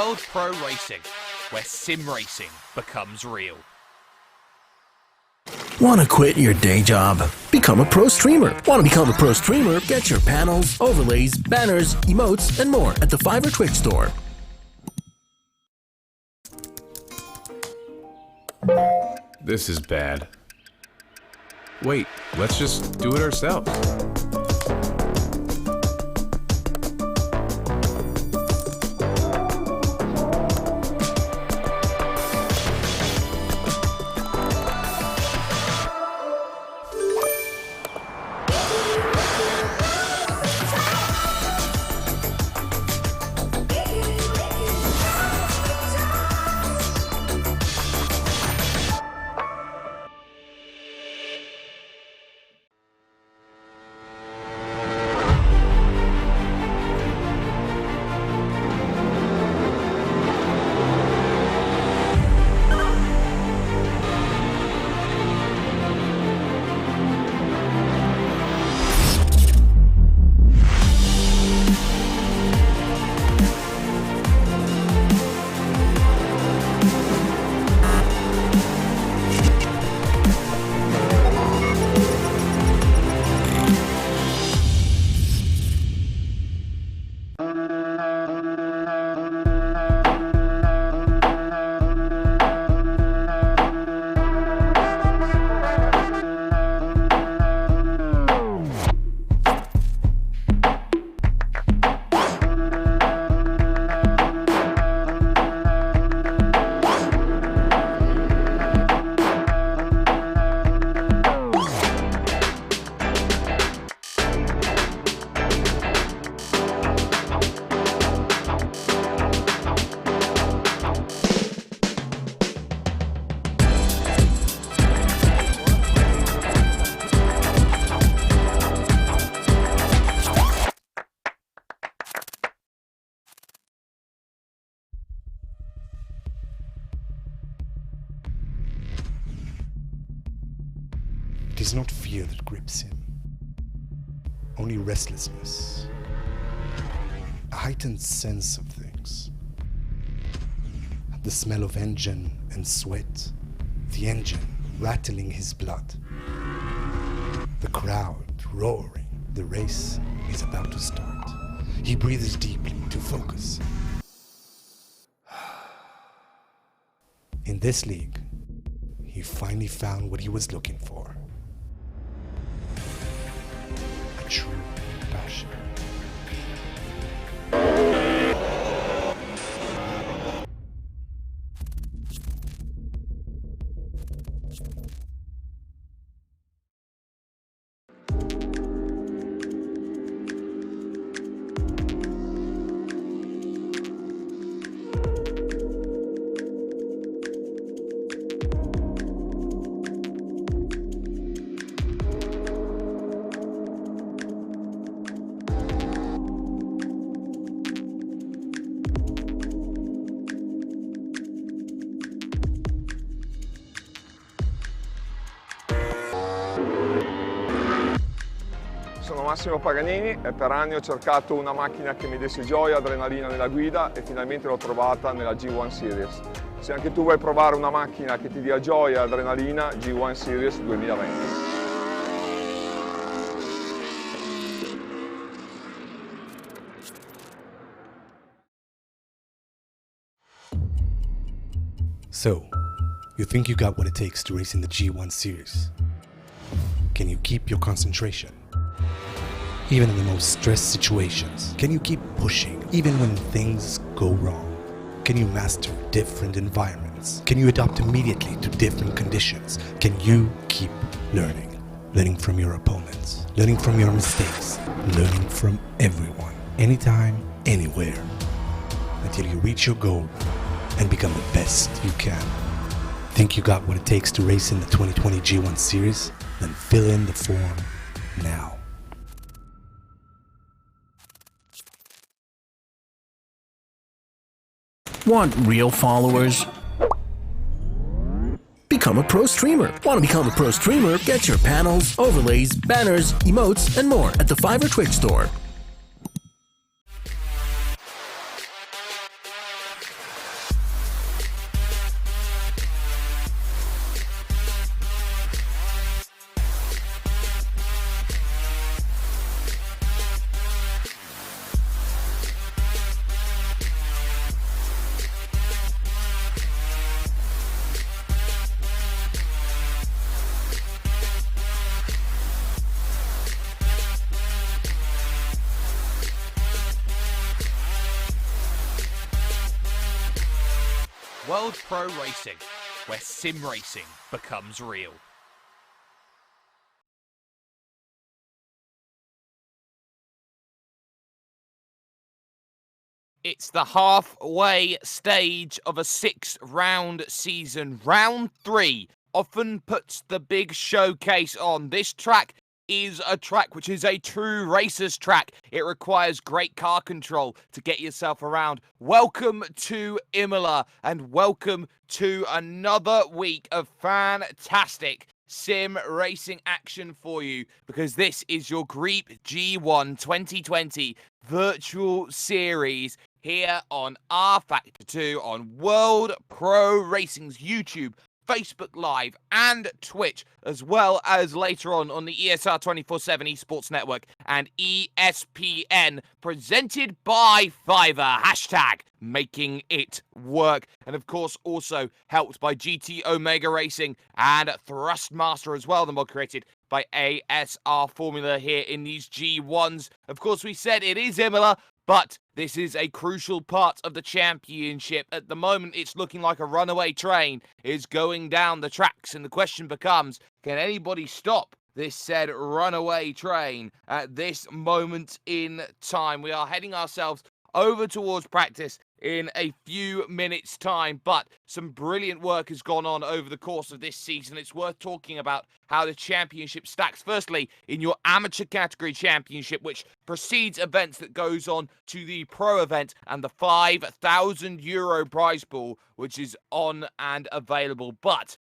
World Pro Racing, where sim racing becomes real. Want to quit your day job? Become a pro streamer. Want to become a pro streamer? Get your panels, overlays, banners, emotes, and more at the Fiverr Twitch store. This is bad. Wait, let's just do it ourselves. It is not fear that grips him, only restlessness, a heightened sense of things. The smell of engine and sweat, the engine rattling his blood, the crowd roaring, the race is about to start. He breathes deeply to focus. In this league, he finally found what he was looking for. A true passion. Sono Massimo Paganini e per anni ho cercato una macchina che mi desse gioia, adrenalina nella guida e finalmente l'ho trovata nella G1 Series. Se anche tu vuoi provare una macchina che ti dia gioia e adrenalina, G1 Series 2020. So, you think you got what it takes to race in the G1 Series? Can you keep your concentration? Even in the most stressed situations, can you keep pushing even when things go wrong? Can you master different environments? Can you adapt immediately to different conditions? Can you keep learning? Learning from your opponents, learning from your mistakes, learning from everyone, anytime, anywhere, until you reach your goal and become the best you can. Think you got what it takes to race in the 2020 G1 Series? Then fill in the form now. Want real followers? Become a pro streamer. Want to become a pro streamer? Get your panels, overlays, banners, emotes, and more at the Fiverr Twitch store. World Pro Racing, where sim racing becomes real. It's the halfway stage of a 6-round season. Round 3 often puts the big showcase on. This track is a track which is a true racer's track. It requires great car control to get yourself around. Welcome to Imola, and welcome to another week of fantastic sim racing action for you, because this is your Griiip G1 2020 Virtual Series here on R Factor 2 on World Pro Racing's YouTube, Facebook Live, and Twitch, as well as later on the ESR 24/7 Esports Network and ESPN, presented by Fiverr. Hashtag making it work. And of course, also helped by GT Omega Racing and Thrustmaster as well, the mod created by ASR Formula here in these G1s. Of course, we said it is Imola, but this is a crucial part of the championship. At the moment, it's looking like a runaway train is going down the tracks, and the question becomes, can anybody stop this said runaway train at this moment in time? We are heading ourselves over towards practice in a few minutes' time, but some brilliant work has gone on over the course of this season. It's worth talking about how the championship stacks. Firstly, in your amateur category championship, which precedes events that goes on to the pro event and the €5,000 prize pool, which is on and available. But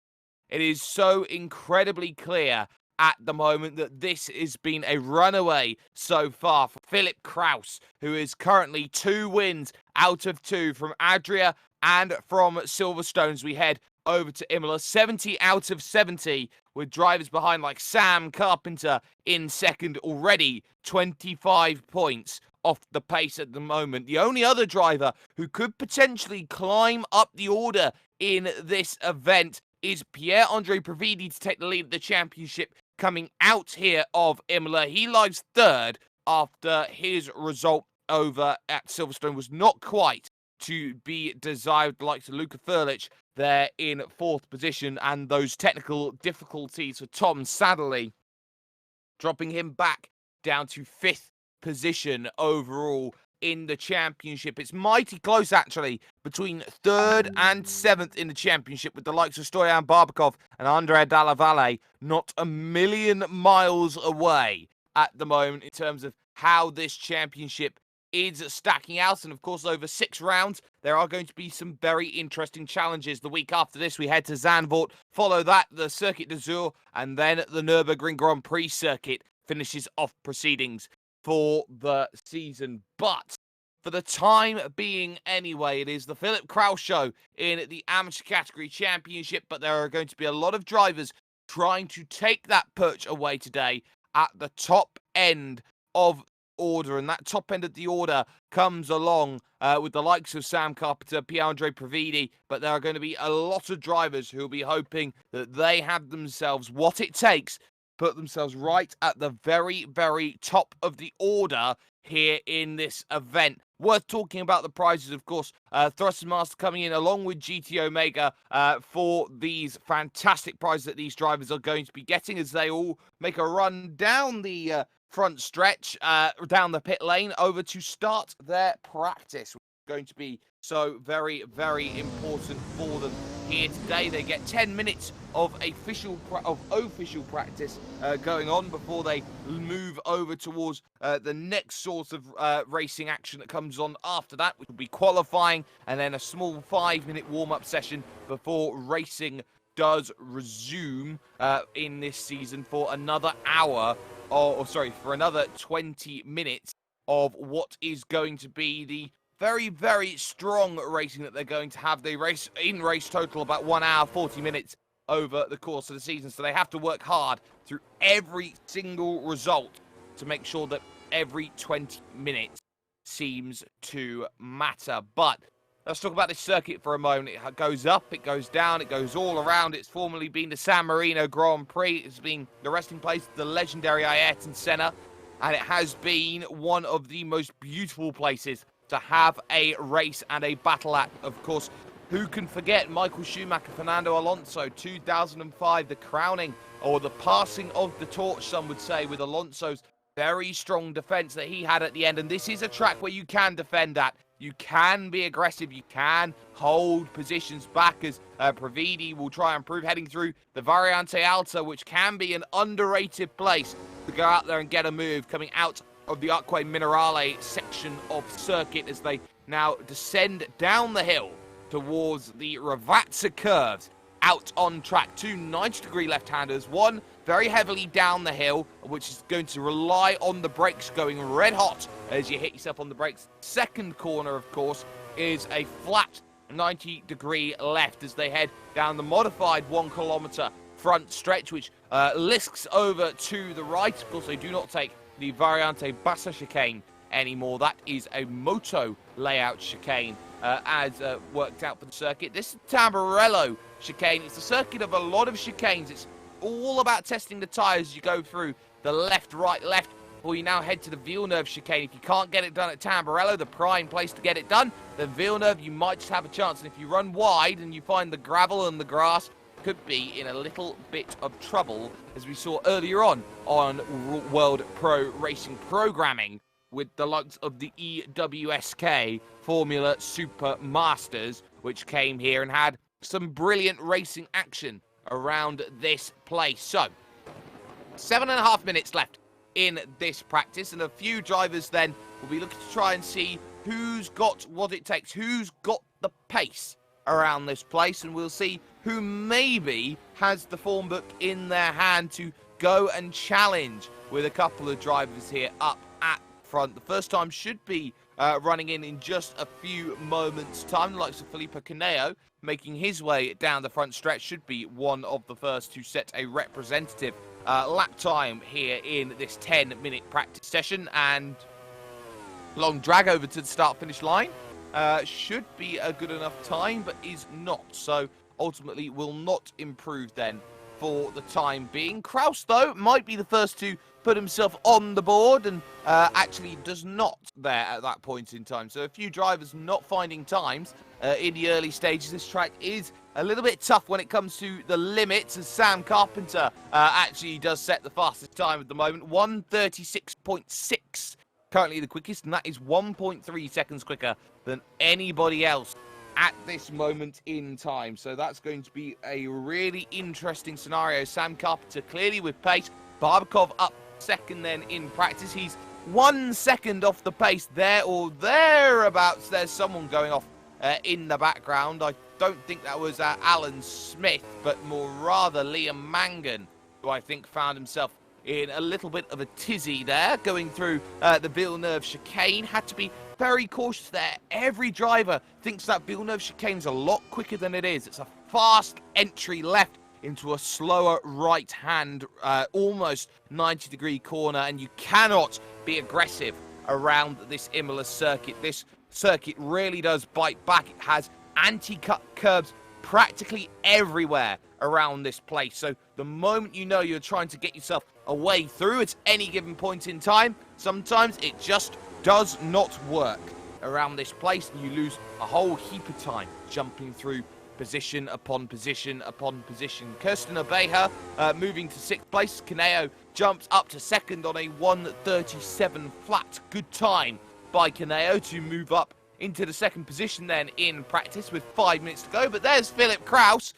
it is so incredibly clear at the moment that this has been a runaway so far for Philip Kraus, who is currently 2 wins out of 2 from Adria and from Silverstone as we head over to Imola. 70 out of 70, with drivers behind like Sam Carpenter in second, already 25 points off the pace at the moment. The only other driver who could potentially climb up the order in this event is Pierre-Andre Previdi to take the lead of the championship coming out here of Imola. He lies 3rd after his result over at Silverstone was not quite to be desired. The likes of Luka Furlich there in 4th position, and those technical difficulties for Tom Sadlerly dropping him back down to 5th position overall in the championship. It's mighty close, actually, between 3rd and 7th in the championship, with the likes of Stoyan Barbakov and Andrea Dalla Valle not a million miles away at the moment in terms of how this championship is stacking out. And of course, over 6 rounds, there are going to be some very interesting challenges. The week after this, we head to Zandvoort, follow that, the Circuit d'Azur, and then the Nürburgring Grand Prix circuit finishes off proceedings for the season. But for the time being anyway, it is the Philip Kraus show in the amateur category championship, but there are going to be a lot of drivers trying to take that perch away today at the top end of order, and that top end of the order comes along with the likes of Sam Carpenter, Pierre-Andre Previdi, but there are going to be a lot of drivers who will be hoping that they have themselves what it takes, put themselves right at the very, very top of the order here in this event. Worth talking about the prizes, of course. Thrustmaster coming in along with GT Omega for these fantastic prizes that these drivers are going to be getting as they all make a run down the front stretch, down the pit lane, over to start their practice. Going to be so very, very important for them here today. They get 10 minutes of official practice going on before they move over towards the next sort of racing action that comes on after that, which will be qualifying, and then a small 5-minute warm-up session before racing does resume in this season for another hour, for another 20 minutes of what is going to be the very, very strong racing that they're going to have. They race total about 1 hour, 40 minutes over the course of the season. So they have to work hard through every single result to make sure that every 20 minutes seems to matter. But let's talk about this circuit for a moment. It goes up, it goes down, it goes all around. It's formerly been the San Marino Grand Prix. It's been the resting place of the legendary Ayrton Senna. And it has been one of the most beautiful places to have a race and a battle at. Of course, Who can forget Michael Schumacher, Fernando Alonso, 2005, the crowning or the passing of the torch, some would say, with Alonso's very strong defense that he had at the end. And this is a track where you can defend at. You can be aggressive. You can hold positions back as Pravidi will try and prove heading through the Variante Alta, which can be an underrated place to go out there and get a move coming out of the Acque Minerale section of circuit as they now descend down the hill towards the Ravazza curves out on track. Two 90-degree left-handers, one very heavily down the hill, which is going to rely on the brakes going red hot as you hit yourself on the brakes. Second corner, of course, is a flat 90-degree left as they head down the modified 1 kilometer front stretch, which lisks over to the right. Of course, they do not take the Variante Bassa chicane anymore. That is a moto layout chicane as worked out for the circuit. This is Tamburello chicane. It's a circuit of a lot of chicanes. It's all about testing the tyres as you go through the left, right, left, before you now head to the Villeneuve chicane. If you can't get it done at Tamburello, the prime place to get it done, then Villeneuve, you might just have a chance. And if you run wide and you find the gravel and the grass, could be in a little bit of trouble, as we saw earlier on World Pro Racing Programming with the likes of the EWSK Formula Super Masters, which came here and had some brilliant racing action around this place. So, 7.5 minutes left in this practice, and a few drivers then will be looking to try and see who's got what it takes, who's got the pace around this place, and we'll see who maybe has the form book in their hand to go and challenge with a couple of drivers here up at front. The first time should be running in just a few moments' time. The likes of Filippo Caneo making his way down the front stretch should be one of the first to set a representative lap time here in this 10-minute practice session. And long drag over to the start-finish line should be a good enough time, but is not. So ultimately will not improve then for the time being. Kraus, though, might be the first to put himself on the board and actually does not there at that point in time. So a few drivers not finding times in the early stages. This track is a little bit tough when it comes to the limits, as Sam Carpenter actually does set the fastest time at the moment. 1:36.6 currently the quickest, and that is 1.3 seconds quicker than anybody else at this moment in time. So that's going to be a really interesting scenario. Sam Carpenter clearly with pace. Barbakov up second then in practice. He's 1 second off the pace there or thereabouts. There's someone going off in the background. I don't think that was Alan Smith, but more rather Liam Mangan, who I think found himself in a little bit of a tizzy there, going through the Villeneuve chicane. Had to be very cautious there. Every driver thinks that Villeneuve chicane's a lot quicker than it is. It's a fast entry left into a slower right-hand, almost 90-degree corner, and you cannot be aggressive around this Imola circuit. This circuit really does bite back. It has anti-cut curbs practically everywhere around this place. So the moment you know you're trying to get yourself away through at any given point in time, sometimes it just does not work around this place, and you lose a whole heap of time jumping through position upon position upon position. Kirsten Abeja moving to 6th place. Caneo jumps up to second on a 1:37 flat. Good time by Caneo to move up into the second position then in practice with 5 minutes to go. But there's Philip Kraus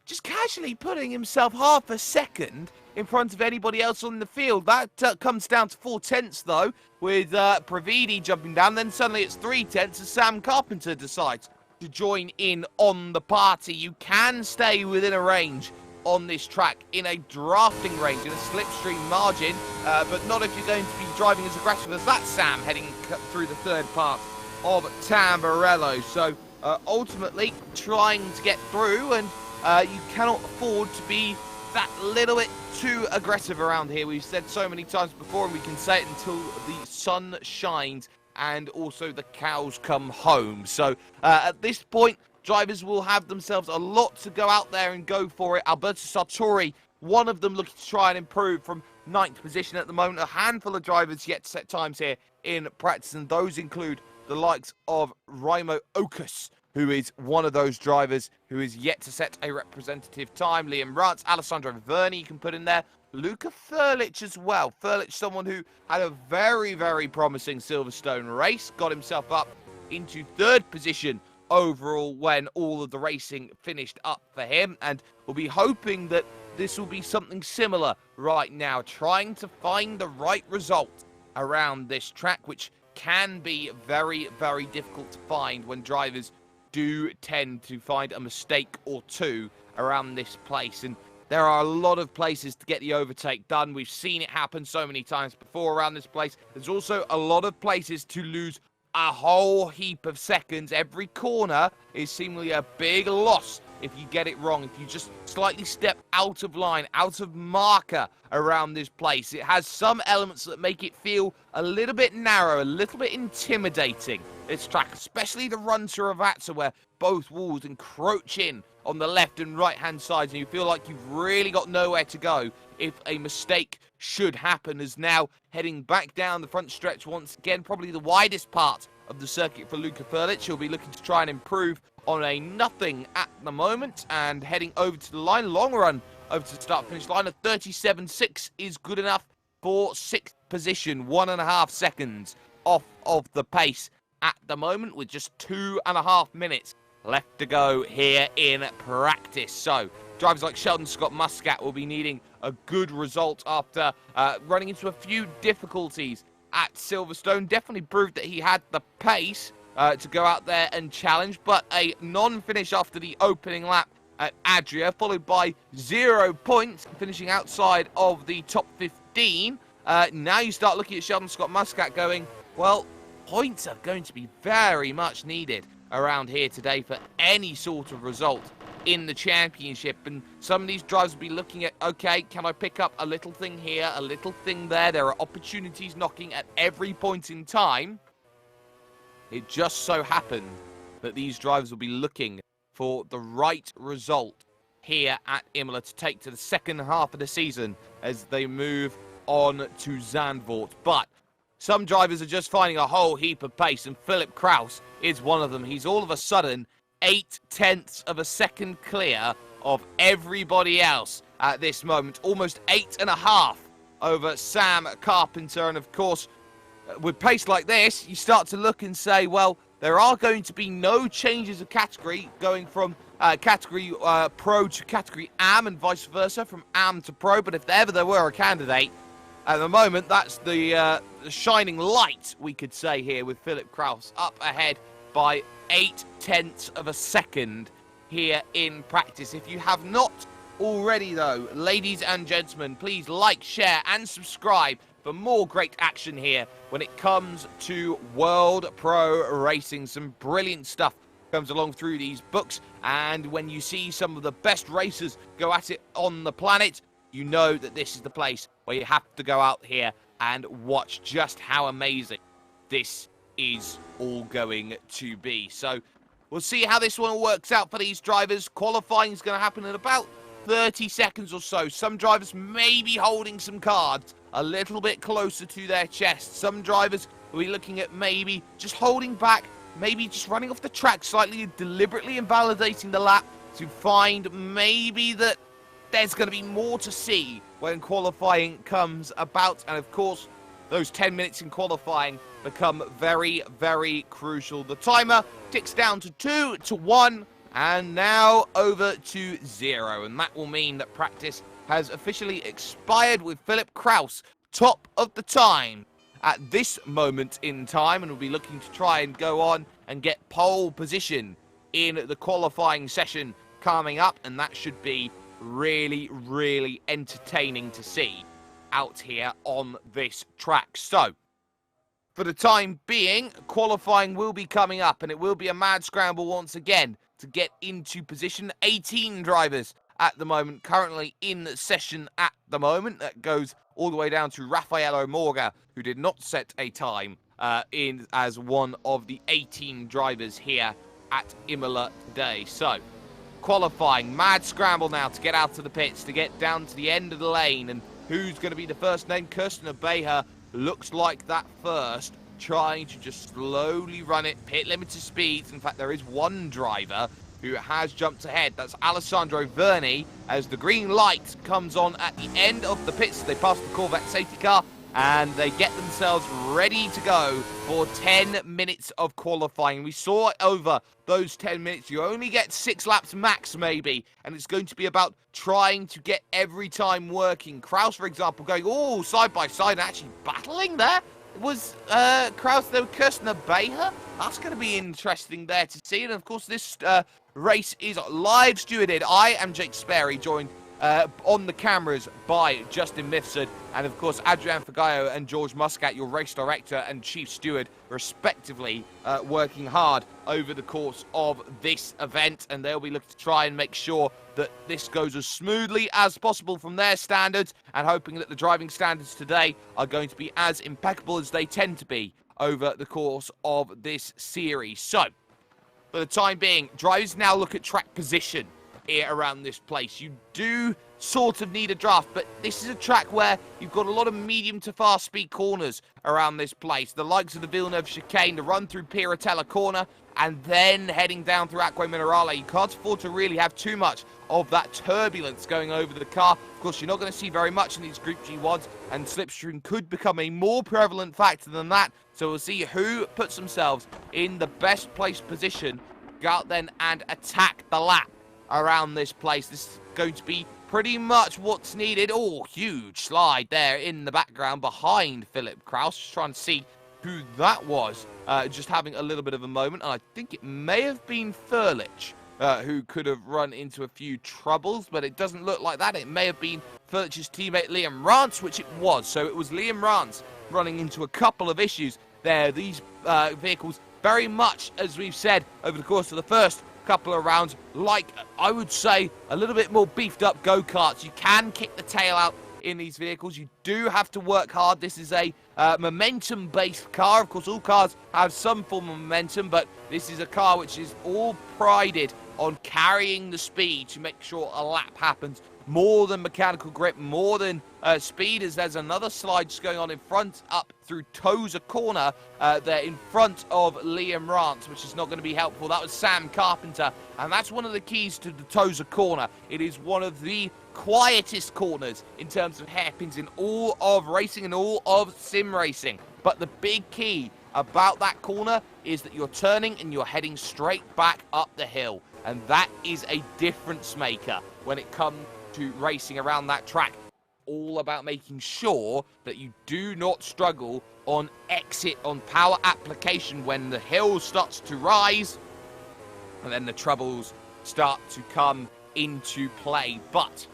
just casually putting himself half a second in front of anybody else on the field. That comes down to 4/10 though, with Pravidi jumping down. Then suddenly it's 3/10 as Sam Carpenter decides to join in on the party. You can stay within a range on this track, in a drafting range, in a slipstream margin, but not if you're going to be driving as aggressive as that Sam heading through the third part of Tamburello. So ultimately trying to get through, and you cannot afford to be that little bit too aggressive around here. We've said so many times before, and we can say it until the sun shines and also the cows come home. So at this point, drivers will have themselves a lot to go out there and go for it. Alberto Sartori, one of them looking to try and improve from 9th position at the moment. A handful of drivers yet to set times here in practice, and those include the likes of Raimo Okus who is one of those drivers who is yet to set a representative time. Liam Rance, Alessandro Verni you can put in there. Luca Furlich as well. Furlich, someone who had a very, very promising Silverstone race, got himself up into 3rd position overall when all of the racing finished up for him, and we'll be hoping that this will be something similar right now, trying to find the right result around this track, which can be very, very difficult to find when drivers do tend to find a mistake or two around this place. And there are a lot of places to get the overtake done. We've seen it happen so many times before around this place. There's also a lot of places to lose a whole heap of seconds. Every corner is seemingly a big loss if you get it wrong. If you just slightly step out of line, out of marker around this place. It has some elements that make it feel a little bit narrow, a little bit intimidating, this track, especially the run to Ravazza, where both walls encroach in on the left and right hand sides, and you feel like you've really got nowhere to go if a mistake should happen. As now heading back down the front stretch once again, probably the widest part of the circuit for Luca Furlich. He'll be looking to try and improve on a nothing at the moment, and heading over to the line, long run over to the start finish line of 37.6 is good enough for 6th position, 1.5 seconds off of the pace at the moment, with just 2.5 minutes left to go here in practice. So drivers like Sheldon Scott Muscat will be needing a good result after running into a few difficulties at Silverstone. Definitely proved that he had the pace to go out there and challenge, but a non-finish after the opening lap at Adria, followed by 0 points, finishing outside of the top 15. Now you start looking at Sheldon Scott Muscat going, well, points are going to be very much needed around here today for any sort of result in the championship. And some of these drivers will be looking at, okay, can I pick up a little thing here, a little thing there? There are opportunities knocking at every point in time. It just so happened that these drivers will be looking for the right result here at Imola to take to the second half of the season as they move on to Zandvoort. But some drivers are just finding a whole heap of pace, and Philip Kraus is one of them. He's all of a sudden 0.8 of a second clear of everybody else at this moment. Almost 8.5 over Sam Carpenter. And of course, with pace like this, you start to look and say, well, there are going to be no changes of category going from category Pro to category Am and vice versa, from Am to Pro. But if ever there were a candidate, at the moment, that's the shining light, we could say here, with Philip Kraus up ahead by 0.8 of a second here in practice. If you have not already, though, ladies and gentlemen, please like, share, and subscribe for more great action here when it comes to World Pro Racing. Some brilliant stuff comes along through these books, and when you see some of the best racers go at it on the planet, you know that this is the place where you have to go out here and watch just how amazing this is all going to be. So we'll see how this one works out for these drivers. Qualifying is going to happen in about 30 seconds or so. Some drivers may be holding some cards a little bit closer to their chest. Some drivers will be looking at maybe just holding back, maybe just running off the track slightly, deliberately invalidating the lap to find maybe that there's going to be more to see when qualifying comes about. And of course, those 10 minutes in qualifying become very, very crucial. The timer ticks down to 2 to 1 and now over to 0. And that will mean that practice has officially expired with Philip Kraus top of the time at this moment in time, and will be looking to try and go on and get pole position in the qualifying session coming up. And that should be really, really entertaining to see out here on this track. So for the time being, qualifying will be coming up, and it will be a mad scramble once again to get into position. 18 drivers at the moment, currently in session at the moment. That goes all the way down to Raffaello Morga, who did not set a time in as one of the 18 drivers here at Imola today. So qualifying, mad scramble now to get out of the pits, to get down to the end of the lane. And who's going to be the first name? Kirsten Abeja looks like that first trying to just slowly run it, pit limited speeds. In fact, there is one driver who has jumped ahead. That's Alessandro Verni, as the green light comes on at the end of the pits. They pass the Corvette safety car, and they get themselves ready to go for 10 minutes of qualifying. We saw over those 10 minutes, you only get 6 laps max, maybe, and it's going to be about trying to get every time working. Kraus, for example, going all side by side and actually battling there. Was Kraus, though, Kirsten Beher? That's going to be interesting there to see. And, of course, this race is live stewarded. I am Jake Sperry, joined on the cameras by Justin Mifsud, and of course Adrian Fagayo and George Muscat, your race director and chief steward, respectively, working hard over the course of this event, and they'll be looking to try and make sure that this goes as smoothly as possible from their standards, and hoping that the driving standards today are going to be as impeccable as they tend to be over the course of this series. So, for the time being, drivers now look at track position here around this place. You do sort of need a draft, but this is a track where you've got a lot of medium to fast speed corners around this place. The likes of the Villeneuve chicane, the run through Piratella corner, and then heading down through Acqua Minerale. You can't afford to really have too much of that turbulence going over the car. Of course, you're not going to see very much in these Griiip G1s, and slipstream could become a more prevalent factor than that. So we'll see who puts themselves in the best placed position to go out then and attack the lap around this place. This is going to be pretty much what's needed. Oh, huge slide there in the background behind Philip Kraus. Just trying to see who that was. Just having a little bit of a moment. And I think it may have been Furlich who could have run into a few troubles, but it doesn't look like that. It may have been Furlich's teammate Liam Rance, which it was. So it was Liam Rance running into a couple of issues there. These vehicles, very much, as we've said over the course of the first couple of rounds, like, I would say, a little bit more beefed up go-karts. You can kick the tail out in these vehicles. You do have to work hard. This is a momentum-based car. Of course, all cars have some form of momentum, but this is a car which is all prided on carrying the speed to make sure a lap happens. More than mechanical grip, more than speed, as there's another slide just going on in front, up through Tozer corner there in front of Liam Rance, which is not going to be helpful. That was Sam Carpenter, and that's one of the keys to the Tozer corner. It is one of the quietest corners in terms of hairpins in all of racing and all of sim racing. But the big key about that corner is that you're turning and you're heading straight back up the hill, and that is a difference maker when it comes to racing around that track. All about making sure that you do not struggle on exit, on power application when the hill starts to rise, and then the troubles start to come into play. But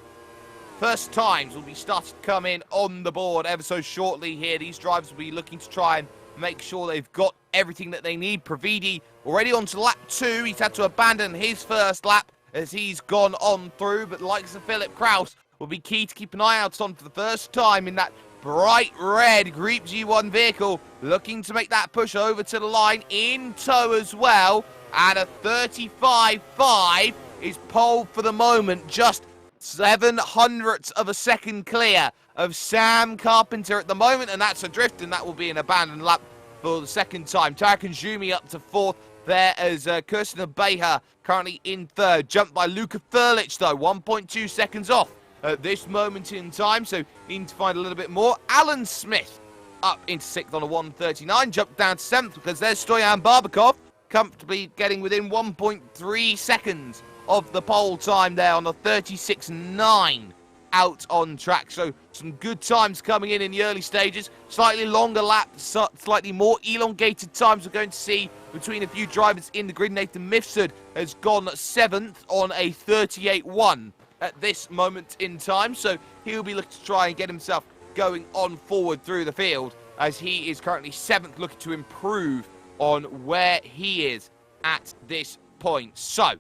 first times will be starting to come in on the board ever so shortly here. These drivers will be looking to try and make sure they've got everything that they need. Pravidi already on to lap 2. He's had to abandon his first lap as he's gone on through, but the likes of Philip Kraus will be key to keep an eye out on for the first time in that bright red Griiip G1 vehicle, looking to make that push over to the line in tow as well. And a 35.5 is pole for the moment, just 0.07 of a second clear of Sam Carpenter at the moment, and that's a drift, and that will be an abandoned lap for the second time. Tarkan Jumi up to 4th there as Kirsten Beher currently in 3rd. Jumped by Luca Furlich, though, 1.2 seconds off at this moment in time, so need to find a little bit more. Alan Smith up into 6th on a 1:39, jumped down to 7th because there's Stoyan Barbakov comfortably getting within 1.3 seconds of the pole time there on a 36.9 out on track. So some good times coming in the early stages. Slightly longer laps, slightly more elongated times we're going to see between a few drivers in the grid. Nathan Mifsud has gone 7th on a 38.1 at this moment in time, so he'll be looking to try and get himself going on forward through the field, as he is currently 7th, looking to improve on where he is at this point. So,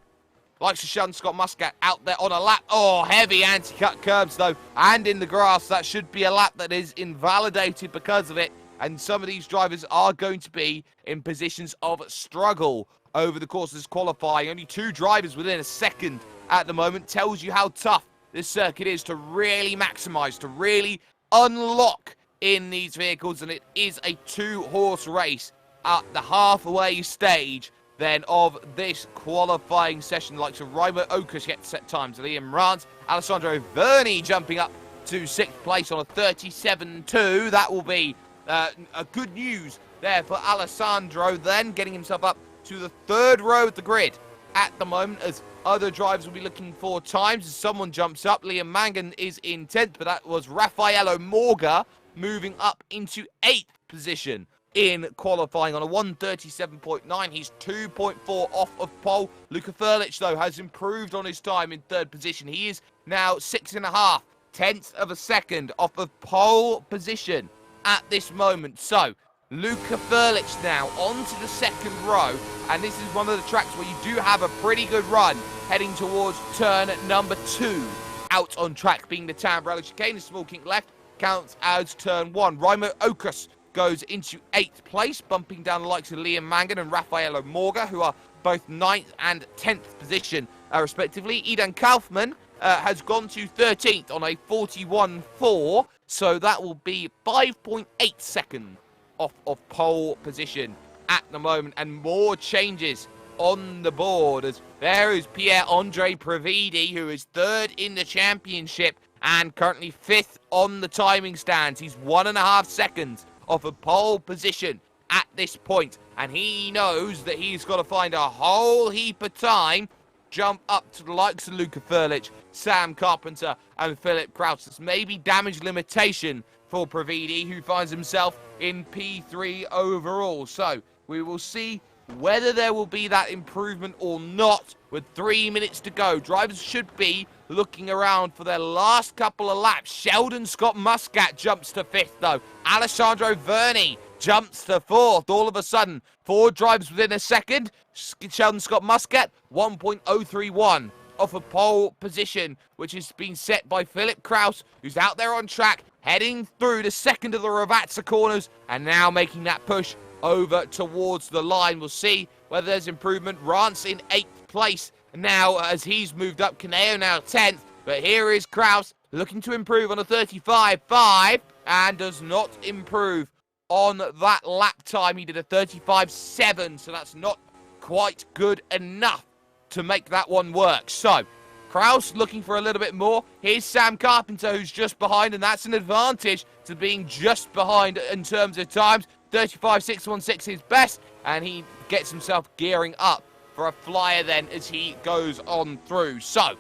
likes of Sean Scott Muscat out there on a lap. Oh, heavy anti-cut curbs, though, and in the grass. That should be a lap that is invalidated because of it, and some of these drivers are going to be in positions of struggle over the course of this qualifying. Only 2 drivers within a second at the moment. Tells you how tough this circuit is to really maximize, to really unlock in these vehicles, and it is a 2-horse race at the halfway stage then of this qualifying session. Like so Raimo Okus gets set times, Liam Rance, Alessandro Verni jumping up to 6th place on a 37.2. That will be a good news there for Alessandro, then getting himself up to the 3rd row of the grid at the moment, as other drivers will be looking for times as someone jumps up. Liam Mangan is in 10th, but that was Raffaello Morga moving up into 8th position in qualifying on a 1:37.9. He's 2.4 off of pole. Luka Furlic, though, has improved on his time in 3rd position. He is now 6.5 tenths of a second off of pole position at this moment. So Luka Furlic now onto the 2nd row, and this is one of the tracks where you do have a pretty good run heading towards turn number 2. Out on track being the Tamburello chicane, a small kink left counts as turn 1. Raimo Okus goes into 8th place, bumping down the likes of Liam Mangan and Raffaello Morga, who are both 9th and 10th position, respectively. Idan Kaufman has gone to 13th on a 41.4, so that will be 5.8 seconds off of pole position at the moment, and more changes on the board, as there is Pierre-Andre Previdi, who is 3rd in the championship and currently 5th on the timing stands. He's 1.5 seconds off a pole position at this point, and he knows that he's got to find a whole heap of time, jump up to the likes of Luka Furlic, Sam Carpenter and Philip Kraus. It's maybe damage limitation for Previdi, who finds himself in P3 overall. So we will see whether there will be that improvement or not. With 3 minutes to go, drivers should be looking around for their last couple of laps. Sheldon Scott Muscat jumps to 5th, though. Alessandro Verni jumps to 4th. All of a sudden, 4 drivers within a second. Sheldon Scott Muscat, 1.031 off a pole position, which has been set by Philip Kraus, who's out there on track, heading through the 2nd of the Ravazza corners, and now making that push over towards the line. We'll see whether there's improvement. Rance in 8th place now as he's moved up. Caneo now 10th, but here is Kraus looking to improve on a 35.5 and does not improve on that lap time. He did a 35.7, so that's not quite good enough to make that one work. So Kraus looking for a little bit more. Here's Sam Carpenter, who's just behind, and that's an advantage to being just behind in terms of times. 35.616 is best, and he gets himself gearing up for a flyer then as he goes on through. So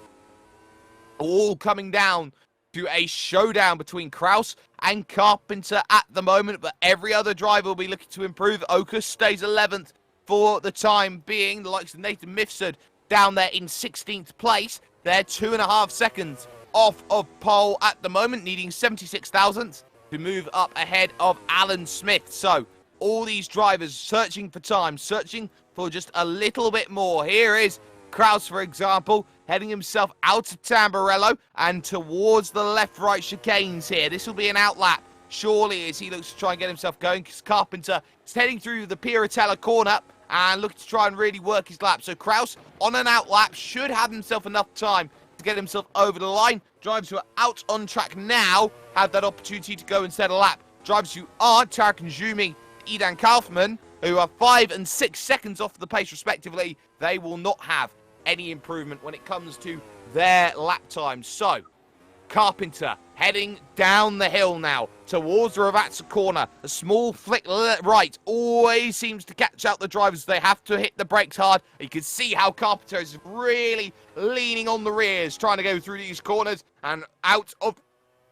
all coming down to a showdown between Kraus and Carpenter at the moment, but every other driver will be looking to improve. Okus stays 11th for the time being. The likes of Nathan Mifsud down there in 16th place. They're 2.5 seconds off of pole at the moment, needing 76 thousandths to move up ahead of Alan Smith. So all these drivers searching for time, searching for just a little bit more. Here is Kraus, for example, heading himself out of Tamburello and towards the left-right chicanes here. This will be an outlap, surely, as he looks to try and get himself going, because Carpenter is heading through the Piratella corner and looking to try and really work his lap. So Kraus, on an outlap, should have himself enough time to get himself over the line. Drivers who are out on track now have that opportunity to go and set a lap. Drivers who aren't, Tarek Njumi, Idan Kaufman, who are 5 and 6 seconds off the pace respectively, they will not have any improvement when it comes to their lap time. So Carpenter heading down the hill now towards the Ravazza corner. A small flick right always seems to catch out the drivers. They have to hit the brakes hard. You can see how Carpenter is really leaning on the rears, trying to go through these corners and out of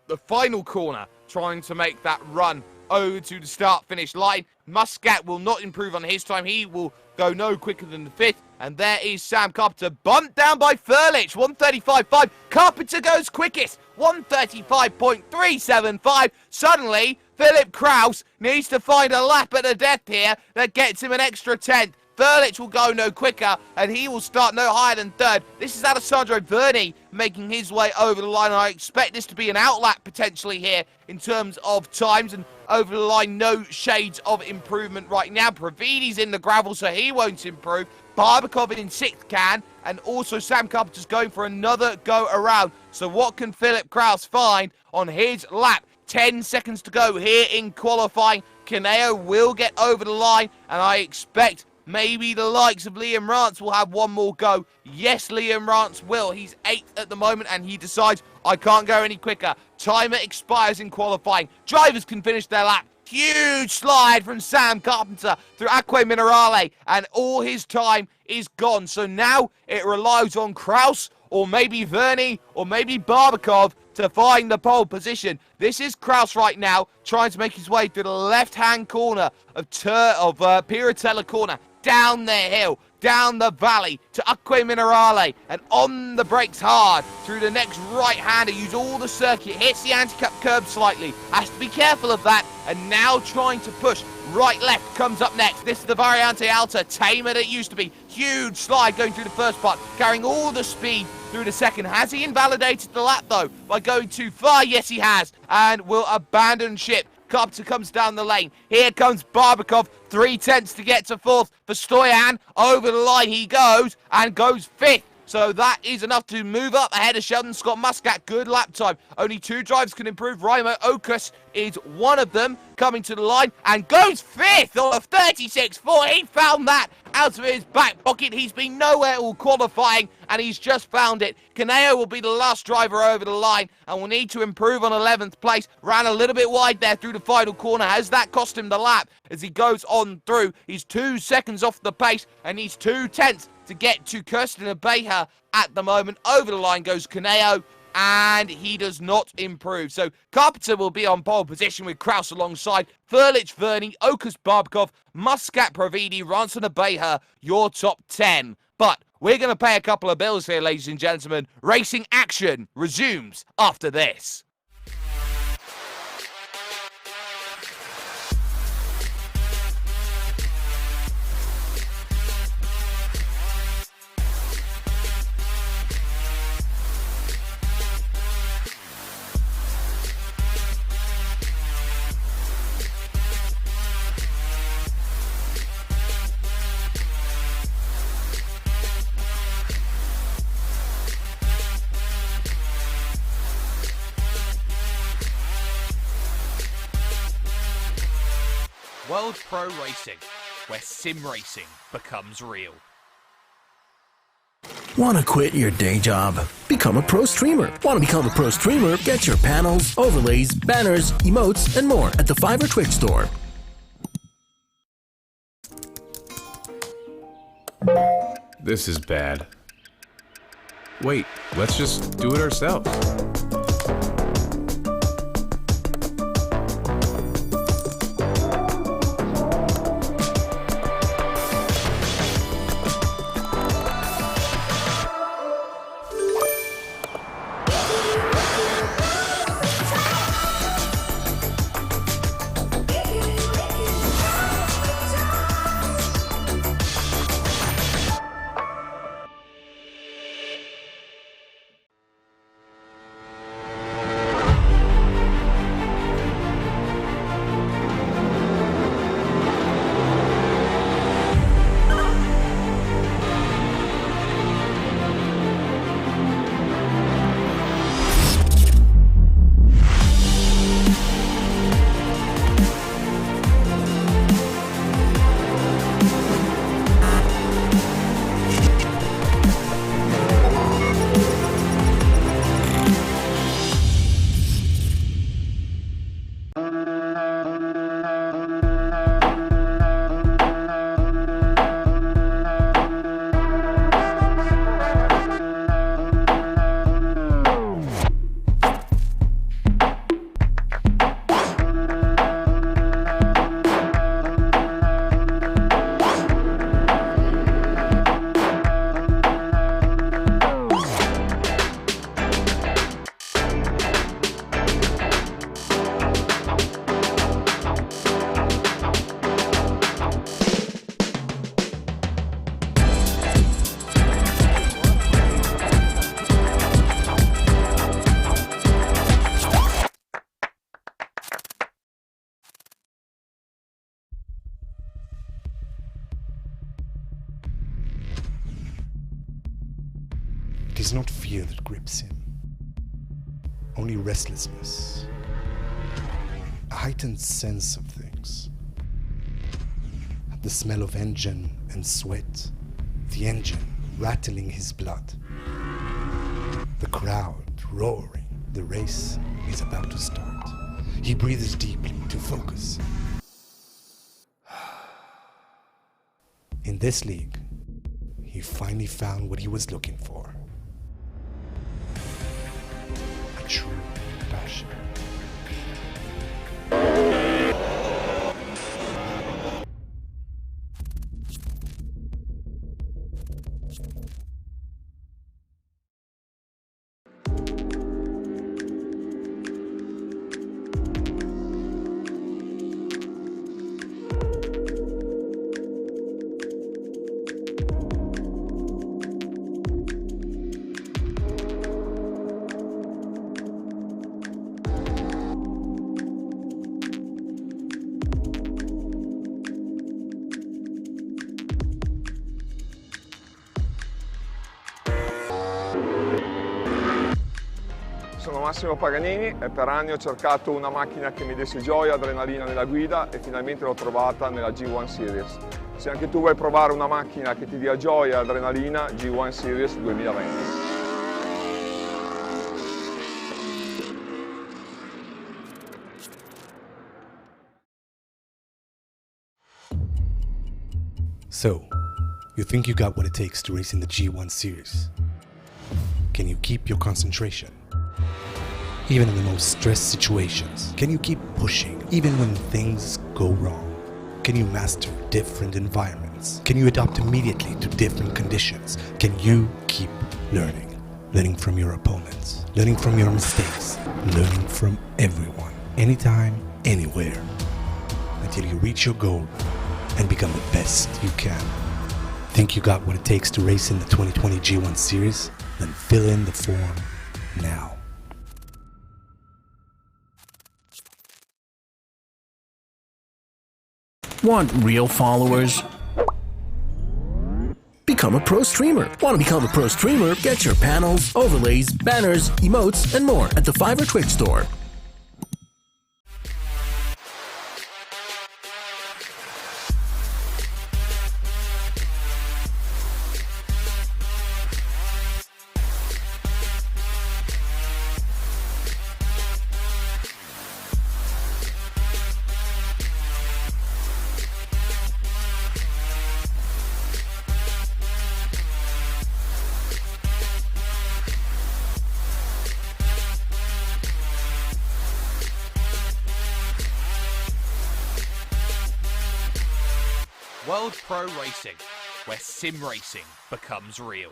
the final corner, trying to make that run over to the start-finish line. Muscat will not improve on his time. He will go no quicker than the 5th. And there is Sam Carpenter, bumped down by Furlic, 135.5. Carpenter goes quickest, 135.375. Suddenly, Philip Kraus needs to find a lap at the death here that gets him an extra 10th. Furlic will go no quicker, and he will start no higher than 3rd. This is Alessandro Verni making his way over the line. I expect this to be an outlap potentially here in terms of times, and over the line, no shades of improvement right now. Pravidi's in the gravel, so he won't improve. Barbakov in 6th can, and also Sam Carpenter's going for another go around. So what can Philip Kraus find on his lap 10 seconds to go here in qualifying. Kaneo will get over the line, and I expect maybe the likes of Liam Rance will have one more go. Yes, Liam Rance will. He's 8th at the moment, and he decides, I can't go any quicker. Timer expires in qualifying. Drivers can finish their lap. Huge slide from Sam Carpenter through Acque Minerale, and all his time is gone. So now it relies on Kraus, or maybe Vernie, or maybe Barbakov to find the pole position. This is Kraus right now, trying to make his way through the left-hand corner of Piratella Corner, down the hill, down the valley to Acque Minerale, and on the brakes hard through the next right-hander. Use all the circuit, hits the anti-cap curb slightly, has to be careful of that, and now trying to push right-left comes up next. This is the Variante Alta, tamer than it used to be. Huge slide going through the first part, carrying all the speed through the second. Has he invalidated the lap, though, by going too far? Yes, he has, and will abandon ship. Carpenter comes down the lane. Here comes Barbakov, 3/10 to get to 4th for Stoyan. Over the line he goes, and goes 5th. So that is enough to move up ahead of Sheldon Scott Muscat. Good lap time. Only 2 drivers can improve. Raimo Okus is one of them, coming to the line, and goes 5th on a 36.4. He found that out of his back pocket. He's been nowhere all qualifying, and he's just found it. Kaneo will be the last driver over the line, and will need to improve on 11th place. Ran a little bit wide there through the final corner. Has that cost him the lap as he goes on through? He's 2 seconds off the pace, and he's 2/10 to get to Kirsten Abeja at the moment. Over the line goes Kaneo, and he does not improve. So Carpenter will be on pole position with Kraus alongside Furlich, Vernie, Okus, Barbakov, Muscat, Providi, Ranson, Abeja, your top 10. But we're going to pay a couple of bills here, ladies and gentlemen. Racing action resumes after this. World Pro Racing, where sim racing becomes real. Want to quit your day job? Become a pro streamer. Want to become a pro streamer? Get your panels, overlays, banners, emotes, and more at the Fiverr Twitch store. This is bad. Wait, let's just do it ourselves. It is not fear that grips him, only restlessness. a heightened sense of things. The smell of engine and sweat, the engine rattling his blood, the crowd roaring. The race is about to start. He breathes deeply to focus. In this league, he finally found what he was looking for. A true passion. Sono Massimo Paganini e per anni ho cercato una macchina che mi desse gioia, adrenalina nella guida e finalmente l'ho trovata nella G1 Series. Se anche tu vuoi provare una macchina che ti dia gioia e adrenalina, G1 Series 2020. So, you think you got what it takes to race in the G1 Series? Can you keep your concentration? Even in the most stressed situations, can you keep pushing even when things go wrong? Can you master different environments? Can you adapt immediately to different conditions? Can you keep learning? Learning from your opponents, learning from your mistakes, learning from everyone, anytime, anywhere, until you reach your goal and become the best you can. Think you got what it takes to race in the 2020 G1 Series? Then fill in the form now. Want real followers? Become a pro streamer. Want to become a pro streamer? Get your panels, overlays, banners, emotes, and more at the Fiverr Twitch store. World Pro Racing, where sim racing becomes real.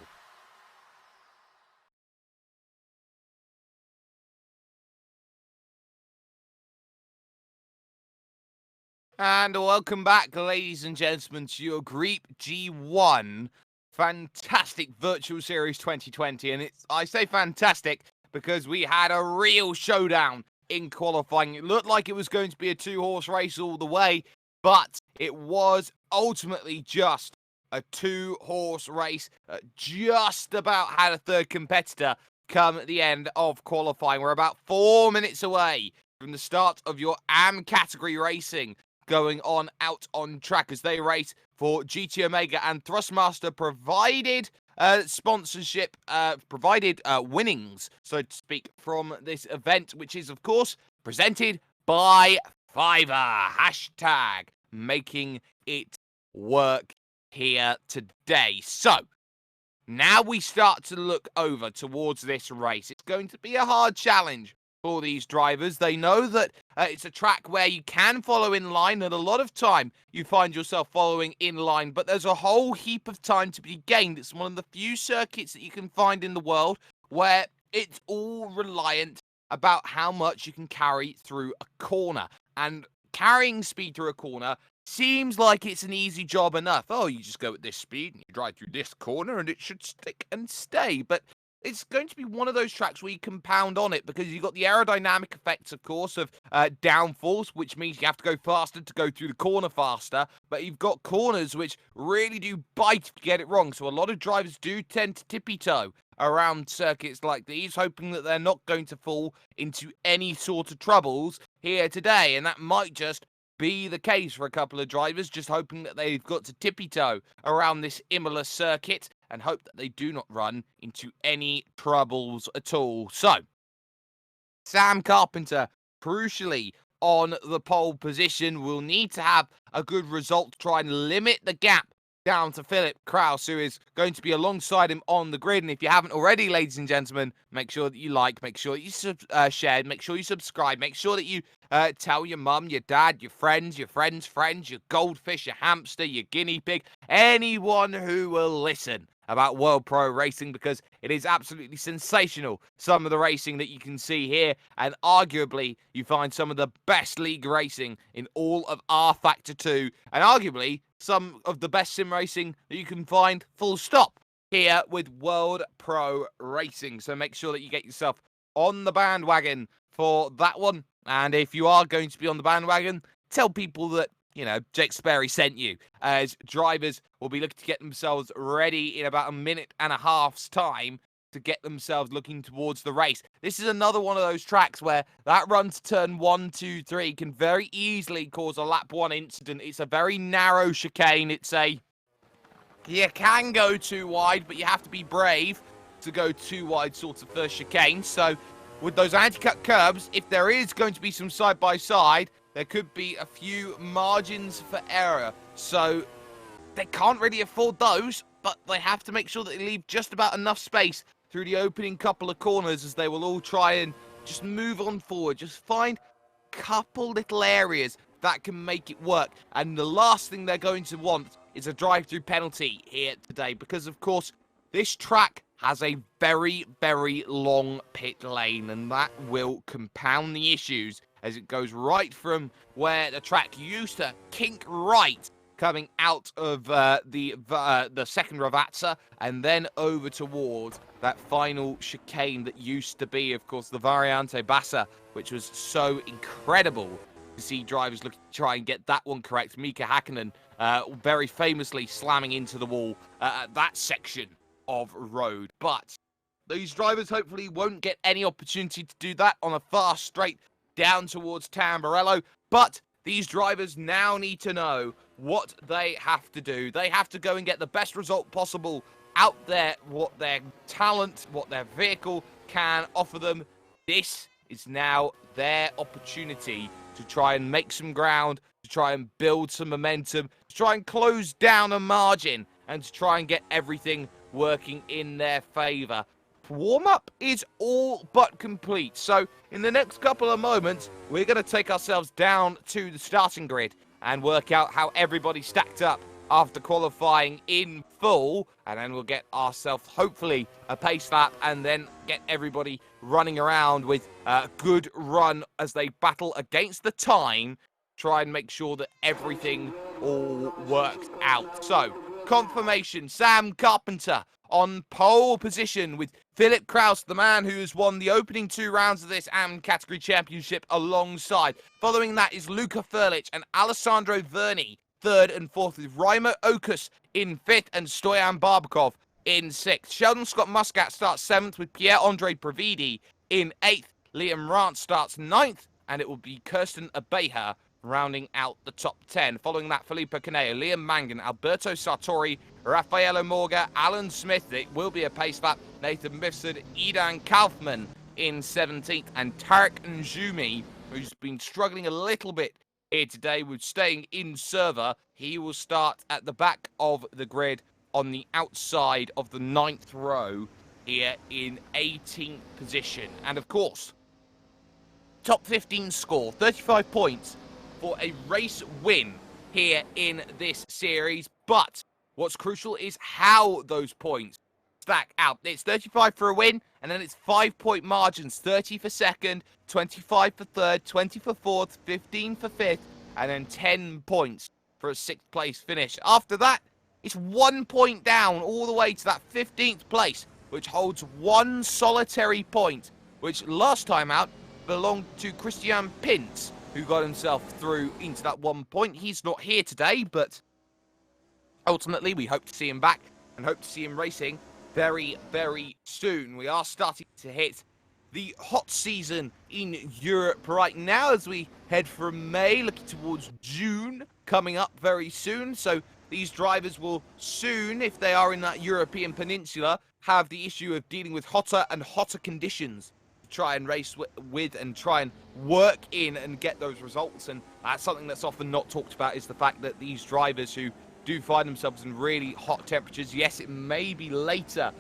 And welcome back, ladies and gentlemen, to your Griiip G1 fantastic Virtual Series 2020. And I say fantastic because we had a real showdown in qualifying. It looked like it was going to be a two-horse race all the way, but it was ultimately just a two-horse race. Just about had a third competitor come at the end of qualifying. We're about 4 minutes away from the start of your AM category racing going on out on track as they race for GT Omega, and Thrustmaster provided sponsorship, provided winnings, so to speak, from this event, which is, of course, presented by Fiverr. Hashtag making it work here today. So, now we start to look over towards this race. It's going to be a hard challenge for these drivers. They know that it's a track where you can follow in line, and a lot of time you find yourself following in line, but there's a whole heap of time to be gained. It's one of the few circuits that you can find in the world where it's all reliant about how much you can carry through a corner. And carrying speed through a corner seems like it's an easy job enough. Oh, you just go at this speed and you drive through this corner and it should stick and stay. But it's going to be one of those tracks where you compound on it, because you've got the aerodynamic effects, of course, of downforce, which means you have to go faster to go through the corner faster. But you've got corners which really do bite if you get it wrong. So a lot of drivers do tend to tippy-toe around circuits like these, hoping that they're not going to fall into any sort of troubles here today. And that might just be the case for a couple of drivers, just hoping that they've got to tippy-toe around this Imola circuit and hope that they do not run into any troubles at all. So, Sam Carpenter, crucially, on the pole position, will need to have a good result to try and limit the gap down to Philip Kraus, who is going to be alongside him on the grid. And if you haven't already, ladies and gentlemen, make sure that you like, make sure that you share, make sure you subscribe, make sure that you tell your mum, your dad, your friends, your friends, your goldfish, your hamster, your guinea pig, anyone who will listen about World Pro Racing, because it is absolutely sensational, some of the racing that you can see here, and arguably you find some of the best league racing in all of R Factor 2, and arguably some of the best sim racing that you can find, full stop, here with World Pro Racing. So make sure that you get yourself on the bandwagon for that one, and if you are going to be on the bandwagon, tell people that, you know, Jake Sperry sent you, as drivers will be looking to get themselves ready in about a minute and a half's time to get themselves looking towards the race. This is another one of those tracks where that run to turn 1, 2, 3 can very easily cause a lap 1 incident. It's a very narrow chicane. You can go too wide, but you have to be brave to go too wide sort of first chicane. So with those anti-cut curbs, if there is going to be some side-by-side, there could be a few margins for error. So they can't really afford those, but they have to make sure that they leave just about enough space through the opening couple of corners, as they will all try and just move on forward. Just find a couple little areas that can make it work. And the last thing they're going to want is a drive-through penalty here today, because of course this track has a very, very long pit lane, and that will compound the issues as it goes right from where the track used to kink right, coming out of the second Ravazza, and then over towards that final chicane that used to be, of course, the Variante Bassa, which was so incredible to see drivers looking to try and get that one correct. Mika Hakkinen very famously slamming into the wall at that section of road. But these drivers hopefully won't get any opportunity to do that on a fast straight down towards Tamburello. But these drivers now need to know what they have to do. They have to go and get the best result possible out there, what their talent, what their vehicle can offer them. This is now their opportunity to try and make some ground, to try and build some momentum, to try and close down a margin, and to try and get everything working in their favour. Warm-up is all but complete, so in the next couple of moments we're going to take ourselves down to the starting grid and work out how everybody stacked up after qualifying in full, and then we'll get ourselves hopefully a pace lap and then get everybody running around with a good run as they battle against the time, try and make sure that everything all works out. So confirmation, Sam Carpenter on pole position with Philip Kraus, the man who has won the opening 2 rounds of this AM category championship alongside. Following that is Luca Furlich and Alessandro Verni, 3rd and 4th, with Reimer Okus in 5th and Stoyan Barbakov in 6th. Sheldon Scott Muscat starts 7th with Pierre-Andre Previdi in 8th. Liam Rance starts 9th, and it will be Kirsten Abeja rounding out the top 10. Following that, Filippo Caneo, Liam Mangan, Alberto Sartori, Raffaello Morga, Alan Smith, it will be a pace lap, Nathan Mifsud, Idan Kaufman in 17th, and Tarek Njumi, who's been struggling a little bit here today with staying in server. He will start at the back of the grid on the outside of the 9th row here in 18th position. And of course, top 15 score, 35 points for a race win here in this series. But what's crucial is how those points stack out. It's 35 for a win, and then it's 5-point margins, 30 for 2nd, 25 for 3rd, 20 for 4th, 15 for 5th, and then 10 points for a 6th place finish. After that, it's 1 point down all the way to that 15th place, which holds 1 solitary point, which last time out belonged to Christian Pintz, who got himself through into that 1 point. He's not here today, but ultimately we hope to see him back and hope to see him racing very, very soon. We are starting to hit the hot season in Europe right now as we head from May, looking towards June, coming up very soon. So these drivers will soon, if they are in that European peninsula, have the issue of dealing with hotter and hotter conditions to try and race with and try and work in and get those results. And that's something that's often not talked about, is the fact that these drivers who do find themselves in really hot temperatures, yes, it may be later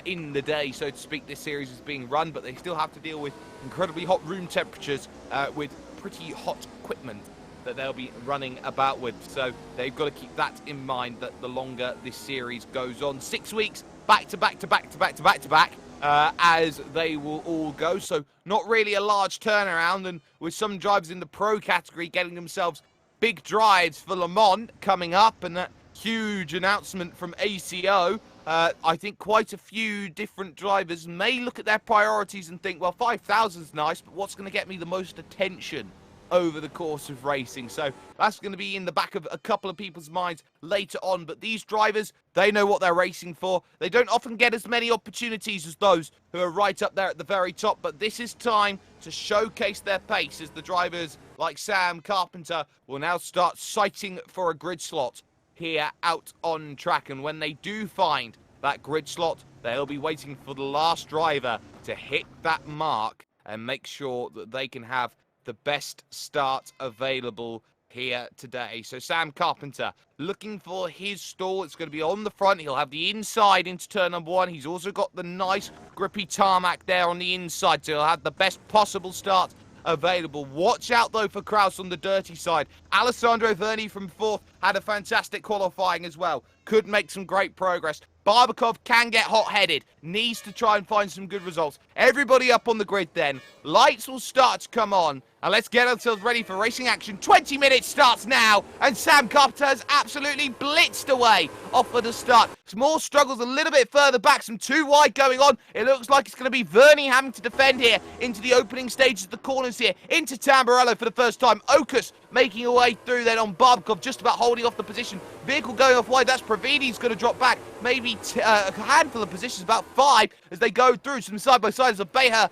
in the day, so to speak, this series is being run, but they still have to deal with incredibly hot room temperatures with pretty hot equipment that they'll be running about with. So they've got to keep that in mind, that the longer this series goes on, 6 weeks back to back to back to back to back to back, as they will all go. So not really a large turnaround, and with some drivers in the pro category getting themselves big drives for Le Mans coming up, and that huge announcement from ACO, I think quite a few different drivers may look at their priorities and think, well, 5,000 is nice, but what's going to get me the most attention over the course of racing? So that's going to be in the back of a couple of people's minds later on. But these drivers, they know what they're racing for. They don't often get as many opportunities as those who are right up there at the very top, but this is time to showcase their pace, as the drivers like Sam Carpenter will now start sighting for a grid slot here out on track. And when they do find that grid slot, they'll be waiting for the last driver to hit that mark and make sure that they can have the best start available here today. So Sam Carpenter looking for his stall. It's going to be on the front. He'll have the inside into turn number 1. He's also got the nice grippy tarmac there on the inside, so he'll have the best possible start available. Watch out though for Kraus on the dirty side. Alessandro Verni from 4th had a fantastic qualifying as well. Could make some great progress. Barbakov can get hot-headed. Needs to try and find some good results. Everybody up on the grid then. Lights will start to come on. And let's get ourselves ready for racing action. 20 minutes starts now. And Sam Carpenter has absolutely blitzed away off of the start. Small struggles a little bit further back. Some too wide going on. It looks like it's going to be Verni having to defend here into the opening stages of the corners here. Into Tamburello for the first time. Okus making a way through then on Barbakov, just about holding off the position. Vehicle going off wide. That's Pravidi's going to drop back. Maybe a handful of positions, about 5 as they go through. Some side-by-sides of Beha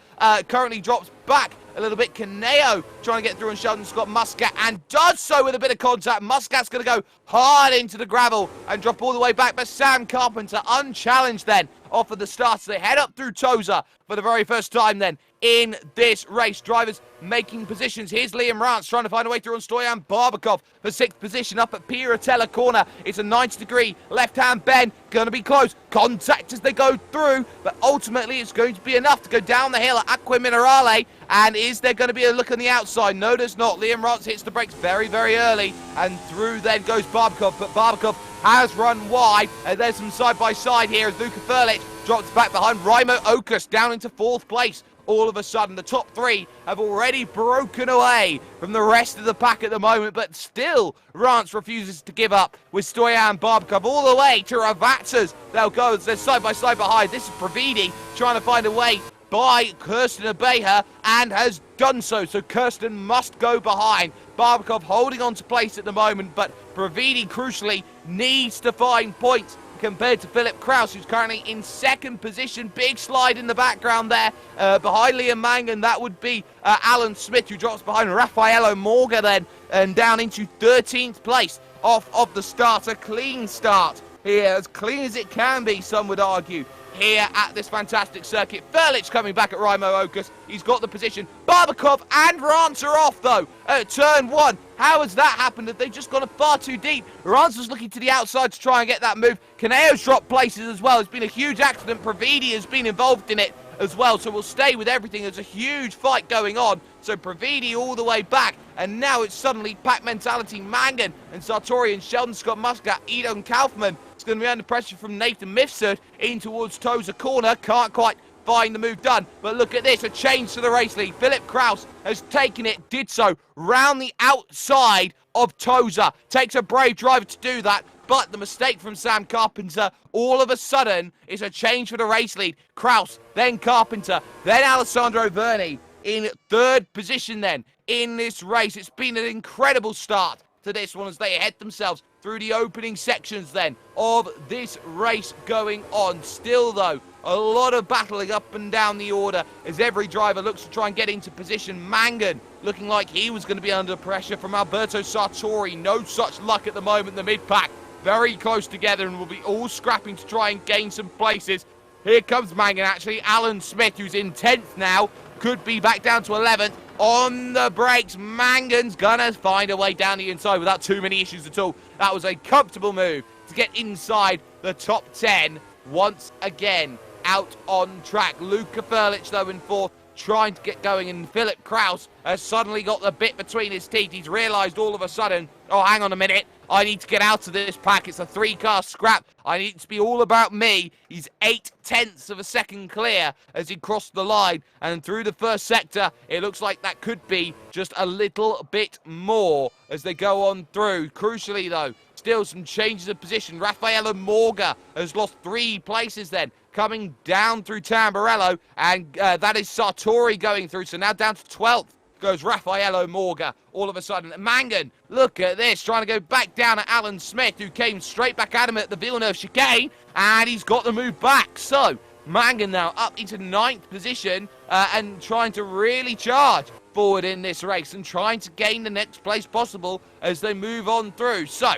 currently drops back a little bit. Kaneo trying to get through on Sheldon Scott Muscat, and does so with a bit of contact. Muscat's going to go hard into the gravel and drop all the way back, but Sam Carpenter unchallenged then off of the start. So they head up through Toza for the very first time then in this race. Drivers making positions. Here's Liam Rance trying to find a way through on Stoyan Barbakov for 6th position up at Piratella corner. It's a 90-degree left-hand bend. Going to be close. Contact as they go through, but ultimately it's going to be enough to go down the hill at Acqua Minerale. And is there going to be a look on the outside? No, there's not. Liam Rance hits the brakes very, very early, and through then goes Barbakov, but Barbakov has run wide, and there's some side-by-side here as Luka Furlic drops back behind Raimo Okus down into 4th place. All of a sudden, the top 3 have already broken away from the rest of the pack at the moment, but still, Rance refuses to give up with Stoyan Barbakov all the way to Ravatsas. They'll go as they're side-by-side behind. This is Pravidi trying to find a way by Kirsten Abeja, and has done so. So Kirsten must go behind. Barbakov holding on to place at the moment, but Pravidi, crucially, needs to find points compared to Philip Kraus, who's currently in 2nd position. Big slide in the background there behind Liam Mangan. That would be Alan Smith, who drops behind Raffaello Morga then, and down into 13th place off of the start. A clean start here, as clean as it can be, some would argue, here at this fantastic circuit. Furlich coming back at Raimo Okus. He's got the position. Barbakov and Rance are off, though, at turn 1. How has that happened? Have they just gone far too deep? Rance was looking to the outside to try and get that move. Kaneo's dropped places as well. It's been a huge accident. Pravidi has been involved in it as well, so we'll stay with everything. There's a huge fight going on. So Pravidi all the way back, and now it's suddenly pack mentality. Mangan and Sartori and Sheldon Scott Muscat, Edon Kaufman. It's going to be under pressure from Nathan Mifsud in towards Toza corner. Can't quite find the move done, but look at this, a change to the race lead. Philip Kraus has taken it, did so round the outside of Toza. Takes a brave driver to do that, but the mistake from Sam Carpenter, all of a sudden, is a change for the race lead. Kraus, then Carpenter, then Alessandro Verni in 3rd position then in this race. It's been an incredible start after this one as they head themselves through the opening sections then of this race going on. Still, though, a lot of battling up and down the order as every driver looks to try and get into position. Mangan looking like he was going to be under pressure from Alberto Sartori. No such luck at the moment in the mid-pack. Very close together and will be all scrapping to try and gain some places. Here comes Mangan, actually. Alan Smith, who's in 10th now, could be back down to 11th. On the brakes, Mangan's gonna find a way down the inside without too many issues at all. That was a comfortable move to get inside the top 10 once again. Out on track. Luka Furlich, though, in 4th, trying to get going, and Philip Kraus has suddenly got the bit between his teeth. He's realised all of a sudden, oh, hang on a minute, I need to get out of this pack. It's a 3-car scrap. I need it to be all about me. He's 0.8 of a second clear as he crossed the line, and through the first sector, it looks like that could be just a little bit more as they go on through. Crucially, though, still some changes of position. Raffaello Morga has lost 3 places then, coming down through Tamburello, and that is Sartori going through, so now down to 12th goes Raffaello Morga. All of a sudden, Mangan, look at this, trying to go back down at Alan Smith, who came straight back at him at the Villeneuve chicane, and he's got the move back. So, Mangan now up into 9th position, and trying to really charge forward in this race, and trying to gain the next place possible as they move on through. So,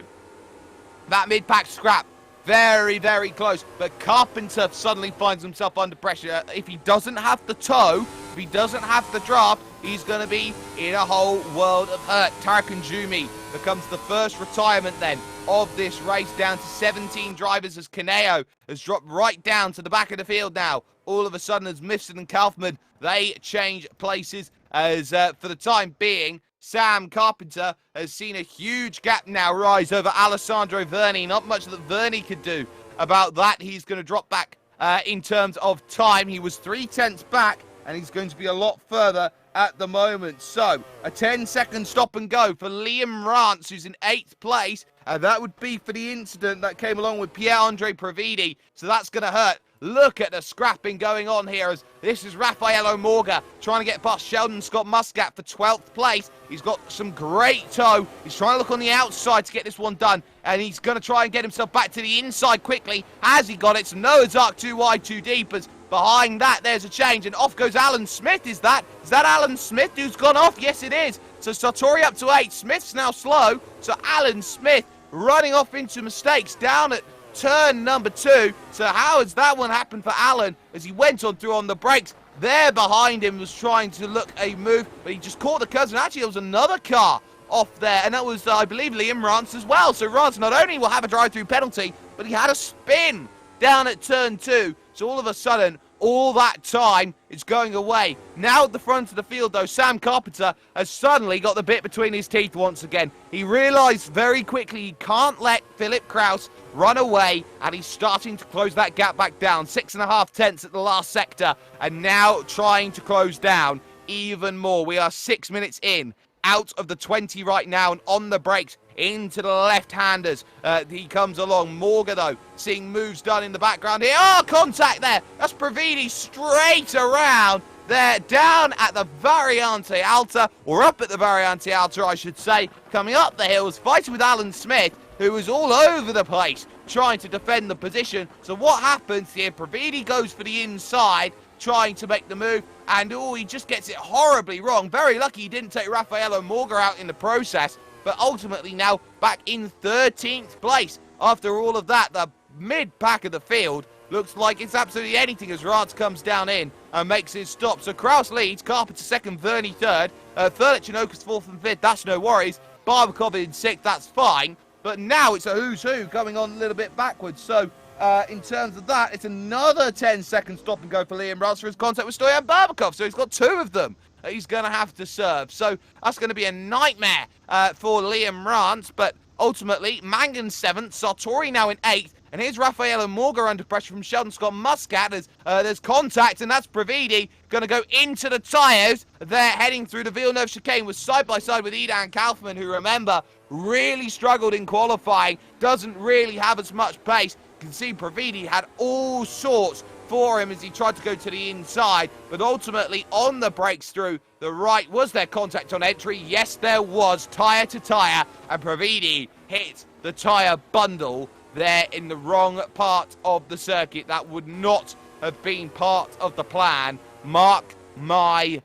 that mid-pack scrap, very, very close, but Carpenter suddenly finds himself under pressure. If he doesn't have the tow, if he doesn't have the draft, he's going to be in a whole world of hurt. Tarkan Jumi becomes the first retirement then of this race, down to 17 drivers as Kaneo has dropped right down to the back of the field now. All of a sudden, as Mifsud and Kaufman, they change places as for the time being, Sam Carpenter has seen a huge gap now rise over Alessandro Verni. Not much that Verni could do about that. He's going to drop back in terms of time. He was 0.3 back, and he's going to be a lot further at the moment. So, a 10-second stop and go for Liam Rance, who's in 8th place. And that would be for the incident that came along with Pierre-Andre Pravidi. So that's going to hurt. Look at the scrapping going on here as this is Raffaello Morga trying to get past Sheldon Scott Muscat for 12th place. He's got some great tow. He's trying to look on the outside to get this one done, and he's going to try and get himself back to the inside quickly. Has he got it? So Noah's Ark too wide, too deep, as behind that there's a change, and off goes Alan Smith. Is that Alan Smith who's gone off? Yes, it is. So Sartori up to 8. Smith's now slow, so Alan Smith running off into mistakes down at turn number 2. So how has that one happened for Alan as he went on through on the brakes? There behind him was trying to look a move, but he just caught the cousin. Actually, there was another car off there, and that was, I believe, Liam Rance as well. So Rance not only will have a drive-through penalty, but he had a spin down at turn 2. So all of a sudden, all that time is going away. Now at the front of the field, though, Sam Carpenter has suddenly got the bit between his teeth once again. He realised very quickly he can't let Philip Kraus run away, and he's starting to close that gap back down. 6.5 tenths at the last sector, and now trying to close down even more. We are 6 minutes in, out of the 20 right now, and on the brakes into the left-handers. He comes along. Morga, though, seeing moves done in the background here. Oh, contact there. That's Pravidi straight around there, down at the Variante Alta, or up at the Variante Alta, I should say. Coming up the hills, fighting with Alan Smith, who was all over the place, trying to defend the position. So what happens here? Pravidi goes for the inside, trying to make the move, and oh, he just gets it horribly wrong. Very lucky he didn't take Raffaello Morga out in the process, but ultimately now back in 13th place. After all of that, the mid-pack of the field looks like it's absolutely anything as Rance comes down in and makes his stop. So Kraus leads, Carpenter 2nd, Verni 3rd, Furlich and Okas 4th and 5th, that's no worries. Barbakov in 6th, that's fine. But now it's a who's who going on a little bit backwards. So in terms of that, it's another 10-second stop and go for Liam Rance for his contact with Stoyan Barbakov. So he's got 2 of them he's going to have to serve. So that's going to be a nightmare for Liam Rance. But ultimately, Mangan 7th, Sartori now in 8th. And here's Raffaello Morga under pressure from Sheldon Scott Muscat as there's contact, and that's Pravidi going to go into the tyres. They're heading through the Villeneuve chicane with side-by-side with Idan Kaufman, who, remember, really struggled in qualifying, doesn't really have as much pace. You can see Pravidi had all sorts for him as he tried to go to the inside, but ultimately on the brakes through the right. Was there contact on entry? Yes, there was, tyre to tyre, and Pravidi hit the tyre bundle there in the wrong part of the circuit. That would not have been part of the plan. Mark my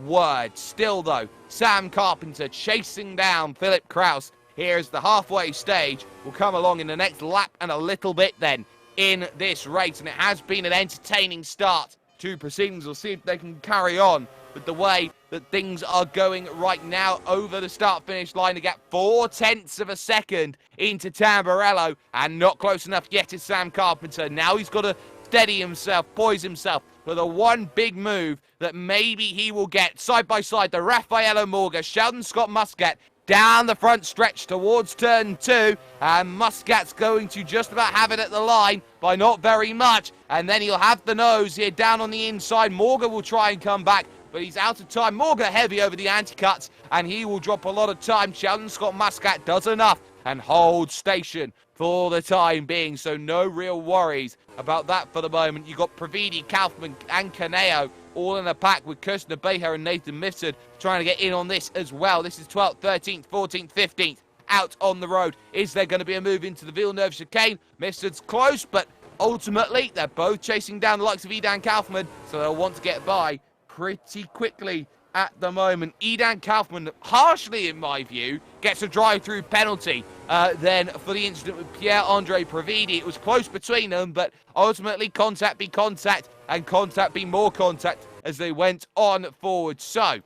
word. Still though, Sam Carpenter chasing down Philip Kraus. Here's the halfway stage. We'll come along in the next lap and a little bit then in this race, and it has been an entertaining start to proceedings. We'll see if they can carry on with the way that things are going right now. Over the start-finish line to get 0.4 of a second into Tamburello, and not close enough yet is Sam Carpenter. Now he's got to steady himself, poise himself for the one big move that maybe he will get. Side by side, the Raffaello Morga, Sheldon Scott Muscat down the front stretch towards turn 2, and Muscat's going to just about have it at the line by not very much, and then he'll have the nose here down on the inside. Morga will try and come back, but he's out of time. Morga heavy over the anti-cuts, and he will drop a lot of time. Sheldon Scott Muscat does enough and holds station for the time being, so no real worries about that for the moment. You've got Pravidi, Kaufman, and Caneo all in a pack with Kirsten Beher and Nathan Mifsud trying to get in on this as well. This is 12th, 13th, 14th, 15th out on the road. Is there going to be a move into the Villeneuve chicane? Mifsud's close, but ultimately they're both chasing down the likes of Edan Kaufman, so they'll want to get by pretty quickly at the moment. Edan Kaufman, harshly in my view, gets a drive-through penalty then for the incident with Pierre-Andre Pravidi. It was close between them, but ultimately contact be contact, and contact be more contact as they went on forward. So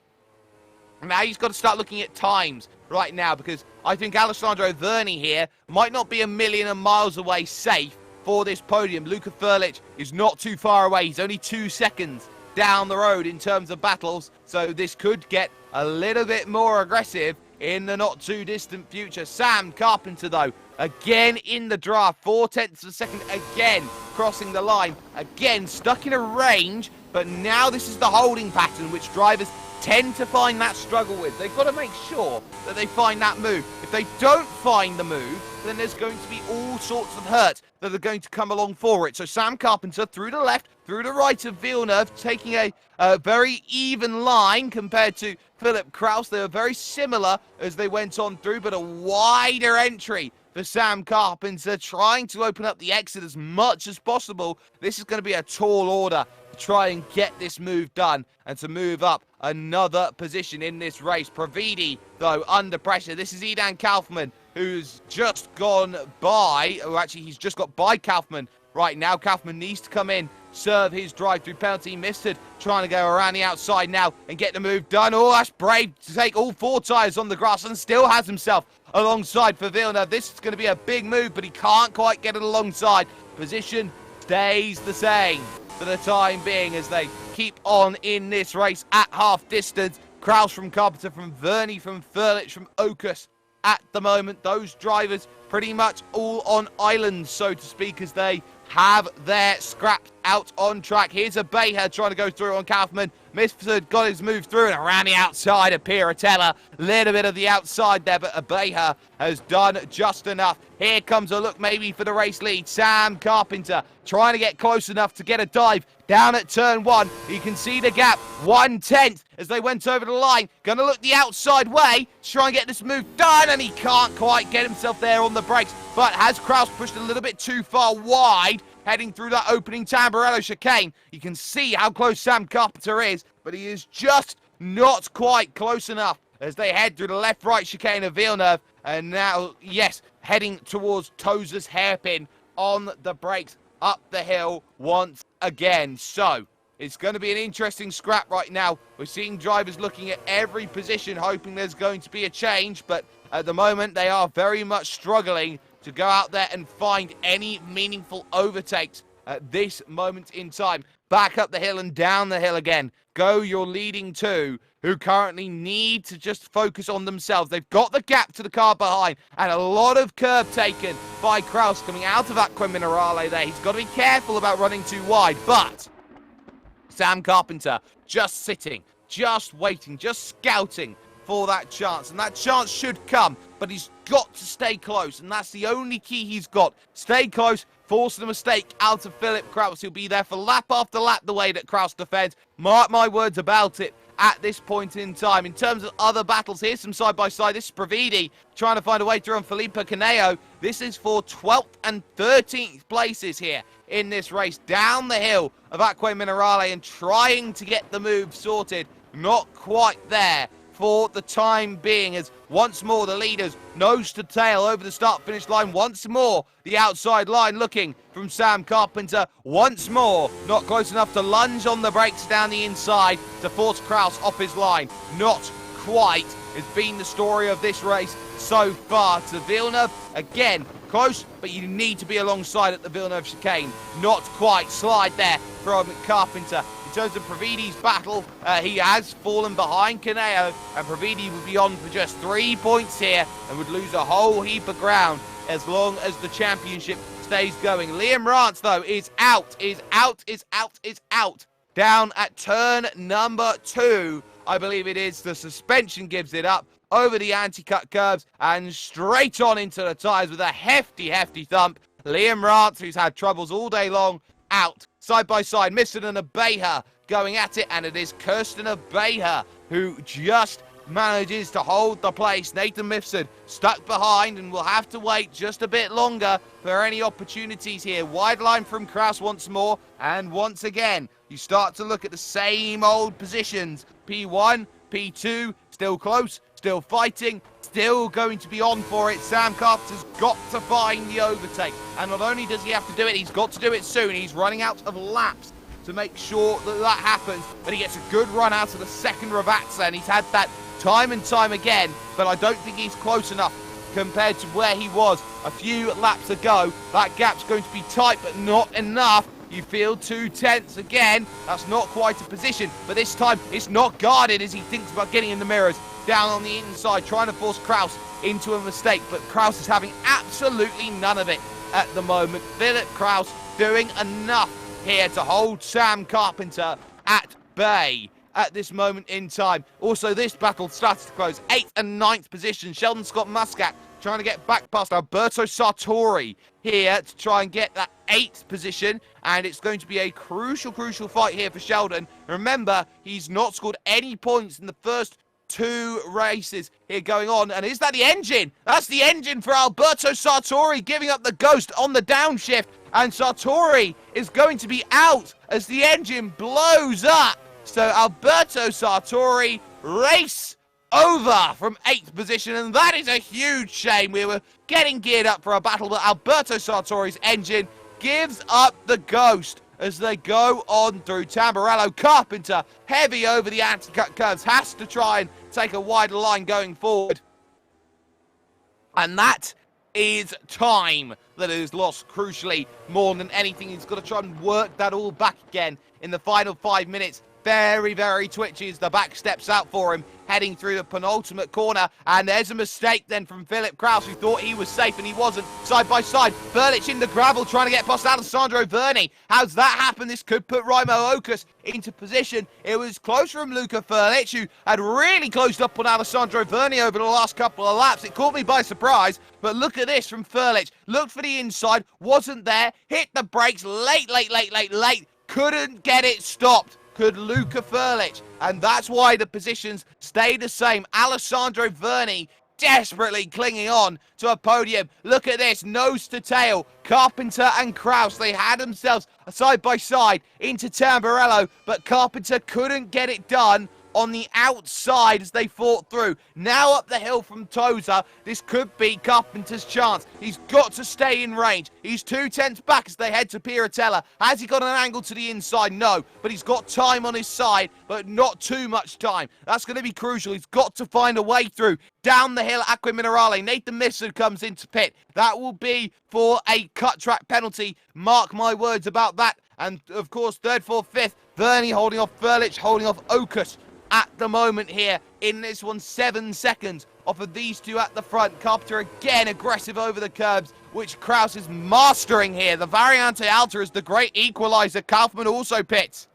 now he's got to start looking at times right now, because I think Alessandro Verni here might not be a million of miles away safe for this podium. Luka Furlic is not too far away. He's only 2 seconds down the road in terms of battles, so this could get a little bit more aggressive in the not too distant future. Sam Carpenter though, again in the draft, 0.4 of a second, again crossing the line, again stuck in a range, but now this is the holding pattern which drivers tend to find that struggle with. They've got to make sure that they find that move. If they don't find the move, then there's going to be all sorts of hurt that are going to come along for it. So Sam Carpenter through the left, through the right of Villeneuve, taking a very even line compared to Philip Kraus. They were very similar as they went on through, but a wider entry for Sam Carpenter, trying to open up the exit as much as possible. This is going to be a tall order to try and get this move done and to move up another position in this race. Pravidi, though, under pressure. This is Edan Kaufman, who's just gone by, or actually he's just got by Kaufman right now. Kaufman needs to come in, serve his drive-through penalty. Missed it, trying to go around the outside now and get the move done. Oh, that's brave to take all 4 tyres on the grass and still has himself alongside for Villeneuve. This is going to be a big move, but he can't quite get it alongside. Position stays the same for the time being as they keep on in this race at half distance. Kraus from Carpenter, from Verni, from Furlich, from Okus. At the moment, those drivers pretty much all on islands, so to speak, as they have their scraps out on track. Here's a Beher trying to go through on Kaufman. Mifsud got his move through and around the outside of Piratella. Little bit of the outside there, but Beher has done just enough. Here comes a look maybe for the race lead. Sam Carpenter trying to get close enough to get a dive down at turn 1. You can see the gap, 1/10 as they went over the line. Going to look the outside way to try and get this move done, and he can't quite get himself there on the brakes. But has Kraus pushed a little bit too far wide, heading through that opening Tamburello chicane? You can see how close Sam Carpenter is, but he is just not quite close enough as they head through the left-right chicane of Villeneuve. And now, yes, heading towards Tozer's hairpin on the brakes up the hill once again. So it's going to be an interesting scrap right now. We're seeing drivers looking at every position, hoping there's going to be a change, but at the moment they are very much struggling to go out there and find any meaningful overtakes at this moment in time. Back up the hill and down the hill again go your leading two, who currently need to just focus on themselves. They've got the gap to the car behind, and a lot of curb taken by Kraus coming out of Aqua Minerale there. He's got to be careful about running too wide, but Sam Carpenter just sitting, just waiting, just scouting for that chance, and that chance should come, but he's got to stay close, and that's the only key he's got. Stay close, force the mistake out of Philip Kraus. He'll be there for lap after lap the way that Kraus defends. Mark my words about it at this point in time. In terms of other battles, here's some side-by-side. This is Pravidi trying to find a way through on Felipe Caneo. This is for 12th and 13th places here in this race, down the hill of Acque Minerale and trying to get the move sorted. Not quite there for the time being, as once more the leaders nose to tail over the start-finish line. Once more the outside line looking from Sam Carpenter. Once more not close enough to lunge on the brakes down the inside to force Kraus off his line. Not quite has been the story of this race so far. To Villeneuve, again, close, but you need to be alongside at the Villeneuve chicane. Not quite. Slide there from Carpenter. In terms of Pravidi's battle, he has fallen behind Caneo, and Pravidi would be on for just 3 points here and would lose a whole heap of ground as long as the championship stays going. Liam Rance, though, is out. Down at turn number 2, I believe it is. The suspension gives it up over the anti-cut curves and straight on into the tyres with a hefty thump. Liam Rance, who's had troubles all day long, out. Side by side, Misson and Abeja going at it, and it is Kirsten Abeja who just manages to hold the place. Nathan Mifsud stuck behind and will have to wait just a bit longer for any opportunities here. Wide line from Kraus once more, and once again, you start to look at the same old positions. P1, P2, still close, still fighting, still going to be on for it. Sam Carpenter's got to find the overtake, and not only does he have to do it, he's got to do it soon. He's running out of laps to make sure that that happens, but he gets a good run out of the second Ravazza, and he's had that time and time again, but I don't think he's close enough compared to where he was a few laps ago. That gap's going to be tight, but not enough. You feel 2 tenths again. That's not quite a position, but this time it's not guarded as he thinks about getting in the mirrors. Down on the inside, trying to force Kraus into a mistake, but Kraus is having absolutely none of it at the moment. Philip Kraus doing enough here to hold Sam Carpenter at bay at this moment in time. Also, this battle starts to close. 8th and 9th position. Sheldon Scott Muscat trying to get back past Alberto Sartori here to try and get that 8th position, and it's going to be a crucial fight here for Sheldon. Remember, he's not scored any points in the first 2 races here going on, and is that the engine? That's the engine for Alberto Sartori, giving up the ghost on the downshift, and Sartori is going to be out as the engine blows up. So Alberto Sartori, race over from 8th position, and that is a huge shame. We were getting geared up for a battle, but Alberto Sartori's engine gives up the ghost as they go on through Tamburello. Carpenter, heavy over the anti-cut curves, has to try and take a wider line going forward. And that is time that is lost, crucially, more than anything. He's got to try and work that all back again in the final 5 minutes. Very twitchy as the back steps out for him, heading through the penultimate corner, and there's a mistake then from Philip Kraus, who thought he was safe and he wasn't. Side by side, Berlich in the gravel trying to get past Alessandro Verni. How's that happen? This could put Raimo Okus into position. It was close from Luca Berlich, who had really closed up on Alessandro Verni over the last couple of laps. It caught me by surprise, but look at this from Berlich. Looked for the inside, wasn't there, hit the brakes late, couldn't get it stopped. Could Luca Berlich, and that's why the positions stay the same. Alessandro Verni desperately clinging on to a podium. Look at this, nose to tail. Carpenter and Kraus, they had themselves side by side into Tamburello, but Carpenter couldn't get it done on the outside as they fought through. Now up the hill from Toza, this could be Carpenter's chance. He's got to stay in range. He's 2 tenths back as they head to Piratella. Has he got an angle to the inside? No, but he's got time on his side, but not too much time. That's going to be crucial. He's got to find a way through. Down the hill, Acque Minerale. Nathan Mifsud comes into pit. That will be for a cut track penalty. Mark my words about that. And of course, 3rd, 4th, 5th, Verni holding off Berlich, holding off Okus. At the moment here in this one, 7 seconds off of these two at the front. Carpenter again aggressive over the curbs, which Kraus is mastering here. The Variante Alta is the great equalizer. Kaufman also pits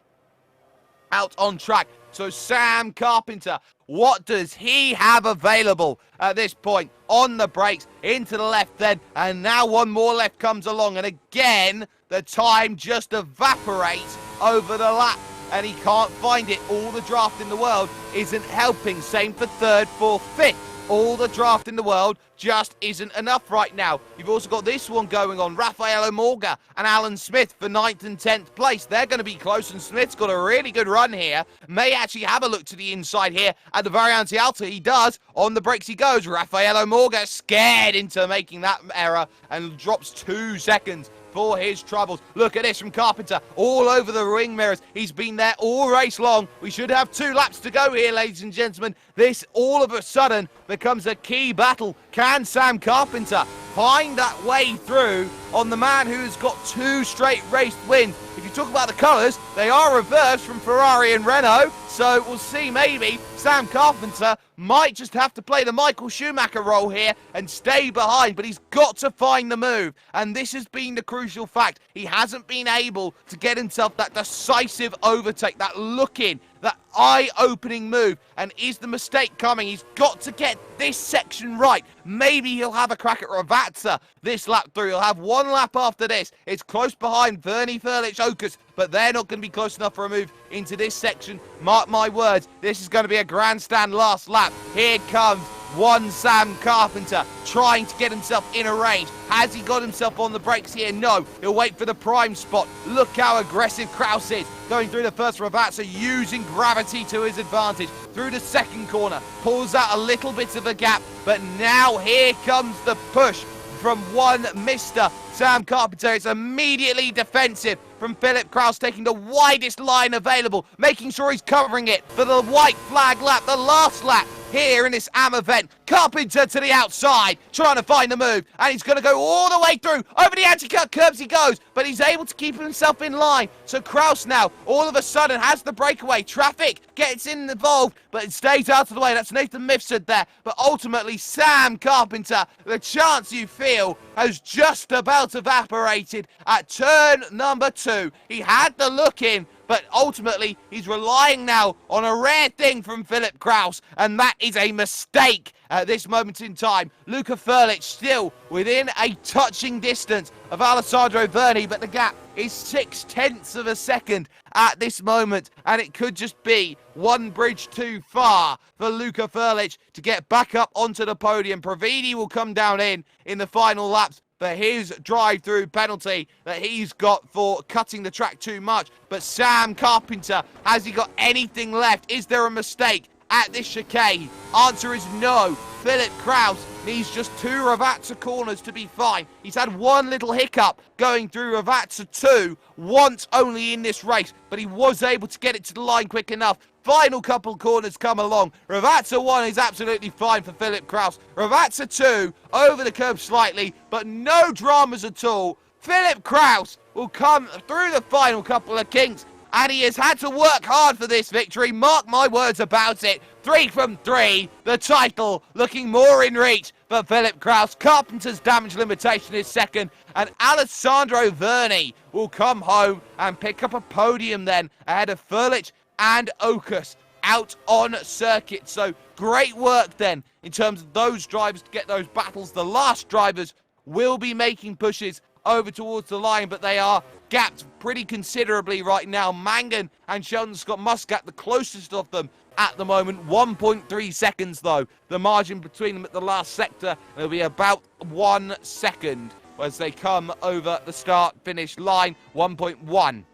out on track So Sam Carpenter, what does he have available at this point? On the brakes, into the left then, and now one more left comes along, and again, the time just evaporates over the lap, and he can't find it. All the draft in the world isn't helping. Same for third, fourth, fifth. All the draft in the world just isn't enough right now. You've also got this one going on. Rafael Omorga and Alan Smith for 9th and 10th place. They're going to be close, and Smith's got a really good run here. May actually have a look to the inside here at the Variante Alta. He does. On the brakes he goes. Rafael Omorga scared into making that error and drops 2 seconds for his troubles. Look at this from Carpenter, all over the wing mirrors. He's been there all race long. We should have 2 laps to go here, ladies and gentlemen. This all of a sudden becomes a key battle. Can Sam Carpenter find that way through on the man who's got 2 straight race wins? If you talk about the colours, they are reversed from Ferrari and Renault, so we'll see. Maybe Sam Carpenter might just have to play the Michael Schumacher role here and stay behind, but he's got to find the move, and this has been the crucial fact. He hasn't been able to get himself that decisive overtake, that look-in, that eye-opening move. And is the mistake coming? He's got to get this section right. Maybe he'll have a crack at Ravazza this lap through. He'll have 1 lap after this. It's close behind Vernie Furlich-Okus, but they're not going to be close enough for a move into this section. Mark my words, this is going to be a grandstand last lap. Here comes one Sam Carpenter trying to get himself in a range. Has he got himself on the brakes here? No. He'll wait for the prime spot. Look how aggressive Kraus is. Going through the first Ravazza, using gravity to his advantage. Through the second corner, pulls out a little bit of a gap, but now here comes the push from one Mr. Sam Carpenter. It's immediately defensive from Philip Kraus, taking the widest line available, making sure he's covering it for the white flag lap, the last lap here in this AM event. Carpenter to the outside, trying to find the move, and he's going to go all the way through. Over the anti-cut curbs he goes, but he's able to keep himself in line. So Kraus now, all of a sudden, has the breakaway. Traffic gets involved, but it stays out of the way. That's Nathan Mifsud there. But ultimately, Sam Carpenter, the chance you feel has just about evaporated at turn number 2. He had the look in, but ultimately, he's relying now on a rare thing from Philip Kraus, and that is a mistake at this moment in time. Luca Furlich still within a touching distance of Alessandro Verni, but the gap is 0.6 of a second at this moment, and it could just be one bridge too far for Luca Furlich to get back up onto the podium. Providi will come down in the final laps for his drive-through penalty that he's got for cutting the track too much. But Sam Carpenter, has he got anything left? Is there a mistake at this chicane? Answer is no. Philip Kraus needs just 2 Ravazza corners to be fine. He's had 1 little hiccup going through Ravazza 2 once only in this race, but he was able to get it to the line quick enough. Final couple corners come along. Ravazza 1 is absolutely fine for Philip Kraus. Ravazza 2, over the curb slightly, but no dramas at all. Philip Kraus will come through the final couple of kinks, and he has had to work hard for this victory. Mark my words about it. 3 from 3. The title looking more in reach for Philip Kraus. Carpenter's damage limitation is second, and Alessandro Verni will come home and pick up a podium then ahead of Furlich and Okus out on circuit. So great work then in terms of those drivers to get those battles. The last drivers will be making pushes over towards the line, but they are gapped pretty considerably right now. Mangan and Sheldon Scott Muscat, the closest of them at the moment. 1.3 seconds though, the margin between them at the last sector. It'll be about 1 second as they come over the start-finish line. 1.1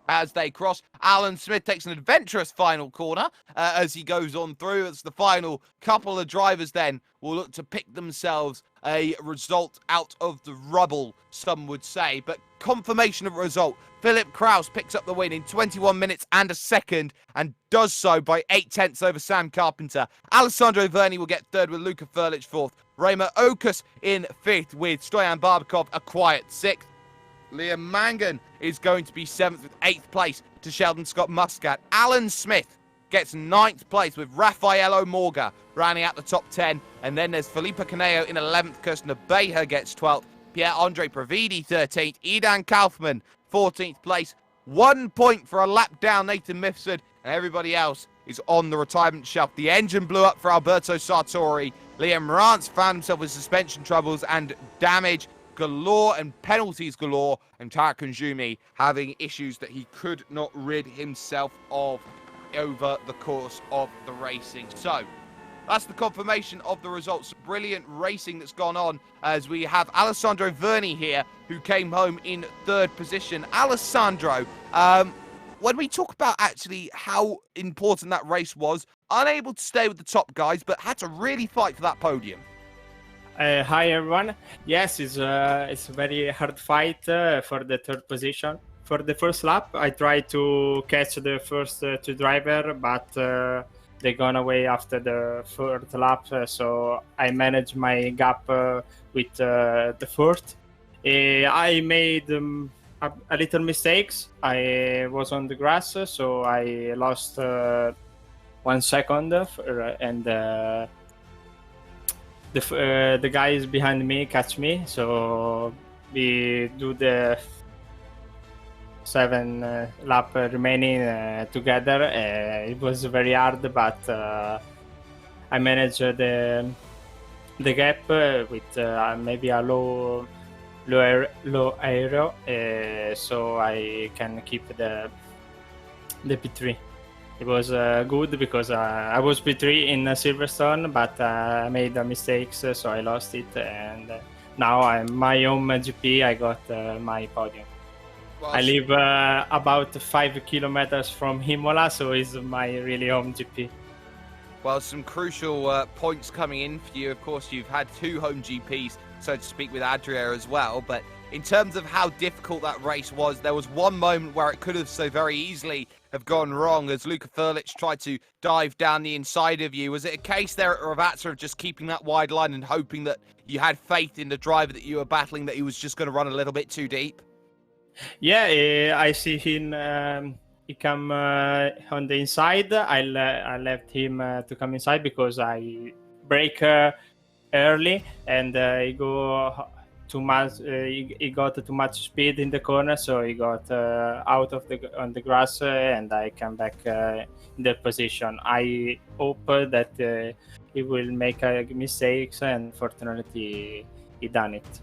as they cross. Alan Smith takes an adventurous final corner as he goes on through. It's the final couple of drivers then will look to pick themselves a result out of the rubble, some would say. But confirmation of result. Philip Kraus picks up the win in 21 minutes and a second, and does so by 0.8 over Sam Carpenter. Alessandro Verni will get third with Luca Furlich fourth. Reimer Okus in fifth with Stoyan Barbakov a quiet sixth. Liam Mangan is going to be 7th with 8th place to Sheldon Scott Muscat. Alan Smith gets 9th place with Rafael Omorga rounding out the top 10. And then there's Felipe Caneo in 11th. Kirsten Beja gets 12th. Pierre-Andre Providi 13th. Idan Kaufman 14th place. 1 point for a lap down Nathan Mifsud and everybody else is on the retirement shelf. The engine blew up for Alberto Sartori. Liam Rance found himself with suspension troubles and damage galore and penalties galore, and Tarek Kanjumi having issues that he could not rid himself of over the course of the racing. So that's the confirmation of the results. Brilliant racing that's gone on as we have Alessandro Verni here, who came home in 3rd position. Alessandro, when we talk about actually how important that race was, unable to stay with the top guys, but had to really fight for that podium. Hi everyone. Yes, it's a very hard fight for the 3rd position. For the first lap, I tried to catch the first 2 drivers, but they gone away after the 3rd lap. So I managed my gap with the 4th. I made a little mistakes. I was on the grass, so I lost 1 second, and the guys behind me catch me. So we do the 7 lap remaining together. It was very hard, but I managed the gap with maybe a low aero, so I can keep the P3. It was good because I was P3 in Silverstone, but I made mistakes, so I lost it. And now I'm my home GP. I got my podium. Well, I live about 5 kilometers from Imola, so it's my really home GP. Well, some crucial points coming in for you. Of course, you've had 2 home GPs, so to speak, with Adria as well. But in terms of how difficult that race was, there was one moment where it could have so very easily have gone wrong as Luka Furlich tried to dive down the inside of you. Was it a case there at Ravazza of just keeping that wide line and hoping that you had faith in the driver that you were battling, that he was just going to run a little bit too deep? Yeah, I see him. He come on the inside. I left him to come inside because I brake early, and he go too much. He got too much speed in the corner, so he got out of on the grass, and I come back in that position. I hope that he will make mistakes, and fortunately, he done it.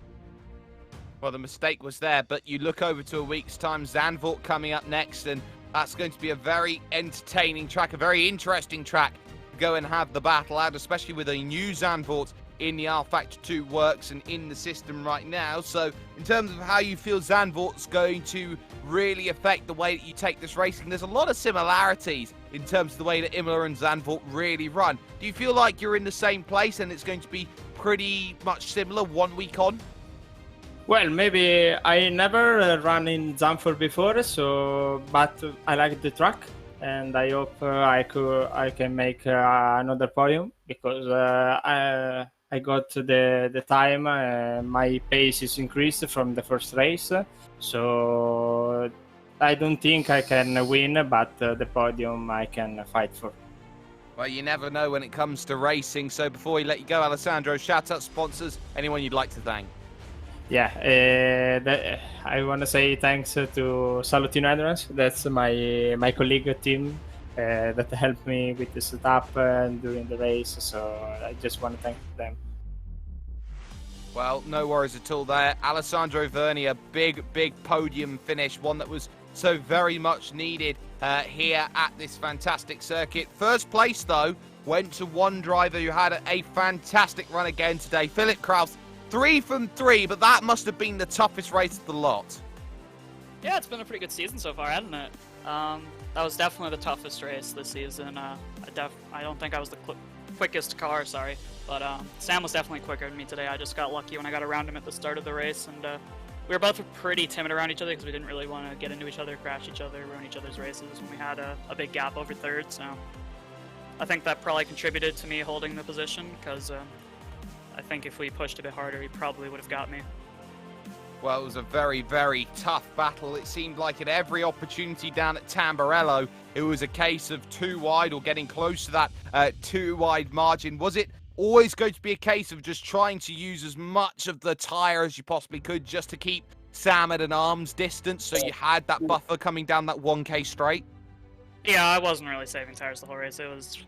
Well, the mistake was there, but you look over to a week's time, Zandvoort coming up next, and that's going to be a very entertaining track, a very interesting track to go and have the battle out, especially with a new Zandvoort in the R Factor 2 works and in the system right now. So in terms of how you feel Zandvoort's going to really affect the way that you take this racing, there's a lot of similarities in terms of the way that Imola and Zandvoort really run. Do you feel like you're in the same place and it's going to be pretty much similar 1 week on? Well, maybe I never run in Zandvoort before, so but I like the track, and I hope I can make another podium because I got the time. My pace is increased from the first race, so I don't think I can win, but the podium I can fight for. Well, you never know when it comes to racing. So before we let you go, Alessandro, shout out sponsors, anyone you'd like to thank. Yeah, I want to say thanks to Salutino Endurance. That's my colleague team that helped me with the setup and during the race. So I just want to thank them. Well, no worries at all there. Alessandro Verni, a big podium finish, one that was so very much needed here at this fantastic circuit. First place, though, went to one driver who had a fantastic run again today, Philip Kraus. 3 from 3, but that must have been the toughest race of the lot. Yeah, it's been a pretty good season so far, hasn't it? That was definitely the toughest race this season. I don't think I was the quickest car, sorry, but Sam was definitely quicker than me today. I just got lucky when I got around him at the start of the race, and we were both pretty timid around each other because we didn't really want to get into each other, crash each other, ruin each other's races when we had a big gap over third. So I think that probably contributed to me holding the position because I think if we pushed a bit harder, he probably would have got me. Well, it was a very tough battle. It seemed like at every opportunity down at Tamburello, it was a case of too wide or getting close to that too wide margin. Was it always going to be a case of just trying to use as much of the tyre as you possibly could just to keep Sam at an arm's distance so you had that buffer coming down that 1K straight? Yeah, I wasn't really saving tires the whole race. It was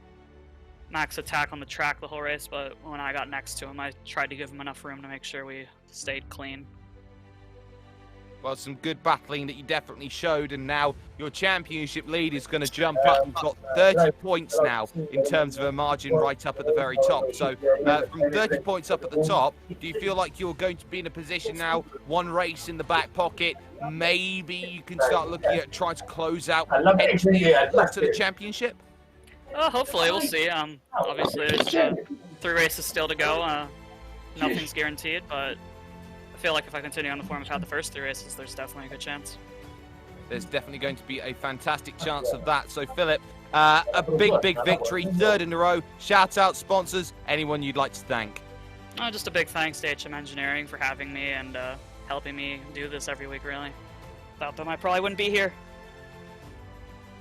max attack on the track the whole race, but when I got next to him, I tried to give him enough room to make sure we stayed clean. Well, some good battling that you definitely showed, and now your championship lead is going to jump up. You've got 30 points now in terms of a margin right up at the very top. So from 30 points up at the top, do you feel like you're going to be in a position now, one race in the back pocket, maybe you can start looking at trying to close out potentially to the championship? Hopefully, we'll see. Obviously, there's 3 races still to go. Nothing's guaranteed, but I feel like if I continue on the form I've had the first 3 races, there's definitely a good chance. There's definitely going to be a fantastic chance of that. So, Philip, a big victory, 3rd in a row. Shout out sponsors, anyone you'd like to thank. Just a big thanks to HM Engineering for having me and helping me do this every week, really. Without them, I probably wouldn't be here.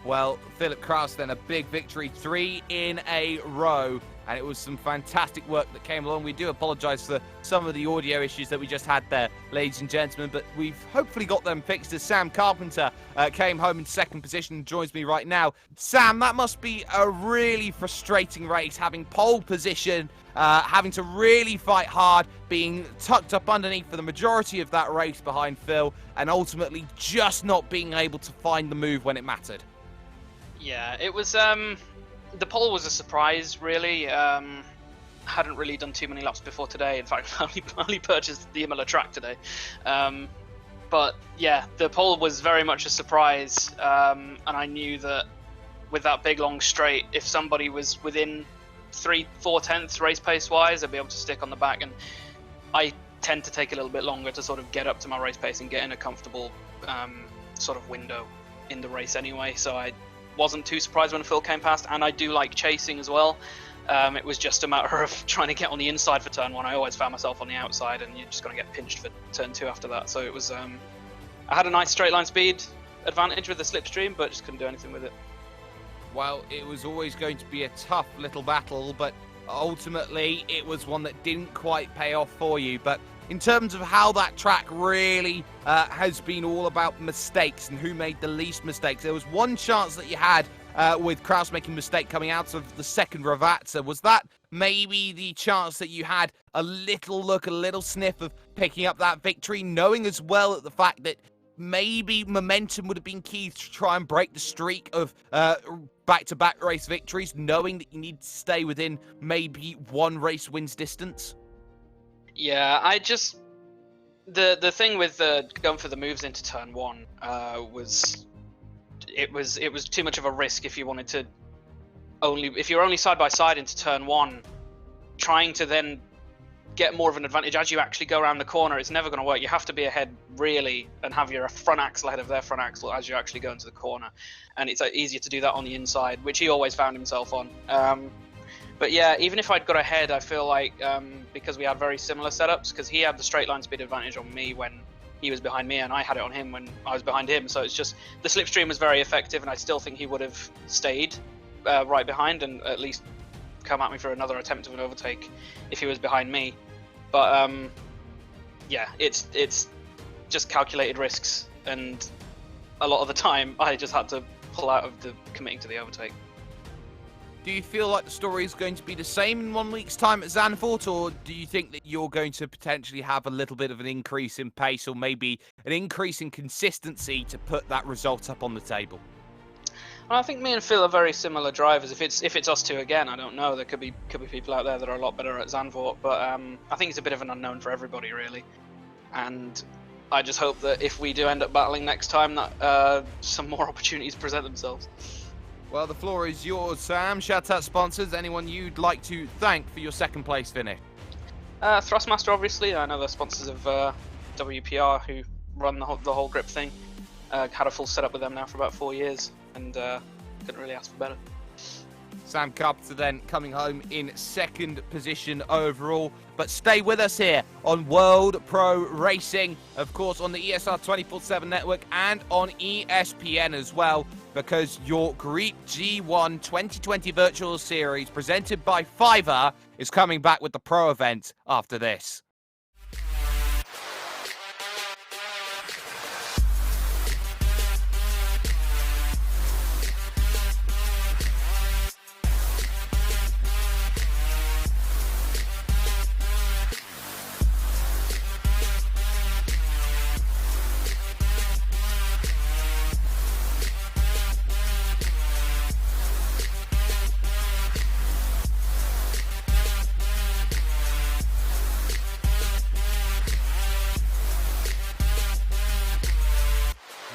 Well, Philip Kraus then, a big victory, 3 in a row. And it was some fantastic work that came along. We do apologise for some of the audio issues that we just had there, ladies and gentlemen, but we've hopefully got them fixed as Sam Carpenter came home in 2nd position and joins me right now. Sam, that must be a really frustrating race, having pole position, having to really fight hard, being tucked up underneath for the majority of that race behind Phil, and ultimately just not being able to find the move when it mattered. Yeah, it was... The pole was a surprise, really. Hadn't really done too many laps before today. In fact, I only purchased the Imola track today. But yeah, the pole was very much a surprise. And I knew that with that big long straight, if somebody was within 3-4 tenths race pace wise, I'd be able to stick on the back. And I tend to take a little bit longer to sort of get up to my race pace and get in a comfortable sort of window in the race anyway. So I wasn't too surprised when Phil came past, and I do like chasing as well. It was just a matter of trying to get on the inside for turn 1. I always found myself on the outside, and you're just going to get pinched for turn 2 after that. So it was, I had a nice straight line speed advantage with the slipstream, but just couldn't do anything with it. Well, it was always going to be a tough little battle, but ultimately it was one that didn't quite pay off for you. But in terms of how that track really has been all about mistakes and who made the least mistakes, there was one chance that you had with Kraus making a mistake coming out of the 2nd Ravazza. Was that maybe the chance that you had a little sniff of picking up that victory, knowing as well at the fact that maybe momentum would have been key to try and break the streak of back-to-back race victories, knowing that you need to stay within maybe 1 race wins distance? Yeah, I just... The thing with going for the moves into turn 1 was... It was too much of a risk if you wanted to if you're only side by side into turn 1, trying to then get more of an advantage as you actually go around the corner, it's never going to work. You have to be ahead really and have your front axle ahead of their front axle as you actually go into the corner, and it's easier to do that on the inside, which he always found himself on. But yeah, even if I'd got ahead, I feel like because we had very similar setups, because he had the straight line speed advantage on me when he was behind me, and I had it on him when I was behind him. So it's just the slipstream was very effective, and I still think he would have stayed right behind and at least come at me for another attempt of an overtake if he was behind me. But yeah, it's just calculated risks, and a lot of the time I just had to pull out of the committing to the overtake. Do you feel like the story is going to be the same in 1 week's time at Zandvoort, or do you think that you're going to potentially have a little bit of an increase in pace or maybe an increase in consistency to put that result up on the table? Well, I think me and Phil are very similar drivers. If it's us two again, I don't know. There could be people out there that are a lot better at Zandvoort, but I think it's a bit of an unknown for everybody, really. And I just hope that if we do end up battling next time, that some more opportunities present themselves. Well, the floor is yours, Sam. Shout out sponsors. Anyone you'd like to thank for your 2nd place finish? Thrustmaster, obviously. I know they're sponsors of WPR, who run the whole Griiip thing. Had a full setup with them now for about 4 years, and couldn't really ask for better. Sam Carpenter then coming home in 2nd position overall. But stay with us here on World Pro Racing, of course, on the ESR 24/7 network and on ESPN as well, because your Griiip G1 2020 Virtual Series presented by Fiverr is coming back with the pro event after this.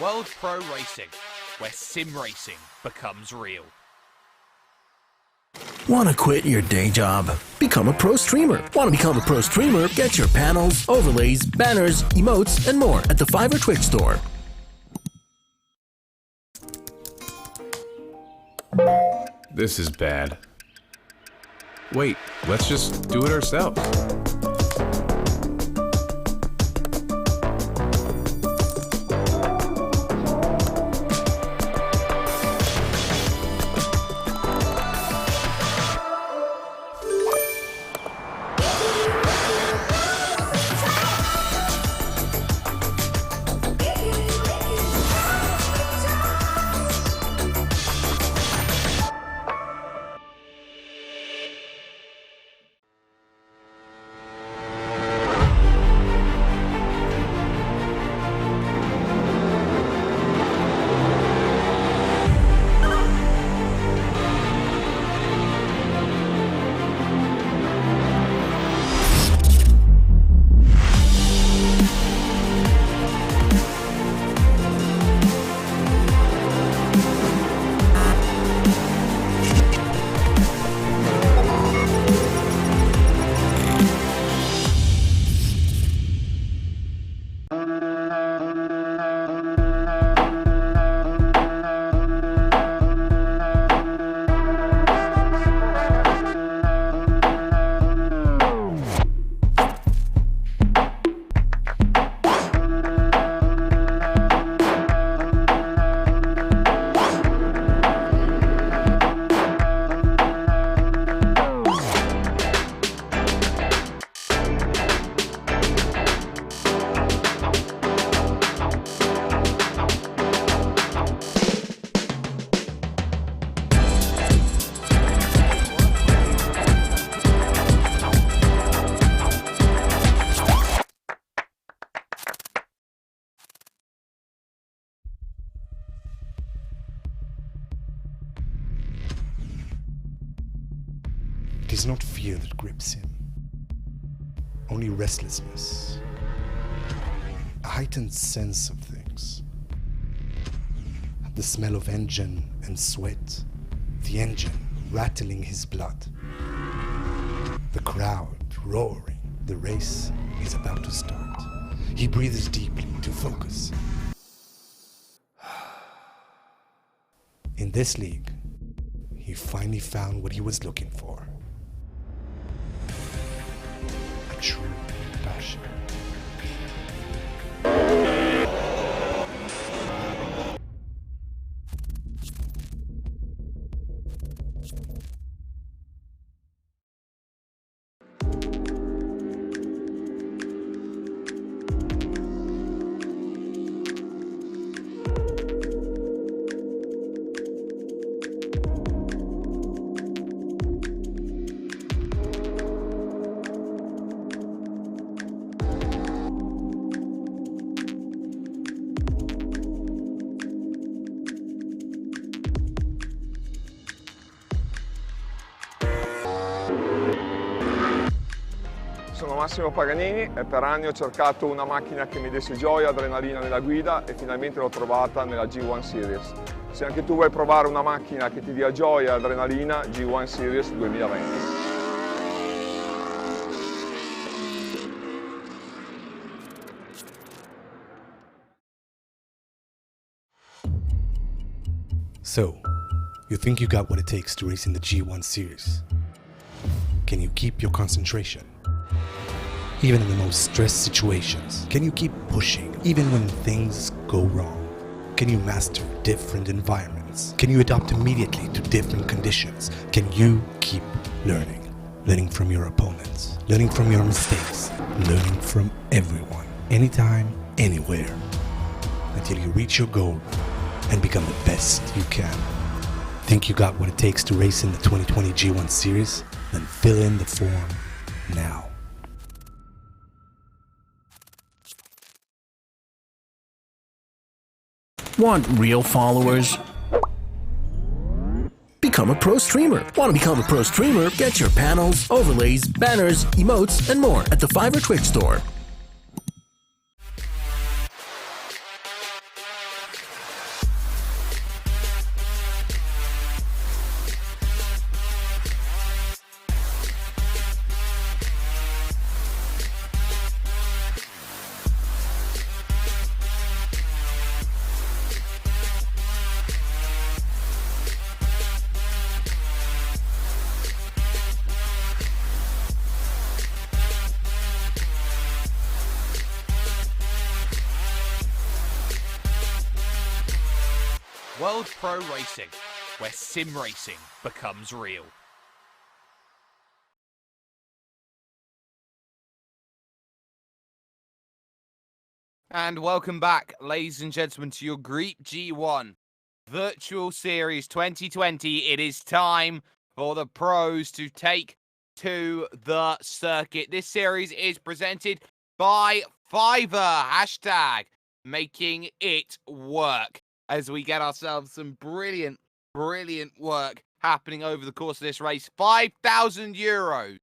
World Pro Racing, where sim racing becomes real. Want to quit your day job? Become a pro streamer. Want to become a pro streamer? Get your panels, overlays, banners, emotes, and more at the Fiverr Twitch store. This is bad. Wait, let's just do it ourselves. It is not fear that grips him, only restlessness, a heightened sense of things. The smell of engine and sweat, the engine rattling his blood, the crowd roaring. The race is about to start. He breathes deeply to focus. In this league, he finally found what he was looking for. A true passion. Sono Massimo Paganini e per anni ho cercato una macchina che mi desse gioia, adrenalina nella guida e finalmente l'ho trovata nella G1 Series. Se anche tu vuoi provare una macchina che ti dia gioia e adrenalina, G1 Series 2020. So, you think you got what it takes to race in the G1 Series? Can you keep your concentration? Even in the most stressed situations, can you keep pushing even when things go wrong? Can you master different environments? Can you adapt immediately to different conditions? Can you keep learning? Learning from your opponents, learning from your mistakes, learning from everyone, anytime, anywhere, until you reach your goal and become the best you can. Think you got what it takes to race in the 2020 G1 Series? Then fill in the form now. Want real followers? Become a pro streamer. Want to become a pro streamer? Get your panels, overlays, banners, emotes, and more at the Fiverr Twitch store. World Pro Racing, where sim racing becomes real. And welcome back, ladies and gentlemen, to your Griiip G1 Virtual Series 2020. It is time for the pros to take to the circuit. This series is presented by Fiverr, hashtag making it work, as we get ourselves some brilliant work happening over the course of this race. 5,000 euros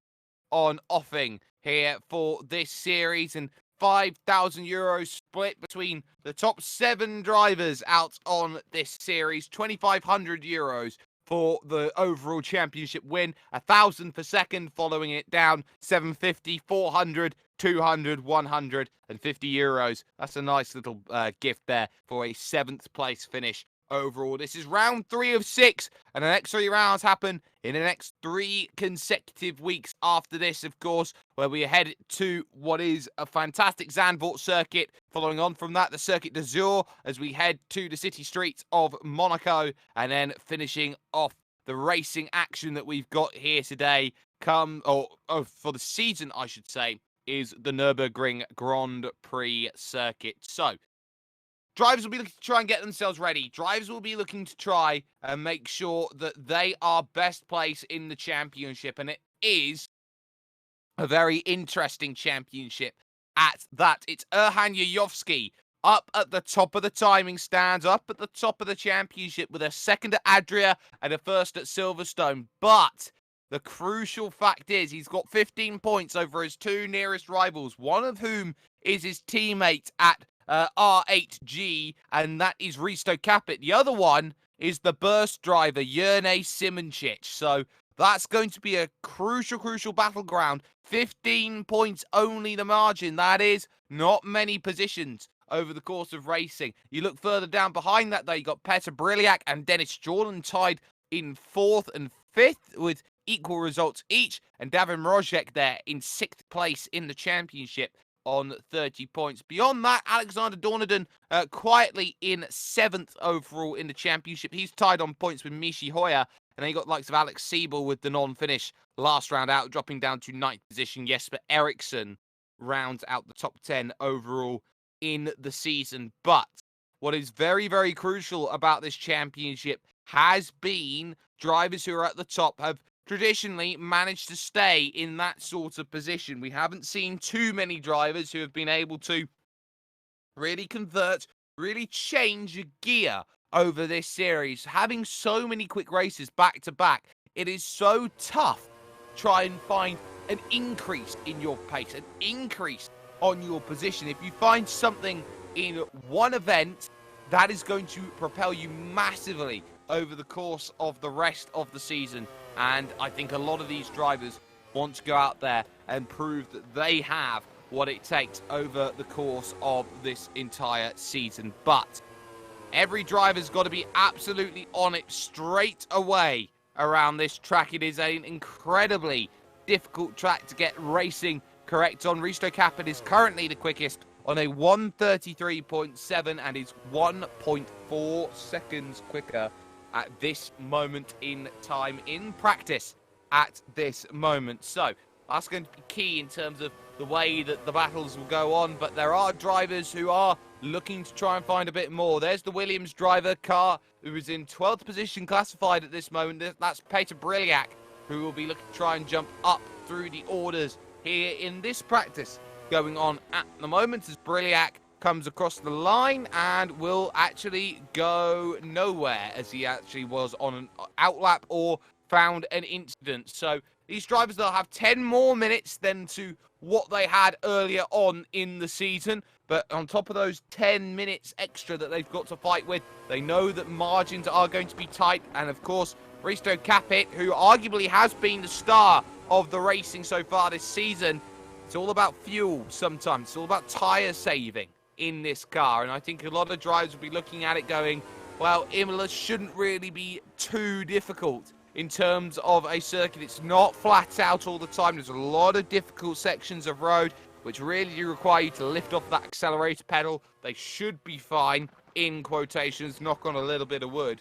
on offing here for this series, and 5,000 euros split between the top 7 drivers out on this series. 2,500 euros for the overall championship win, 1,000 for second, following it down 750, 400, 200, 150 euros. That's a nice little gift there for a 7th place finish overall. This is round 3 of 6, and the next 3 rounds happen in the next 3 consecutive weeks after this, of course, where we head to what is a fantastic Zandvoort circuit. Following on from that, the Circuit d'Azur, as we head to the city streets of Monaco, and then finishing off the racing action that we've got here today, for the season, I should say, is the Nürburgring Grand Prix circuit. So, drivers will be looking to try and get themselves ready. Drivers will be looking to try and make sure that they are best place in the championship. And it is a very interesting championship at that. It's Erhan Yayovski up at the top of the timing stands, up at the top of the championship with a second at Adria and a first at Silverstone. But the crucial fact is he's got 15 points over his 2 nearest rivals, one of whom is his teammate at R8G, and that is Risto Capit. The other one is the burst driver, Jerne Simoncic. So that's going to be a crucial battleground. 15 points only the margin. That is not many positions over the course of racing. You look further down behind that, though, you got Petr Briliak and Dennis Jordan tied in 4th and 5th with equal results each, and Davin Mrozek there in 6th place in the championship on 30 points. Beyond that, Alexander Dornadon quietly in 7th overall in the championship. He's tied on points with Michi Hoyer. And then you got the likes of Alex Siebel with the non-finish last round out, dropping down to 9th position. Jesper Eriksson rounds out the top 10 overall in the season. But what is very crucial about this championship has been drivers who are at the top have traditionally managed to stay in that sort of position. We haven't seen too many drivers who have been able to really convert, really change a gear over this series. Having so many quick races back to back, it is so tough to try and find an increase in your pace, an increase on your position. If you find something in one event, that is going to propel you massively over the course of the rest of the season. And I think a lot of these drivers want to go out there and prove that they have what it takes over the course of this entire season. But every driver's got to be absolutely on it straight away around this track. It is an incredibly difficult track to get racing correct on. Risto Capit is currently the quickest on a 1:33.7 and is 1.4 seconds quicker at this moment in time in practice at this moment. So that's going to be key in terms of the way that the battles will go on, but there are drivers who are looking to try and find a bit more. There's the Williams driver car, who is in 12th position classified at this moment. That's Petr Briliak, who will be looking to try and jump up through the orders here in this practice going on at the moment, as Briliak comes across the line and will actually go nowhere, as he actually was on an outlap or found an incident. So these drivers, they'll have 10 more minutes than to what they had earlier on in the season. But on top of those 10 minutes extra that they've got to fight with, they know that margins are going to be tight. And of course, Risto Capit, who arguably has been the star of the racing so far this season, it's all about fuel sometimes. It's all about tyre saving in this car. And I think a lot of drivers will be looking at it going, well, Imola shouldn't really be too difficult in terms of a circuit. It's not flat out all the time. There's a lot of difficult sections of road which really do require you to lift off that accelerator pedal. They should be fine. in quotations, knock on a little bit of wood,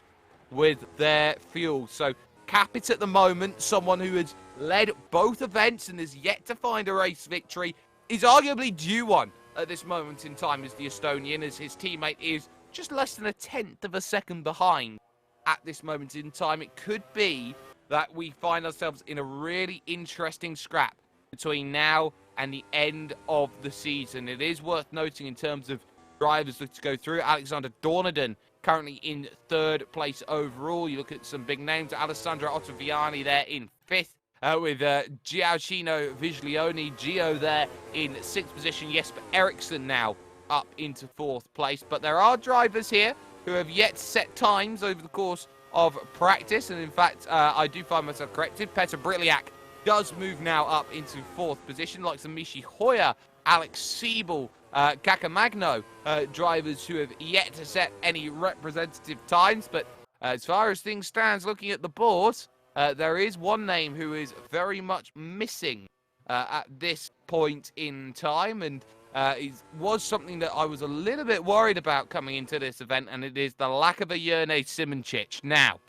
with their fuel. So Capit at the moment, someone who has led both events and is yet to find a race victory, is arguably due one at this moment in time as the Estonian, as his teammate is just less than a tenth of a second behind at this moment in time. It could be that we find ourselves in a really interesting scrap between now and the end of the season. It is worth noting in terms of drivers to go through. Alexander Dornaden currently in 3rd place overall. You look at some big names. Alessandro Ottaviani there in 5th. With Giacchino Viglione, Gio there in 6th position. Jesper Eriksson now up into 4th place. But there are drivers here who have yet to set times over the course of practice. And in fact, I do find myself corrected. Petr Briliak does move now up into 4th position, like some Michi Hoyer, Alex Siebel, Kakamagno, drivers who have yet to set any representative times. But as far as things stands, looking at the board, there is one name who is very much missing at this point in time, and it was something that I was a little bit worried about coming into this event, and it is the lack of a Jerne Simoncic. Now,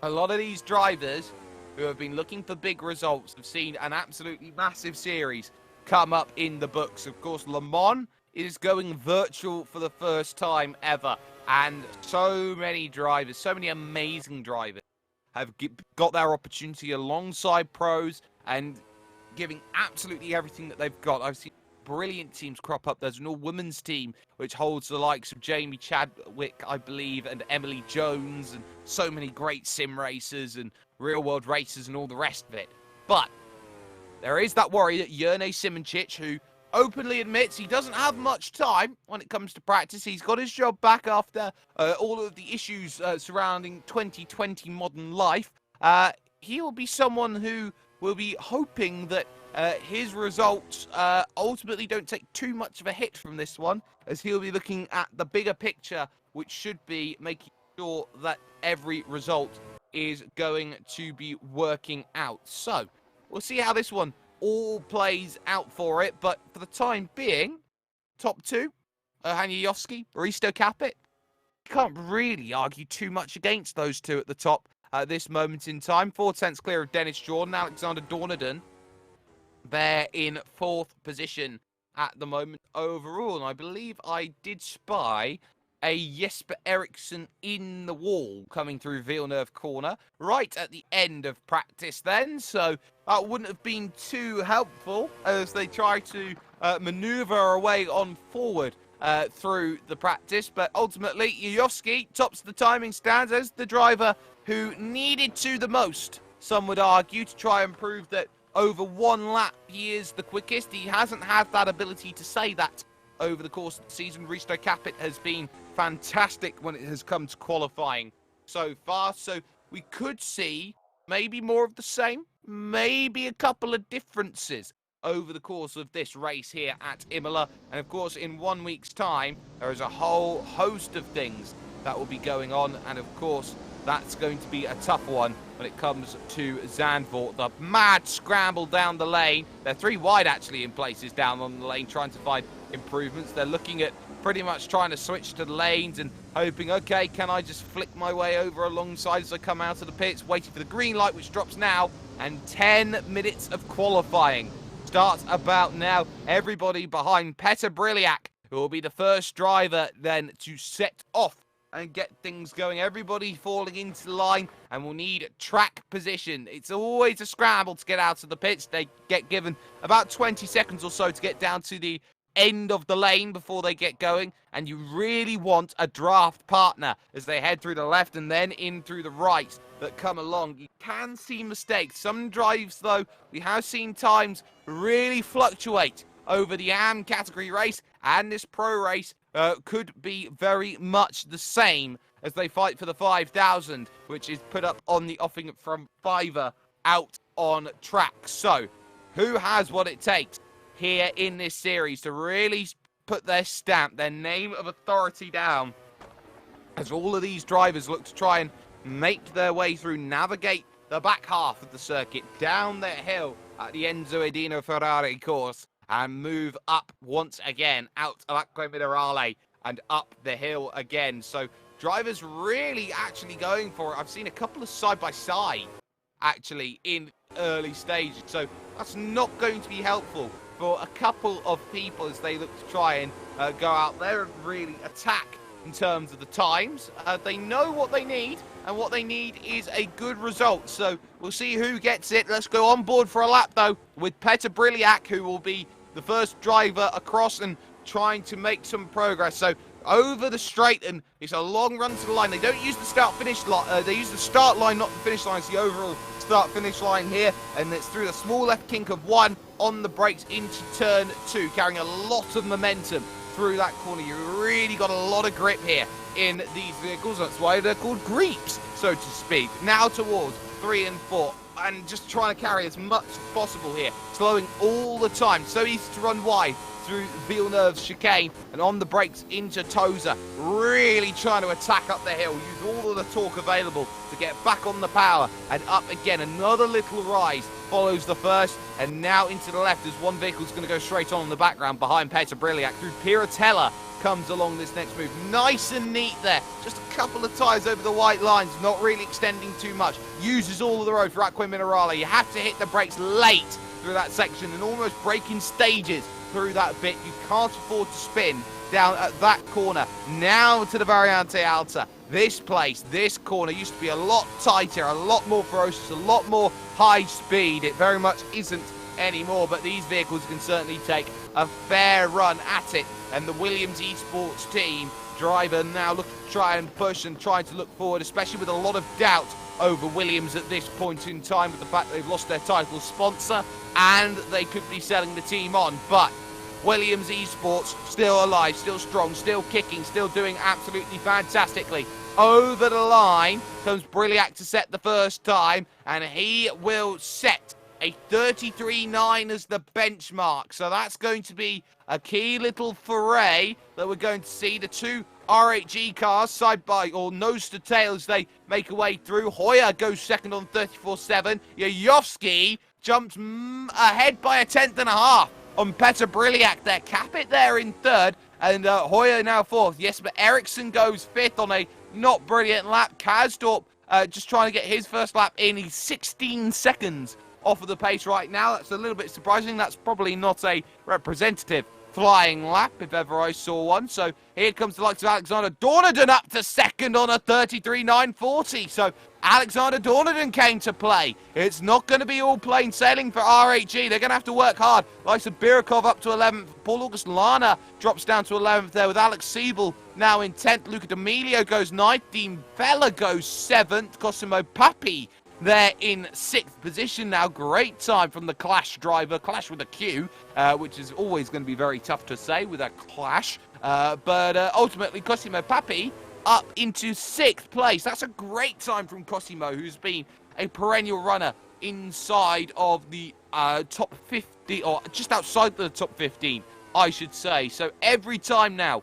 a lot of these drivers who have been looking for big results have seen an absolutely massive series come up in the books. Of course, Le Mans is going virtual for the first time ever, and so many drivers, so many amazing drivers have got their opportunity alongside pros and giving absolutely everything that they've got. I've seen brilliant teams crop up. There's an all-women's team which holds the likes of Jamie Chadwick, I believe, and Emily Jones, and so many great sim racers and real-world racers and all the rest of it. But there is that worry that Jerne Simoncic, who openly admits he doesn't have much time when it comes to practice. He's got his job back after all of the issues surrounding 2020 modern life. He will be someone who will be hoping that his results ultimately don't take too much of a hit from this one, as he'll be looking at the bigger picture, which should be making sure that every result is going to be working out. So we'll see how this one all plays out for it, but for the time being, top 2, Hanya Yoski, Risto Capit. You can't really argue too much against those two at the top at this moment in time. 4 tenths clear of Dennis Jordan. Alexander Dornaden there in 4th position at the moment overall, and I believe I did spy a Jesper Eriksson in the wall coming through Villeneuve corner right at the end of practice then, so that wouldn't have been too helpful as they try to maneuver our way on forward through the practice. But ultimately, Yoski tops the timing stands as the driver who needed to the most, some would argue, to try and prove that over 1 lap he is the quickest. He hasn't had that ability to say that over the course of the season. Risto Capit has been fantastic when it has come to qualifying so far, so we could see maybe more of the same, maybe a couple of differences over the course of this race here at Imola. And of course, in 1 week's time, there is a whole host of things that will be going on, and of course that's going to be a tough one when it comes to Zandvoort. The mad scramble down the lane. They're 3 wide actually in places down on the lane, trying to find improvements. They're looking at pretty much trying to switch to the lanes and hoping, okay, can I just flick my way over alongside as I come out of the pits, waiting for the green light, which drops now, and 10 minutes of qualifying starts about now. Everybody behind Petr Briliak, who will be the first driver then to set off and get things going. Everybody falling into line, and we'll need track position. It's always a scramble to get out of the pits. They get given about 20 seconds or so to get down to the end of the lane before they get going, and you really want a draft partner as they head through the left and then in through the right that come along. You can see mistakes. Some drives, though, we have seen times really fluctuate over the AM category race, and this pro race could be very much the same as they fight for the 5,000, which is put up on the offing from Fiverr out on track. So, who has what it takes here in this series to really put their stamp, their name of authority down, as all of these drivers look to try and make their way through, navigate the back half of the circuit, down the hill at the Enzo Edino Ferrari course, and move up once again out of Acqua Minerale and up the hill again. So drivers really actually going for it. I've seen a couple of side-by-side actually in early stages. So that's not going to be helpful for a couple of people as they look to try and go out there and really attack in terms of the times. They know what they need, and what they need is a good result. So we'll see who gets it. Let's go on board for a lap, though, with Petr Briliak, who will be the first driver across and trying to make some progress. So over the straight, and it's a long run to the line. They don't use the start-finish line. They use the start line, not the finish line. It's the overall start-finish line here, and it's through the small left kink of 1 on the brakes into turn 2, carrying a lot of momentum through that corner. You really got a lot of grip here in these vehicles. That's why they're called Griips, so to speak. Now towards 3 and 4, and just trying to carry as much as possible here, slowing all the time. So easy to run wide through Villeneuve's chicane and on the brakes into Toza, really trying to attack up the hill, use all of the torque available to get back on the power and up again. Another little rise follows the first, and now into the left as one vehicle's going to go straight on in the background behind Petr Briliak. Through Piratella comes along this next move. Nice and neat there. Just a couple of tyres over the white lines, not really extending too much. Uses all of the road for Acqua Minerale. You have to hit the brakes late through that section and almost braking stages through that bit. You can't afford to spin down at that corner. Now to the Variante Alta. This place, this corner used to be a lot tighter, a lot more ferocious, a lot more high speed. It very much isn't anymore, but these vehicles can certainly take a fair run at it. And the Williams Esports team driver now looking to try and push and trying to look forward, especially with a lot of doubt over Williams at this point in time, with the fact they've lost their title sponsor and they could be selling the team on. But Williams Esports still alive, still strong, still kicking, still doing absolutely fantastically. Over the line comes Briliak to set the first time, and he will set a 33.9 as the benchmark. So that's going to be a key little foray that we're going to see. The two RHG cars side by, or nose to tail, as they make a way through. Hoyer goes second on 34.7. Yayovsky jumps ahead by a tenth and a half on Petr Briliak there. Capit there in third, and Hoyer now fourth. Yes, but Ericsson goes fifth on a not brilliant lap. Kasdorp just trying to get his first lap in. He's 16 seconds off of the pace right now. That's a little bit surprising. That's probably not a representative flying lap if ever I saw one. So here comes the likes of Alexander Dornadon up to second on a 33.940. So Alexander Dornadon came to play. It's not going to be all plain sailing for RHG. They're going to have to work hard. Likes of Birikov up to 11th. Paul August Lana drops down to 11th there, with Alex Siebel now in 10th. Luca D'Amelio goes 9th. Dean Vella goes 7th. Cosimo Papi there in 6th position now. Great time from the Clash driver. Clash with a Q, which is always going to be very tough to say with a Clash. But ultimately, Cosimo Papi up into 6th place. That's a great time from Cosimo, who's been a perennial runner inside of the top 50, or just outside the top 15, I should say. So every time now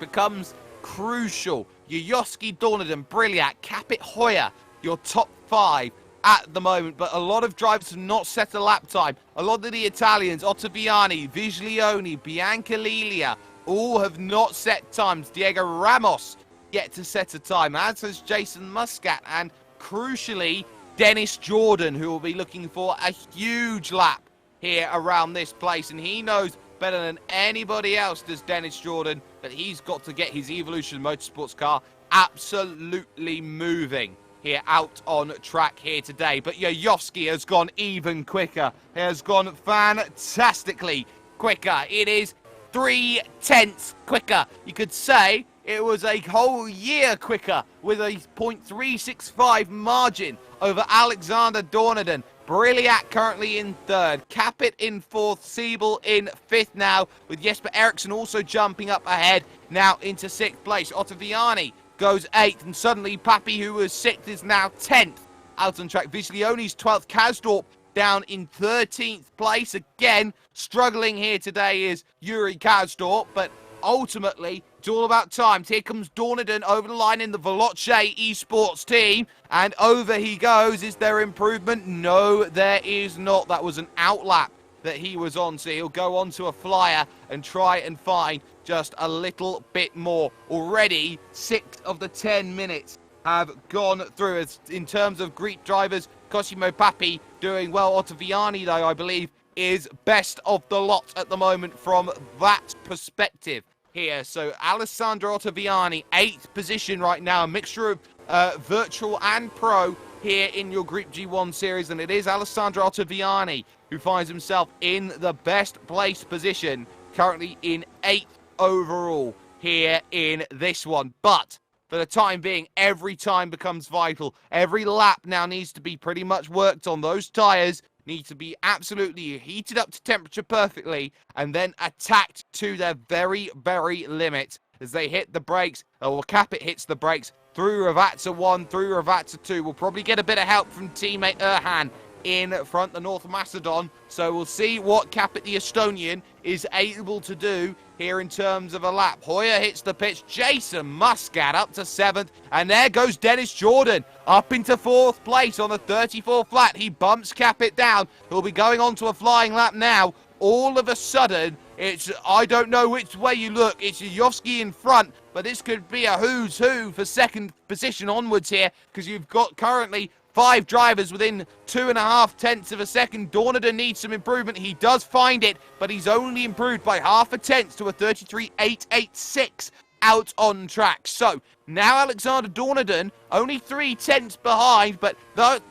becomes crucial. Yayovsky, Dornadon, Briliak, Capit, Hoyer, your top 5 at the moment, but a lot of drivers have not set a lap time. A lot of the Italians, Ottaviani, Viglione, Biancalillia, all have not set times. Diego Ramos yet to set a time, as has Jason Muscat, and crucially, Dennis Jordan, who will be looking for a huge lap here around this place, and he knows better than anybody else, does Dennis Jordan, that he's got to get his Evolution Motorsports car absolutely moving here out on track here today. But Yayovsky has gone even quicker. He has gone fantastically quicker. It is 0.3 quicker. You could say it was a whole year quicker, with a 0.365 margin over Alexander Dornadon. Briliak currently in 3rd, Capit in 4th, Siebel in 5th now, with Jesper Eriksson also jumping up ahead now into 6th place. Ottaviani goes 8th, and suddenly Papi, who was 6th, is now 10th out on track. Viglione's 12th, Kasdorp down in 13th place. Again, struggling here today is Yuri Kasdorp, but ultimately, it's all about times. Here comes Dornadon over the line in the Veloce Esports team, and over he goes. Is there improvement? No, there is not. That was an outlap that he was on. So he'll go on to a flyer and try and find just a little bit more. Already, 6 of the 10 minutes have gone through. As in terms of Griiip drivers, Cosimo Papi doing well. Ottaviani, though, I believe, is best of the lot at the moment from that perspective here. So Alessandro Ottaviani, 8th position right now, a mixture of virtual and pro here in your Griiip G1 series, and it is Alessandro Ottaviani who finds himself in the best placed position, currently in 8th overall here in this one. But for the time being, every time becomes vital. Every lap now needs to be pretty much worked on. Those tyres need to be absolutely heated up to temperature perfectly and then attacked to their very, very limit as they hit the brakes. Or Capit hits the brakes through Ravazza 1, through Ravazza 2. We'll probably get a bit of help from teammate Erhan in front, the North Macedon. So we'll see what Capit the Estonian is able to do here in terms of a lap. Hoyer hits the pitch. Jason Muscat up to 7th. And there goes Dennis Jordan up into 4th place on the 34 flat. He bumps Capit down. He'll be going on to a flying lap now. All of a sudden, it's, I don't know which way you look, it's Yovsky in front, but this could be a who's who for 2nd position onwards here, because you've got currently 5 drivers within 2.5 tenths of a second. Dornaden needs some improvement. He does find it, but he's only improved by 0.5 tenth to a 33.886 out on track. So now Alexander Dornaden only 3 tenths behind, but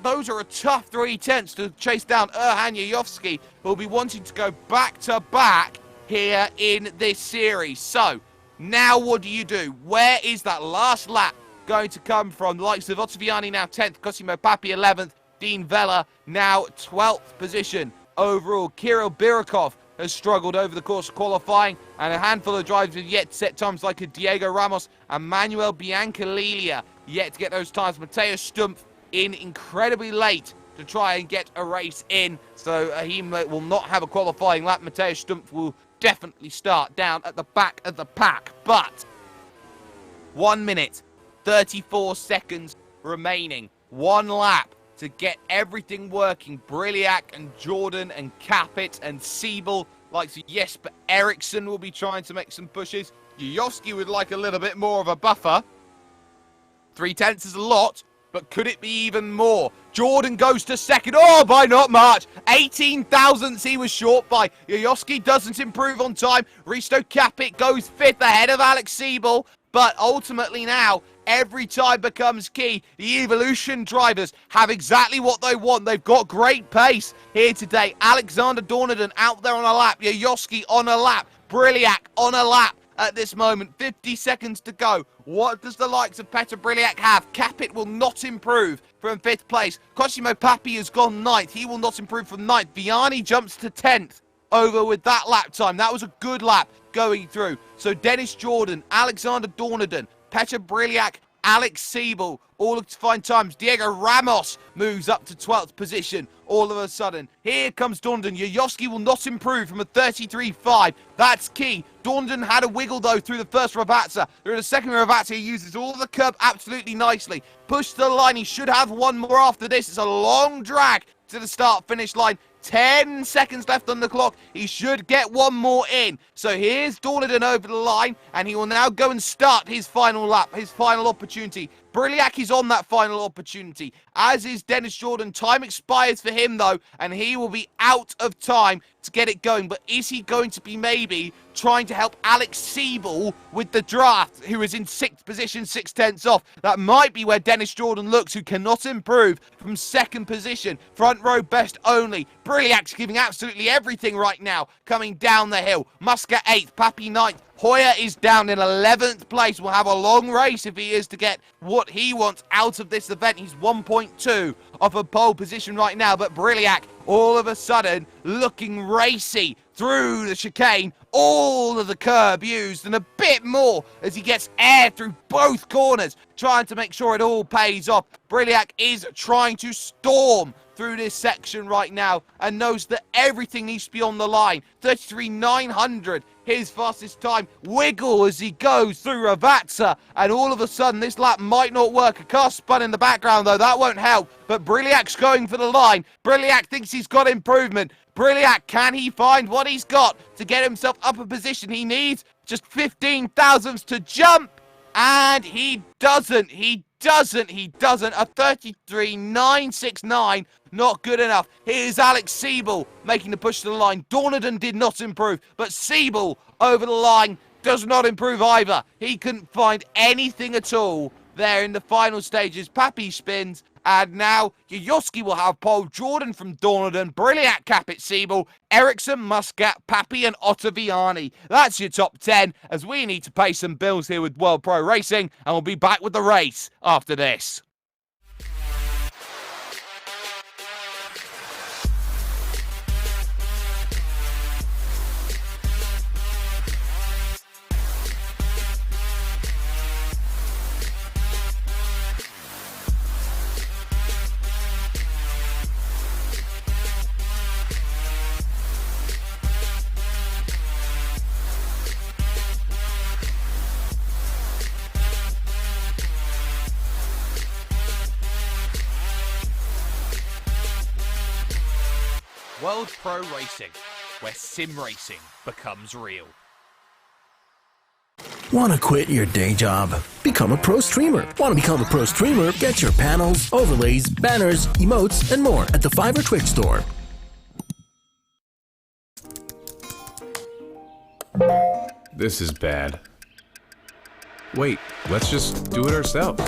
those are a tough 3 tenths to chase down Erhan Yayovsky, who will be wanting to go back to back here in this series. So now what do you do? Where is that last lap going to come from? The likes of Ottaviani now 10th, Cosimo Papi 11th, Dean Vella now 12th position overall. Kirill Birakov has struggled over the course of qualifying, and a handful of drivers have yet to set times like a Diego Ramos and Manuel Biancalilia yet to get those times. Mateusz Stumpf in incredibly late to try and get a race in, so he will not have a qualifying lap. Mateusz Stumpf will definitely start down at the back of the pack, but 1 minute 34 seconds remaining, 1 lap to get everything working. Briliak and Jordan and Capit and Siebel, like Jesper Eriksson, will be trying to make some pushes. Yuyovsky would like a little bit more of a buffer. 3 tenths is a lot, but could it be even more? Jordan goes to 2nd. Oh, by not much. 18 thousandths he was short by. Yuyovsky doesn't improve on time. Risto Capit goes 5th ahead of Alex Siebel. But ultimately now, every time becomes key. The Evolution drivers have exactly what they want. They've got great pace here today. Alexander Dornaden out there on a lap. Yuyovsky on a lap. Briliak on a lap at this moment. 50 seconds to go. What does the likes of Petr Briliak have? Capit will not improve from 5th place. Cosimo Papi has gone 9th. He will not improve from 9th. Vianney jumps to 10th over with that lap time. That was a good lap going through. So Dennis Jordan, Alexander Dornaden, Petr Briliak, Alex Siebel, all to find times. Diego Ramos moves up to 12th position all of a sudden. Here comes Dornaden. Yuyovsky will not improve from a 33.5. That's key. Dornaden had a wiggle, though, through the first Ravazza. Through the second Ravazza, he uses all of the curb absolutely nicely. Push to the line. He should have one more after this. It's a long drag to the start-finish line. 10 seconds left on the clock. He should get one more in. So here's Dornaden over the line, and he will now go and start his final lap, his final opportunity. Briliak is on that final opportunity, as is Dennis Jordan. Time expires for him, though, and he will be out of time to get it going. But is he going to be maybe trying to help Alex Siebel with the draft, who is in 6th position, 6 tenths off? That might be where Dennis Jordan looks, who cannot improve from 2nd position. Front row best only. Briliak's giving absolutely everything right now, coming down the hill. Muscat 8th, Papi 9th. Hoyer is down in 11th place. Will have a long race if he is to get what he wants out of this event. He's 1.2 off a pole position right now, but Briliak all of a sudden looking racy through the chicane. All of the curb used and a bit more as he gets air through both corners, trying to make sure it all pays off. Briliak is trying to storm through this section right now and knows that everything needs to be on the line. 33.900, his fastest time. Wiggle as he goes through Ravazza, and all of a sudden this lap might not work. A car spun in the background, though. That won't help, but Briliak's going for the line. Briliak thinks he's got improvement. Brilliant. Can he find what he's got to get himself up a position? He needs just 15 thousandths to jump. And he doesn't. He doesn't. A 33.969. Not good enough. Here's Alex Siebel making the push to the line. Dornaden did not improve, but Siebel over the line does not improve either. He couldn't find anything at all there in the final stages. Pappy spins, and now Yoyoski will have pole. Jordan from Dornaden, brilliant cap at Siebel, Ericsson, Muscat, Pappy, and Ottaviani. That's your top 10, as we need to pay some bills here with World Pro Racing, and we'll be back with the race after this. World Pro Racing, where sim racing becomes real. Want to quit your day job? Become a pro streamer. Want to become a pro streamer? Get your panels, overlays, banners, emotes, and more at the Fiverr Twitch store. This is bad. Wait, let's just do it ourselves.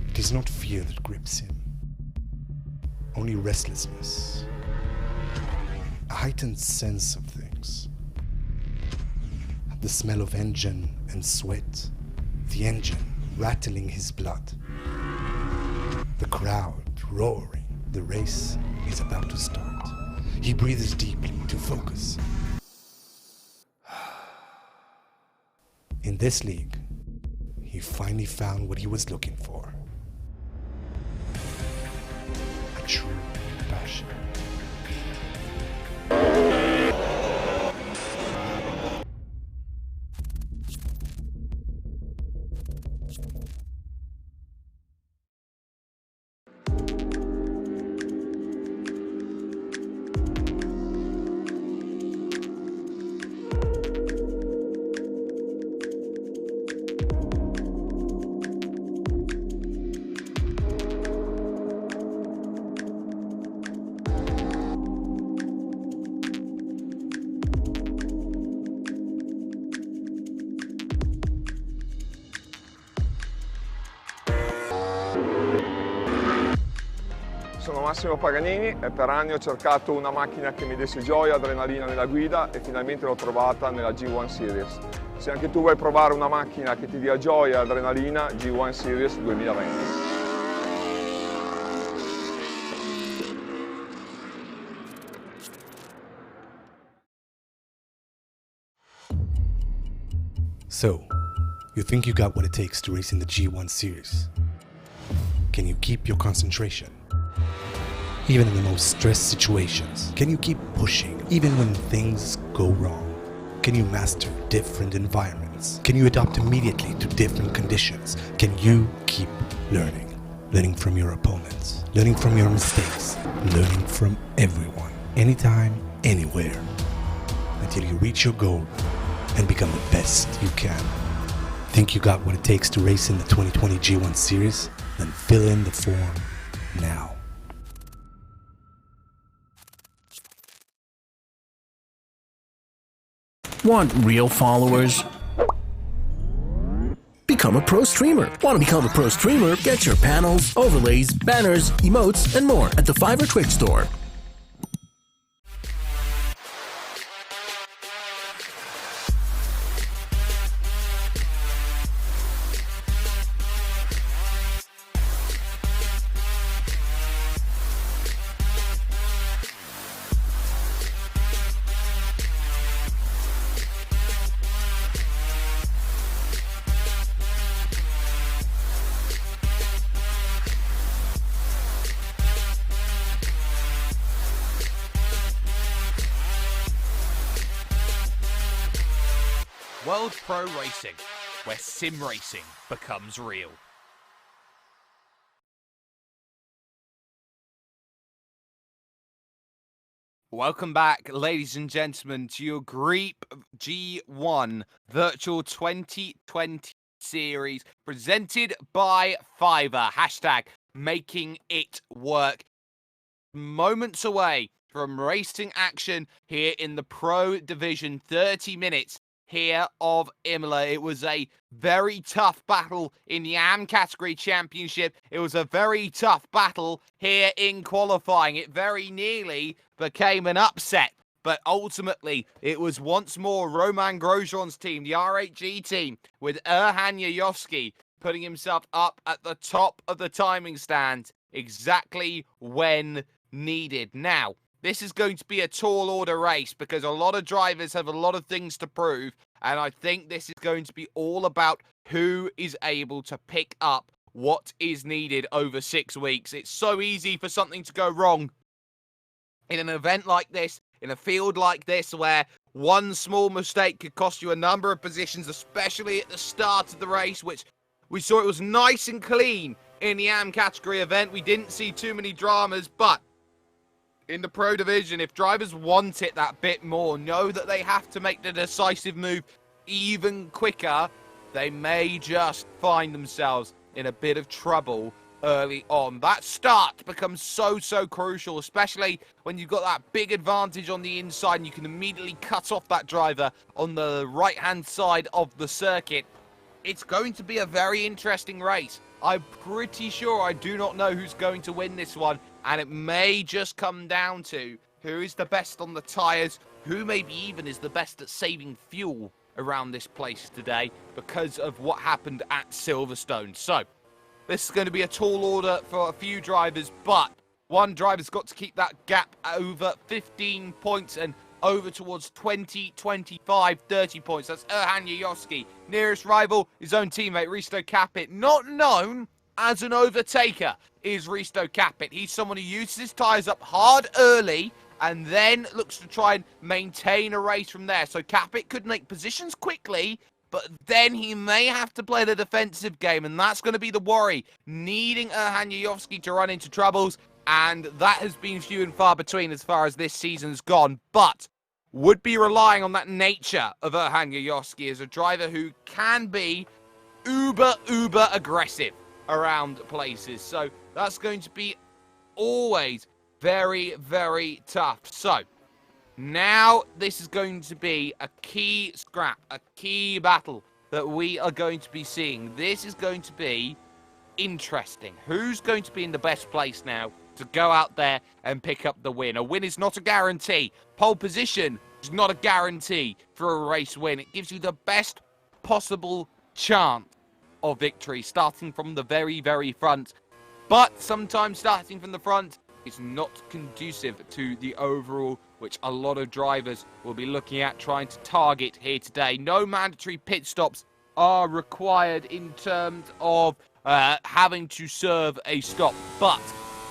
It is not fear that grips him, only restlessness, a heightened sense of things. The smell of engine and sweat, the engine rattling his blood, the crowd roaring. The race is about to start. He breathes deeply to focus. In this league, he finally found what he was looking for. A true passion. Massimo Paganini e per anni ho cercato una macchina che mi desse gioia, adrenalina nella guida e finalmente l'ho trovata nella G1 Series. Se anche tu vuoi provare una macchina che ti dia gioia e adrenalina, G1 Series 2020. So, you think you got what it takes to race in the G1 Series? Can you keep your concentration? Even in the most stressed situations, can you keep pushing even when things go wrong? Can you master different environments? Can you adapt immediately to different conditions? Can you keep learning? Learning from your opponents, learning from your mistakes, learning from everyone, anytime, anywhere, until you reach your goal and become the best you can. Think you got what it takes to race in the 2020 G1 Series? Then fill in the form now. Want real followers? Become a pro streamer. Want to become a pro streamer? Get your panels, overlays, banners, emotes, and more at the Fiverr Twitch store. World Pro Racing, where sim racing becomes real. Welcome back, ladies and gentlemen, to your Griiip G1 Virtual 2020 Series, presented by Fiverr. Hashtag making it work. Moments away from racing action here in the Pro Division, 30 minutes here of Imola. It was a very tough battle in the AM category championship. It was a very tough battle here in qualifying. It very nearly became an upset, but ultimately it was once more Roman Grosjean's team, the R8G team, with Erhan Yayovsky putting himself up at the top of the timing stand exactly when needed. Now, this is going to be a tall order race because a lot of drivers have a lot of things to prove, and I think this is going to be all about who is able to pick up what is needed over 6 weeks. It's so easy for something to go wrong in an event like this, in a field like this, where one small mistake could cost you a number of positions, especially at the start of the race, which we saw it was nice and clean in the AM category event. We didn't see too many dramas, but in the Pro Division, if drivers want it that bit more, know that they have to make the decisive move even quicker, they may just find themselves in a bit of trouble early on. That start becomes so crucial, especially when you've got that big advantage on the inside and you can immediately cut off that driver on the right-hand side of the circuit. It's going to be a very interesting race. I'm pretty sure I do not know who's going to win this one, and it may just come down to who is the best on the tyres, who maybe even is the best at saving fuel around this place today because of what happened at Silverstone. So, this is going to be a tall order for a few drivers, but one driver's got to keep that gap over 15 points and over towards 20, 25, 30 points. That's Erhan Yayovsky. Nearest rival, his own teammate, Risto Capit. Not known as an overtaker is Risto Capit. He's someone who uses his tyres up hard early and then looks to try and maintain a race from there. So Capit could make positions quickly, but then he may have to play the defensive game, and that's going to be the worry. Needing Erhan Yayovsky to run into troubles, and that has been few and far between as far as this season's gone. But would be relying on that nature of Erhan Yayovsky as a driver who can be uber aggressive around places. So that's going to be always very tough. So now this is going to be a key scrap, a key battle that we are going to be seeing. This is going to be interesting. Who's going to be in the best place now to go out there and pick up the win. A win is not a guarantee. Pole position is not a guarantee for a race win. It gives you the best possible chance of victory, starting from the very, very front. But sometimes starting from the front is not conducive to the overall, which a lot of drivers will be looking at trying to target here today. No mandatory pit stops are required in terms of having to serve a stop, but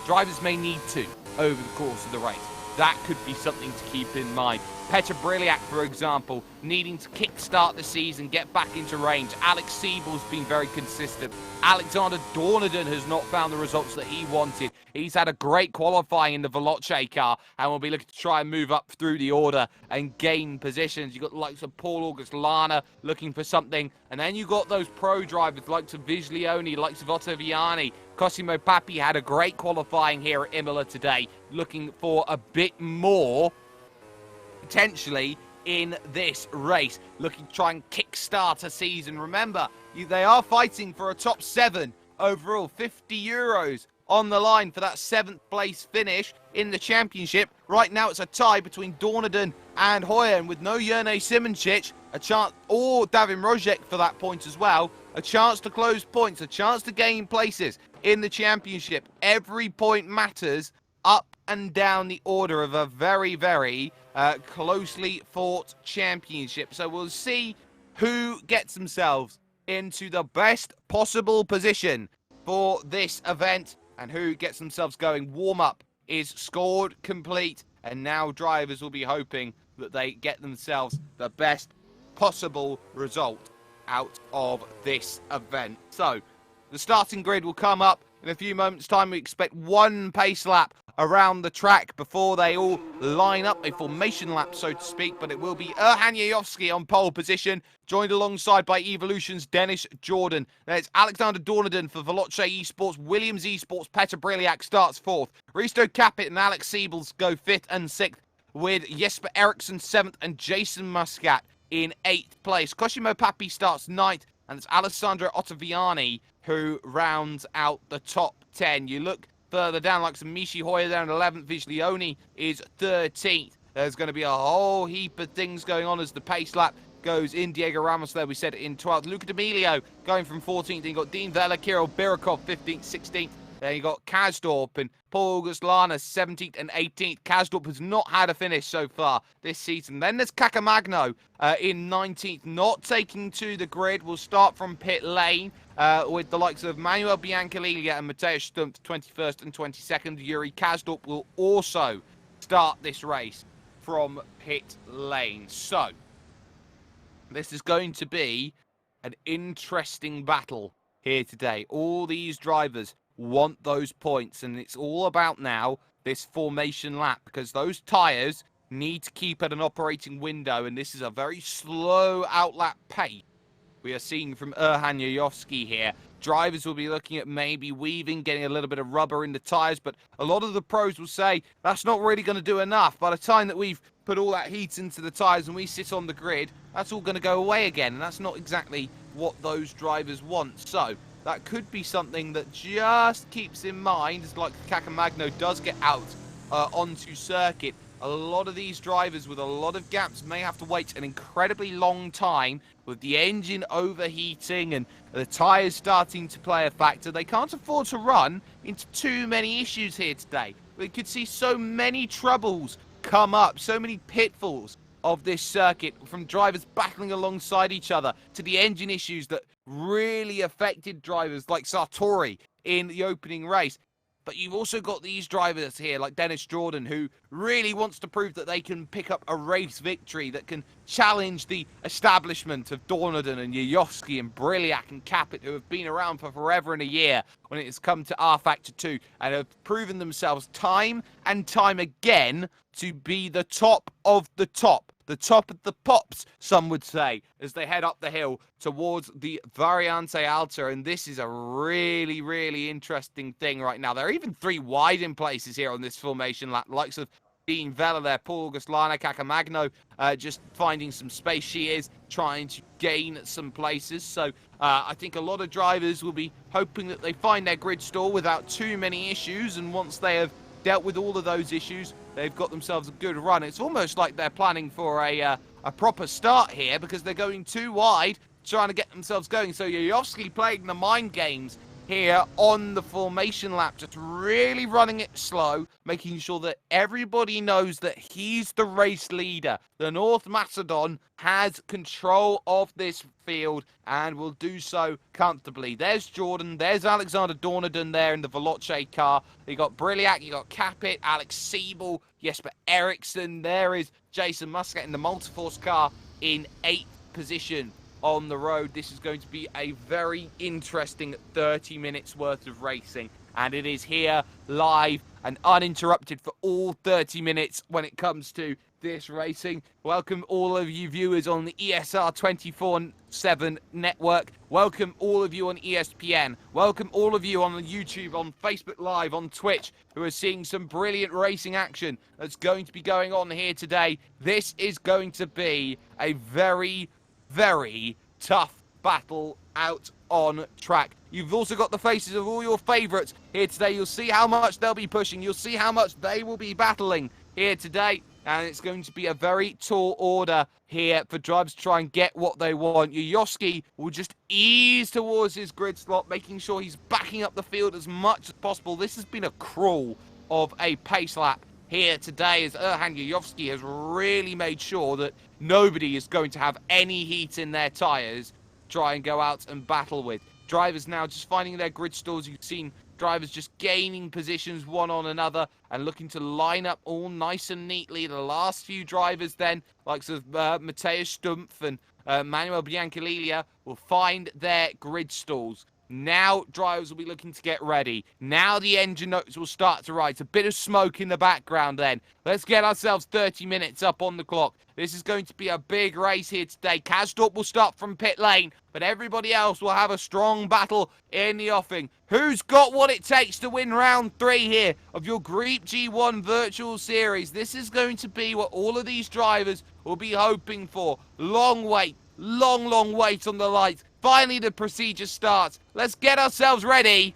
drivers may need to over the course of the race. That could be something to keep in mind. Petr Briliak, for example, needing to kickstart the season, get back into range. Alex Siebel's been very consistent. Alexander Dornadon has not found the results that he wanted. He's had a great qualifying in the Veloce car and will be looking to try and move up through the order and gain positions. You've got the likes of Paul August Lana looking for something. And then you've got those pro drivers likes of Viglione, likes of Ottaviani. Cosimo Papi had a great qualifying here at Imola today, looking for a bit more potentially in this race, looking to try and kickstart a season. Remember, they are fighting for a top 7 overall, €50 on the line for that 7th place finish in the championship. Right now it's a tie between Dornadon and Hoyer, and with no Jerne Simoncic, a chance, or Davin Rojek for that point as well, a chance to close points, a chance to gain places in the championship. Every point matters up and down the order of a very, very closely fought championship. So we'll see who gets themselves into the best possible position for this event and who gets themselves going. Warm-up is scored complete, and now drivers will be hoping that they get themselves the best possible result out of this event. So the starting grid will come up in a few moments' time. We expect one pace lap around the track before they all line up, a formation lap, so to speak. But it will be Erhan Yayovsky on pole position, joined alongside by Evolution's Dennis Jordan. There's Alexander Dornadon for Veloce Esports, Williams Esports, Petr Briliak starts 4th. Risto Capit and Alex Siebels go 5th and 6th, with Jesper Eriksson 7th and Jason Muscat in 8th place. Cosimo Papi starts 9th, and it's Alessandro Ottaviani who rounds out the top 10. You look further down, like some Michi Hoyer down 11th. Viglione is 13th. There's going to be a whole heap of things going on as the pace lap goes in. Diego Ramos there, we said it, in 12th. Luca D'Amelio going from 14th. Then you got Dean Vela, Kirill Birakov 15th, 16th. Then you got Kasdorp and Paul August Lana 17th and 18th. Kasdorp has not had a finish so far this season. Then there's Cacamagno in 19th, not taking to the grid. We'll start from pit lane with the likes of Manuel Biancalillia and Mateusz Stumpf 21st and 22nd. Yuri Kasdorp will also start this race from pit lane. So this is going to be an interesting battle here today. All these drivers want those points, and it's all about now this formation lap, because those tyres need to keep at an operating window, and this is a very slow outlap pace we are seeing from Erhan Yayovsky here. Drivers will be looking at maybe weaving, getting a little bit of rubber in the tyres, but a lot of the pros will say that's not really going to do enough. By the time that we've put all that heat into the tyres and we sit on the grid, that's all going to go away again, and that's not exactly what those drivers want. So that could be something that just keeps in mind, as like Cacamagno does get out onto circuit. A lot of these drivers with a lot of gaps may have to wait an incredibly long time with the engine overheating and the tyres starting to play a factor. They can't afford to run into too many issues here today. We could see so many troubles come up, so many pitfalls of this circuit, from drivers battling alongside each other to the engine issues that really affected drivers like Sartori in the opening race. But you've also got these drivers here like Dennis Jordan, who really wants to prove that they can pick up a race victory that can challenge the establishment of Dornadon and Yayovsky and Briliak and Capit, who have been around for forever and a year when it has come to R Factor 2 and have proven themselves time and time again to be the top of the top. The top of the pops, some would say, as they head up the hill towards the Variante Alta. And this is a really, really interesting thing right now. There are even 3 wide in places here on this formation lap. Likes of Dean Vella there, Paul Auguslana, Kakamagno, just finding some space. She is trying to gain some places. So I think a lot of drivers will be hoping that they find their grid stall without too many issues. And once they have dealt with all of those issues, they've got themselves a good run. It's almost like they're planning for a proper start here because they're going too wide, trying to get themselves going. So Yayovsky playing the mind games here on the formation lap, just really running it slow, making sure that everybody knows that he's the race leader. The North Macedon has control of this field and will do so comfortably. There's Jordan, there's Alexander Dornadon there in the Veloce car. You got Briliak, you got Capit, Alex Siebel, Jesper Eriksson. There is Jason Muscat in the Multiforce car in 8th position on the road. This is going to be a very interesting 30 minutes worth of racing, and it is here live and uninterrupted for all 30 minutes when it comes to this racing. Welcome all of you viewers on the ESR 24/7 network. Welcome all of you on ESPN. Welcome all of you on YouTube, on Facebook Live, on Twitch, who are seeing some brilliant racing action that's going to be going on here today. This is going to be a very tough battle out on track. You've also got the faces of all your favourites here today. You'll see how much they'll be pushing. You'll see how much they will be battling here today. And it's going to be a very tall order here for drivers to try and get what they want. Yayovsky will just ease towards his grid slot, making sure he's backing up the field as much as possible. This has been a crawl of a pace lap here today, as Erhan Yayovsky has really made sure that nobody is going to have any heat in their tyres, try and go out and battle with. Drivers now just finding their grid stalls. You've seen drivers just gaining positions one on another and looking to line up all nice and neatly. The last few drivers then, like Mateusz Stumpf and Manuel Biancalilla, will find their grid stalls. Now drivers will be looking to get ready. Now the engine notes will start to rise. A bit of smoke in the background then. Let's get ourselves 30 minutes up on the clock. This is going to be a big race here today. Kasdorp will start from pit lane, but everybody else will have a strong battle in the offing. Who's got what it takes to win round 3 here of your Griiip G1 Virtual Series? This is going to be what all of these drivers will be hoping for. Long wait. Long wait on the lights. Finally, the procedure starts. Let's get ourselves ready.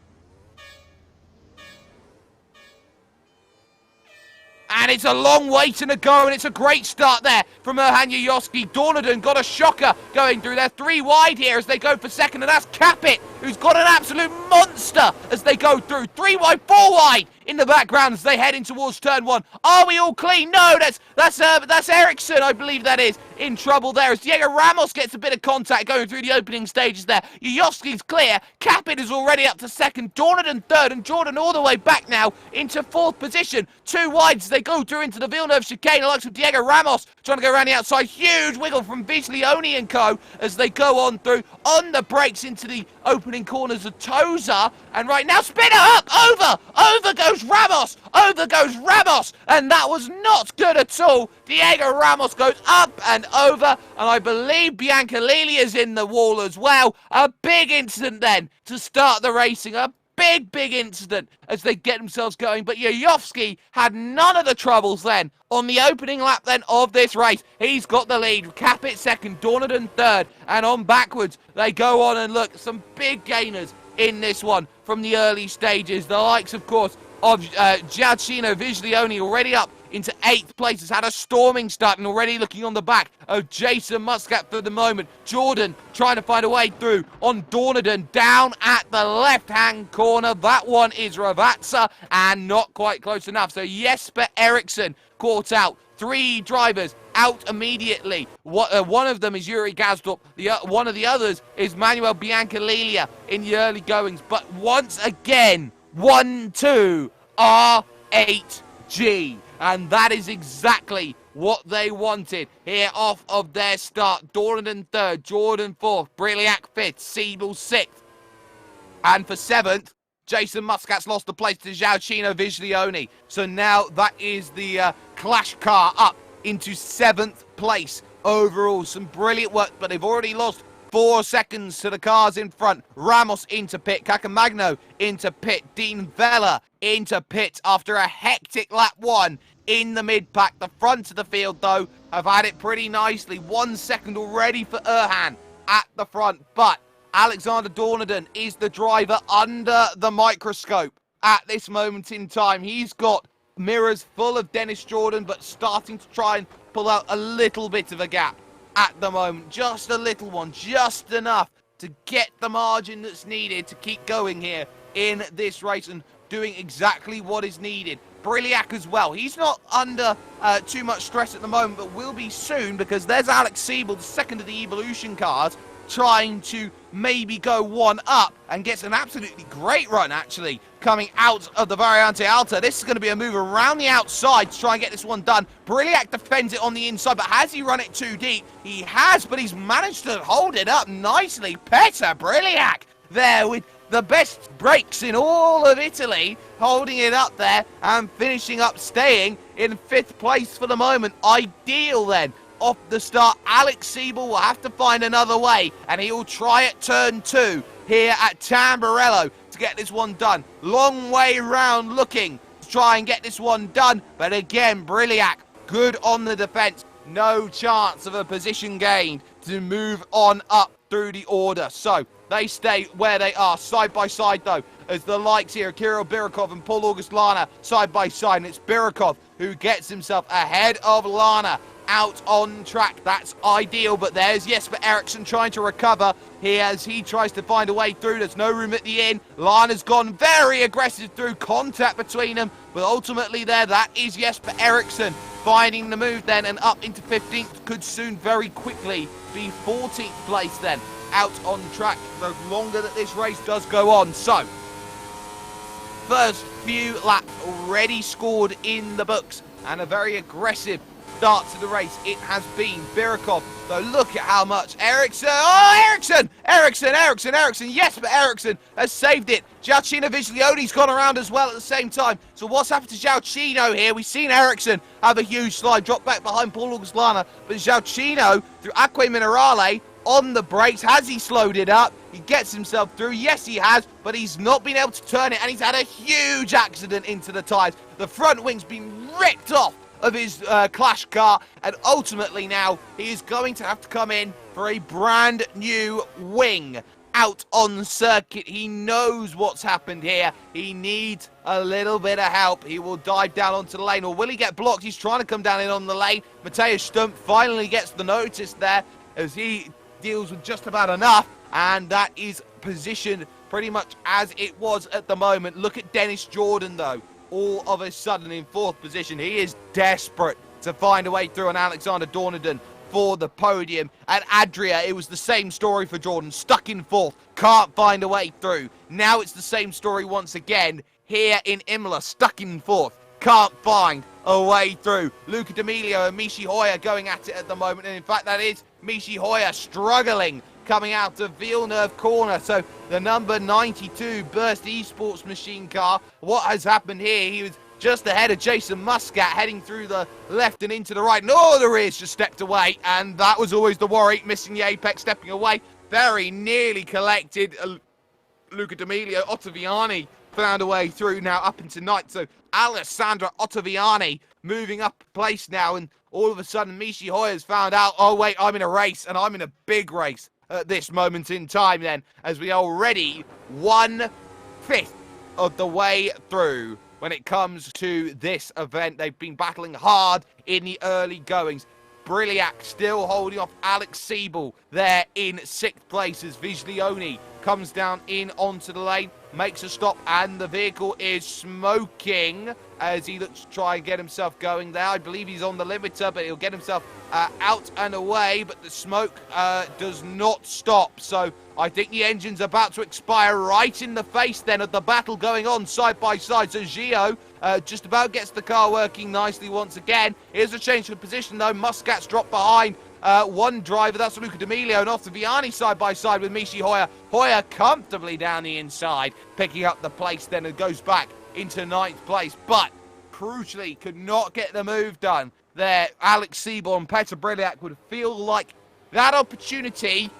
And it's a long wait and a go, and it's a great start there from Erhan Yayovsky. Dornadon got a shocker going through there. 3 wide here as they go for second, and that's Capit, who's got an absolute monster as they go through. 3 wide, 4 wide in the background as they head in towards turn 1. Are we all clean? No, that's Eriksson, I believe that is, in trouble there as Diego Ramos gets a bit of contact going through the opening stages there. Yayovsky's clear. Capit is already up to second. Dornadon third, and Jordan all the way back now into 4th position. 2 wide as they go through into the Villeneuve chicane. The likes of Diego Ramos trying to go around the outside. Huge wiggle from Viglione and co as they go on through. On the brakes into the opening corners of Toza. And right now, spinner up, over goes Ramos, and that was not good at all. Diego Ramos goes up and over, and I believe Biancalilla is in the wall as well. A big incident then to start the racing, a big incident as they get themselves going, but Yayovsky had none of the troubles then on the opening lap then of this race. He's got the lead. Capit second, Dornadon third, and on backwards they go on, and look, some big gainers in this one from the early stages. The likes, of course, of Giacchino Viglione already up into 8th place, has had a storming start and already looking on the back of Jason Muscat for the moment. Jordan trying to find a way through on Dornadon down at the left-hand corner. That one is Ravazza and not quite close enough. So Jesper Eriksson caught out. 3 drivers out immediately. One of them is Yuri Kasdorp. One of the others is Manuel Biancalilla in the early goings. But once again, 1-2 R8G. And that is exactly what they wanted here off of their start. Dornadon third, Jordan fourth, Briliak fifth, Siebel sixth. And for 7th, Jason Muscat's lost the place to Giacchino Viglione. So now that is the Clash car up into 7th place overall. Some brilliant work, but they've already lost 4 seconds to the cars in front. Ramos into pit. Cacamagno into pit. Dean Vella into pit after a hectic lap 1 in the mid-pack. The front of the field, though, have had it pretty nicely. 1 second already for Erhan at the front. But Alexander Dornaden is the driver under the microscope at this moment in time. He's got mirrors full of Dennis Jordan, but starting to try and pull out a little bit of a gap at the moment. Just a little one, just enough to get the margin that's needed to keep going here in this race and doing exactly what is needed. Briliac as well. He's not under too much stress at the moment, but will be soon, because there's Alex Siebel, the second of the Evolution cars, trying to maybe go one up, and gets an absolutely great run, actually, coming out of the Variante Alta. This is going to be a move around the outside to try and get this one done. Briliac defends it on the inside, but has he run it too deep? He has, but he's managed to hold it up nicely. Petter Briliac there with the best brakes in all of Italy, holding it up there and finishing up staying in 5th place for the moment. Ideal then. Off the start, Alex Siebel will have to find another way, and he will try at turn 2 here at Tamburello to get this one done. Long way round looking to try and get this one done, but again, Briliac good on the defense. No chance of a position gained to move on up through the order. So they stay where they are, side by side though, as the likes here, Kirill Birakov and Paul August Lana side by side, and it's Birakov who gets himself ahead of Lana out on track. That's ideal, but there's Jesper Eriksson trying to recover here as he tries to find a way through. There's no room at the end. Lana's gone very aggressive through, contact between them, but ultimately there, that is Jesper Eriksson finding the move then, and up into 15th, could soon very quickly be 14th place then out on track the longer that this race does go on. So first few laps already scored in the books, and a very aggressive start to the race it has been. Birakov, though, look at how much Eriksson, Eriksson, yes, but Eriksson has saved it. Giacchino Viglioni's gone around as well at the same time. So what's happened to Giacchino here? We've seen Eriksson have a huge slide, drop back behind Paul August Lana, but Giacchino, through Acque Minerale, on the brakes. Has he slowed it up? He gets himself through. Yes, he has, but he's not been able to turn it, and he's had a huge accident into the tyres. The front wing's been ripped off of his Clash car, and ultimately now he is going to have to come in for a brand new wing out on circuit. He knows what's happened here. He needs a little bit of help. He will dive down onto the lane, or will he get blocked? He's trying to come down in on the lane. Matthias Stump finally gets the notice there as he deals with just about enough, and that is positioned pretty much as it was at the moment. Look at Dennis Jordan though, all of a sudden in 4th position. He is desperate to find a way through on Alexander Dornaden for the podium. And Adria, it was the same story for Jordan, stuck in 4th, can't find a way through. Now it's the same story once again here in Imola, stuck in 4th, can't find a way through. Luca D'Amelio and Michi Hoyer going at it at the moment, and in fact that is Michi Hoyer struggling coming out of Villeneuve corner. So the number 92 Burst Esports machine car, what has happened here? He was just ahead of Jason Muscat, heading through the left and into the right. No, the rear's just stepped away, and that was always the worry, missing the apex, stepping away. Very nearly collected. Luca D'Amelio, Ottaviani found a way through now up into 9th. So Alessandra Ottaviani moving up a place now, and all of a sudden Michi Hoyer's found out, oh wait, I'm in a race, and I'm in a big race at this moment in time then, as we are already 1/5 of the way through when it comes to this event. They've been battling hard in the early goings. Briliac still holding off Alex Siebel there in 6th place as Viglioni comes down in onto the lane, makes a stop, and the vehicle is smoking as he looks to try and get himself going there. I believe he's on the limiter, but he'll get himself out and away, but the smoke does not stop. So I think the engine's about to expire right in the face then of the battle going on side by side. So Gio just about gets the car working nicely once again. Here's a change of position though. Muscat's dropped behind one driver, that's Luca D'Amelio, and Ottaviani side by side with Michi Hoyer. Hoyer comfortably down the inside, picking up the place then, and goes back into 9th place, but crucially could not get the move done there. Alex Siebel and Petr Briliac would feel like that opportunity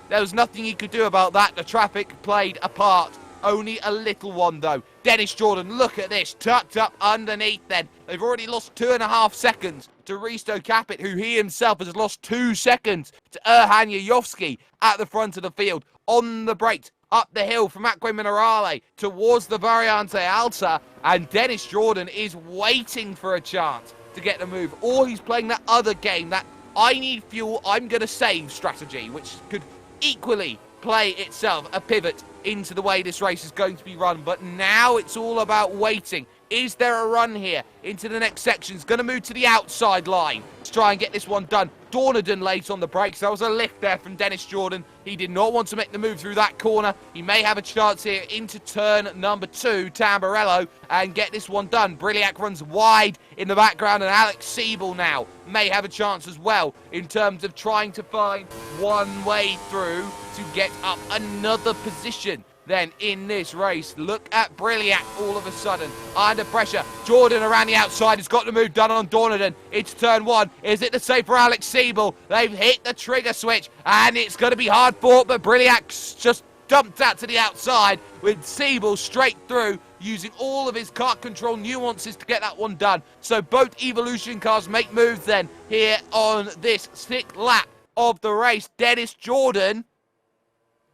There was nothing he could do about that. The traffic played a part. Only a little one, though. Dennis Jordan, look at this. Tucked up underneath then. They've already lost 2.5 seconds to Risto Capit, who he himself has lost 2 seconds to Erhan Yayovsky at the front of the field. On the brakes, up the hill from Acque Minerale towards the Variante Alta. And Dennis Jordan is waiting for a chance to get the move. Or he's playing that other game, that I need fuel, I'm going to save strategy, which could equally play itself a pivot into the way this race is going to be run. But now it's all about waiting. Is there a run here into the next section? It's going to move to the outside line to try and get this one done. Dornadon late on the brakes. That was a lift there from Dennis Jordan. He did not want to make the move through that corner. He may have a chance here into turn number 2, Tamburello, and get this one done. Briliac runs wide in the background, and Alex Siebel now may have a chance as well in terms of trying to find one way through to get up another position then in this race. Look at Briliac all of a sudden under pressure. Jordan around the outside has got the move done on Dornadon. It's turn 1. Is it the same for Alex Siebel? They've hit the trigger switch and it's going to be hard fought, but Briliac's just dumped out to the outside with Siebel straight through, using all of his kart control nuances to get that one done. So both Evolution cars make moves then here on this 6th lap of the race. Dennis Jordan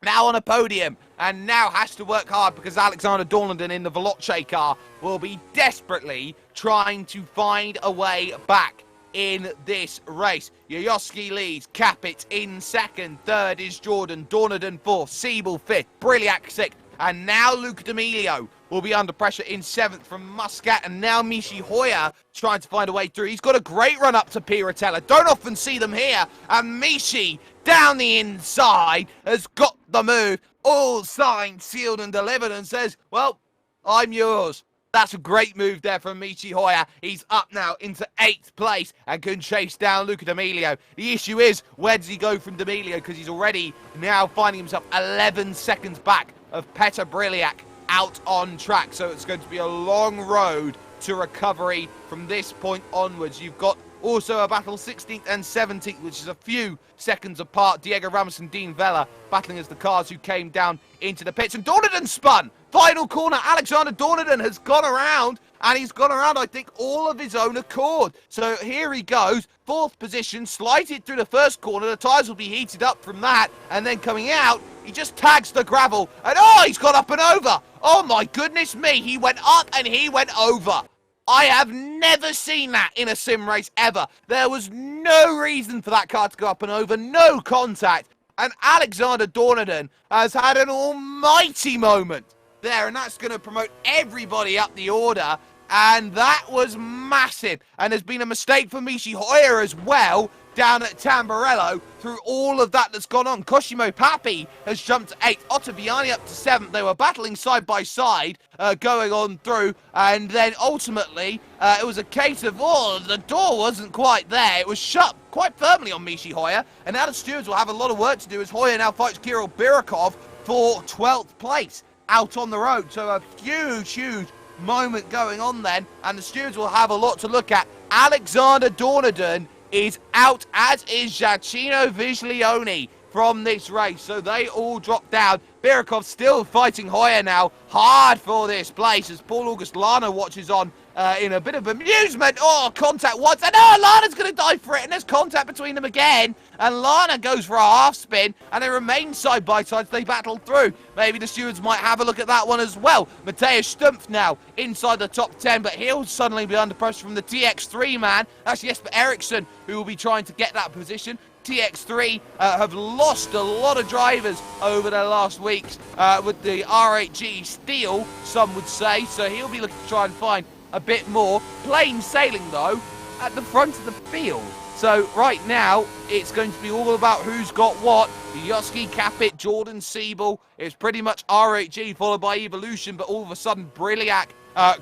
now on a podium, and now has to work hard because Alexander Dornadon in the Veloce car will be desperately trying to find a way back in this race. Yayovsky leads, Capit in 2nd, 3rd is Jordan, Dornadon 4th, Siebel 5th, Briliac 6th, and now Luke D'Amelio will be under pressure in 7th from Muscat, and now Michi Hoyer trying to find a way through. He's got a great run up to Piratella. Don't often see them here, and Michi down the inside has got the move, all signed, sealed and delivered, and says, well, I'm yours. That's a great move there from Michi Hoyer. He's up now into 8th place and can chase down Luca D'Amelio. The issue is, where does he go from D'Amelio? Because he's already now finding himself 11 seconds back of Petr Briliac out on track. So it's going to be a long road to recovery from this point onwards. You've got also a battle 16th and 17th, which is a few seconds apart. Diego Ramos and Dean Vella battling as the cars who came down into the pits. And Dornadon spun! Final corner, Alexander Dornadon has gone around, and he's gone around, I think, all of his own accord. So here he goes, 4th position, slighted through the first corner. The tyres will be heated up from that, and then coming out, he just tags the gravel, and oh, he's gone up and over. Oh my goodness me, he went up and he went over. I have never seen that in a sim race ever. There was no reason for that car to go up and over, no contact. And Alexander Dornadon has had an almighty moment there, and that's going to promote everybody up the order. And that was massive. And there's been a mistake for Michi Hoyer as well, down at Tamburello, through all of that that's gone on. Cosimo Papi has jumped to 8th, Ottaviani up to 7th. They were battling side by side, going on through, and then ultimately, it was a case of, oh, the door wasn't quite there. It was shut quite firmly on Michi Hoyer, and now the stewards will have a lot of work to do as Hoyer now fights Kirill Birakov for 12th place out on the road. So a huge moment going on then, and the stewards will have a lot to look at. Alexander Dornadon is out, as is Giacchino Viglione from this race. So they all drop down. Birakov still fighting Hoyer now, hard for this place as Paul August Lana watches on in a bit of amusement. Oh, contact once, and oh, Lana's going to die for it, and there's contact between them again, and Lana goes for a half spin, and they remain side by side as they battle through. Maybe the stewards might have a look at that one as well. Mateusz Stumpf now inside the top 10, but he'll suddenly be under pressure from the TX3 man. That's Jesper Eriksson who will be trying to get that position. TX3 have lost a lot of drivers over the last weeks with the R8G steel, some would say, so he'll be looking to try and find a bit more. Plain sailing, though, at the front of the field. So right now, it's going to be all about who's got what. Yayovsky, Capit, Jordan, Siebel. It's pretty much R8G followed by Evolution, but all of a sudden, Briliac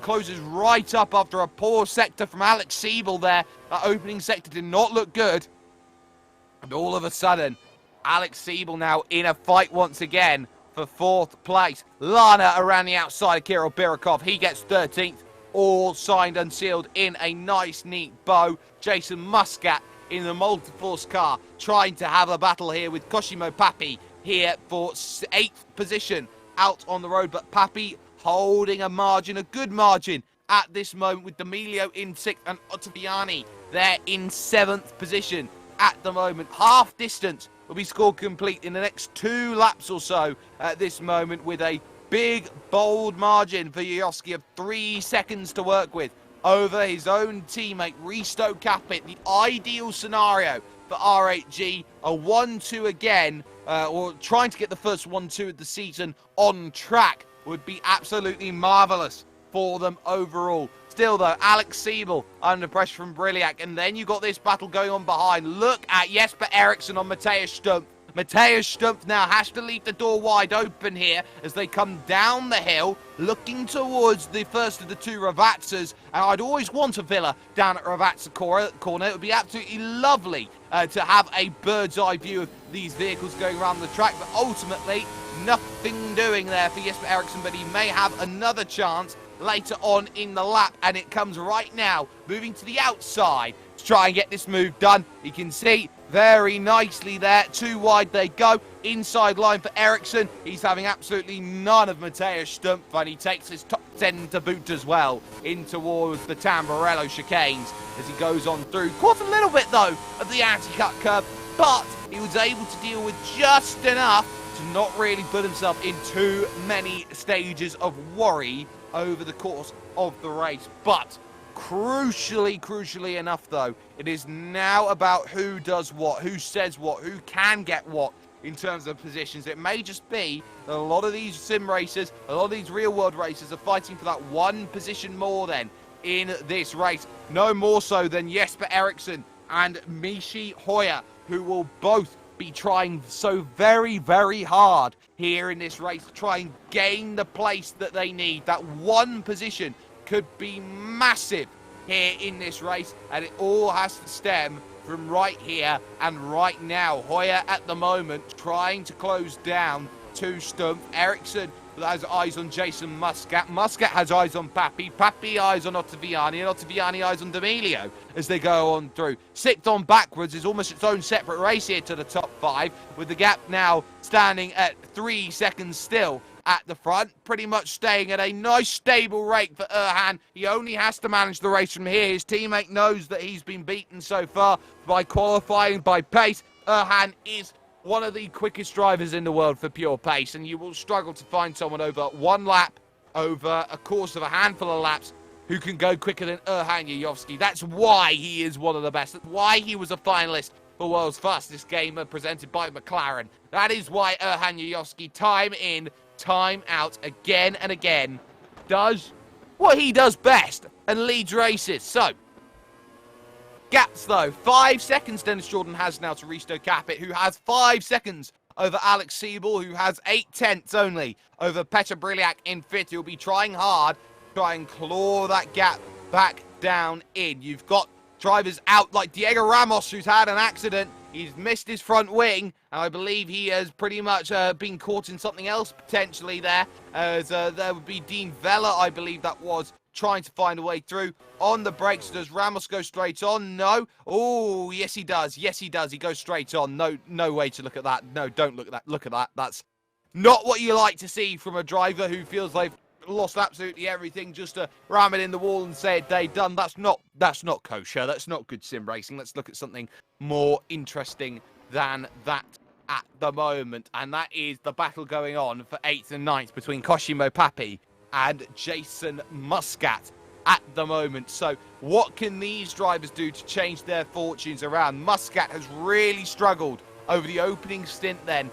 closes right up after a poor sector from Alex Siebel there. That opening sector did not look good. And all of a sudden, Alex Siebel now in a fight once again for 4th place. Lana around the outside of Kirill Birakov. He gets 13th. All signed and sealed in a nice, neat bow. Jason Muscat in the Multiforce car trying to have a battle here with Cosimo Papi here for 8th position out on the road. But Pappy holding a margin, a good margin at this moment, with D'Amelio in 6th and Ottaviani there in 7th position at the moment. Half distance will be scored complete in the next 2 laps or so at this moment, with a big, bold margin for Yoski of 3 seconds to work with over his own teammate, Risto Capit. The ideal scenario for R8G, a 1-2 again, or trying to get the first 1-2 of the season on track would be absolutely marvellous for them overall. Still, though, Alex Siebel under pressure from Briliak, and then you got this battle going on behind. Look at Jesper Eriksson on Matthias Stumpf. Matthias Stumpf now has to leave the door wide open here as they come down the hill, looking towards the first of the 2 Ravatsas. And I'd always want a villa down at Ravatsa corner. It would be absolutely lovely to have a bird's eye view of these vehicles going around the track, but ultimately nothing doing there for Jesper Eriksson, but he may have another chance later on in the lap, and it comes right now, moving to the outside to try and get this move done. You can see very nicely there, 2 wide they go, inside line for Eriksson. He's having absolutely none of Matthias Stumpf, and he takes his top 10 to boot as well in towards the Tamburello chicanes as he goes on through. Caught a little bit though of the anti-cut curve, but he was able to deal with just enough to not really put himself in too many stages of worry over the course of the race. But crucially enough though, it is now about who does what, who says what, who can get what in terms of positions. It may just be that a lot of these sim races, a lot of these real world races are fighting for that 1 position more then in this race. No more so than Jesper Eriksson and Michi Hoyer, who will both be trying so very hard here in this race to try and gain the place that they need. That 1 position could be massive here in this race, and it all has to stem from right here and right now. Hoyer at the moment trying to close down to Stumpf. Eriksson has eyes on Jason Muscat. Muscat has eyes on Pappy. Pappy eyes on Ottaviani, and Ottaviani eyes on D'Amelio as they go on through. 6th on backwards is almost its own separate race here to the top 5, with the gap now standing at 3 seconds still at the front, pretty much staying at a nice stable rate for Erhan. He only has to manage the race from here. His teammate knows that he's been beaten so far by qualifying, by pace. Erhan is one of the quickest drivers in the world for pure pace, and you will struggle to find someone over 1 lap, over a course of a handful of laps, who can go quicker than Erhan Yayovsky. That's why he is one of the best. That's why he was a finalist for World's Fastest Gamer presented by McLaren. That is why Erhan Yayovsky, time in, time out, again and again, does what he does best and leads races. So, gaps though, 5 seconds Dennis Jordan has now to Risto Capit, who has 5 seconds over Alex Siebel, who has 8/10 only over Petr Briliak in 5th. He'll be trying hard to try and claw that gap back down in. You've got drivers out like Diego Ramos, who's had an accident. He's missed his front wing, and I believe he has pretty much been caught in something else potentially there. As there would be Dean Vella, I believe that was, trying to find a way through. On the brakes, does Ramos go straight on? No. Oh, yes he does. Yes he does. He goes straight on. No way to look at that. No, don't look at that. Look at that. That's not what you like to see from a driver who feels they've lost absolutely everything just to ram it in the wall and say it day done. That's not kosher. That's not good sim racing. Let's look at something more interesting than that at the moment, and that is the battle going on for 8th and 9th between Koshimo Papi and Jason Muscat at the moment. So what can these drivers do to change their fortunes around? Muscat has really struggled over the opening stint then,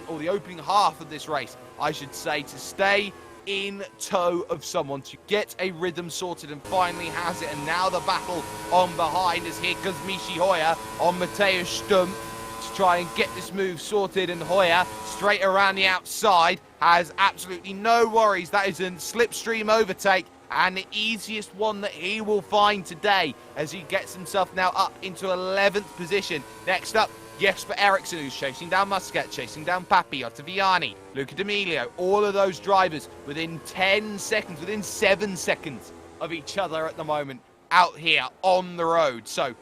or the opening half of this race, I should say, to stay in tow of someone, to get a rhythm sorted, and finally has it. And now the battle on behind is here comes Michi Hoyer on Matthias Stumpf to try and get this move sorted, and Hoyer straight around the outside has absolutely no worries. That is a slipstream overtake, and the easiest one that he will find today as he gets himself now up into 11th position. Next up, Jesper Eriksson, who's chasing down Muscat, chasing down Papi, Ottaviani, Luca D'Amelio, all of those drivers within 10 seconds, within 7 seconds of each other at the moment out here on the road. So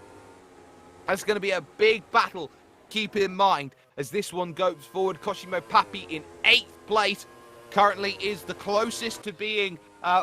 that's going to be a big battle. Keep in mind as this one goes forward. Koshimo Papi in 8th place currently is the closest to being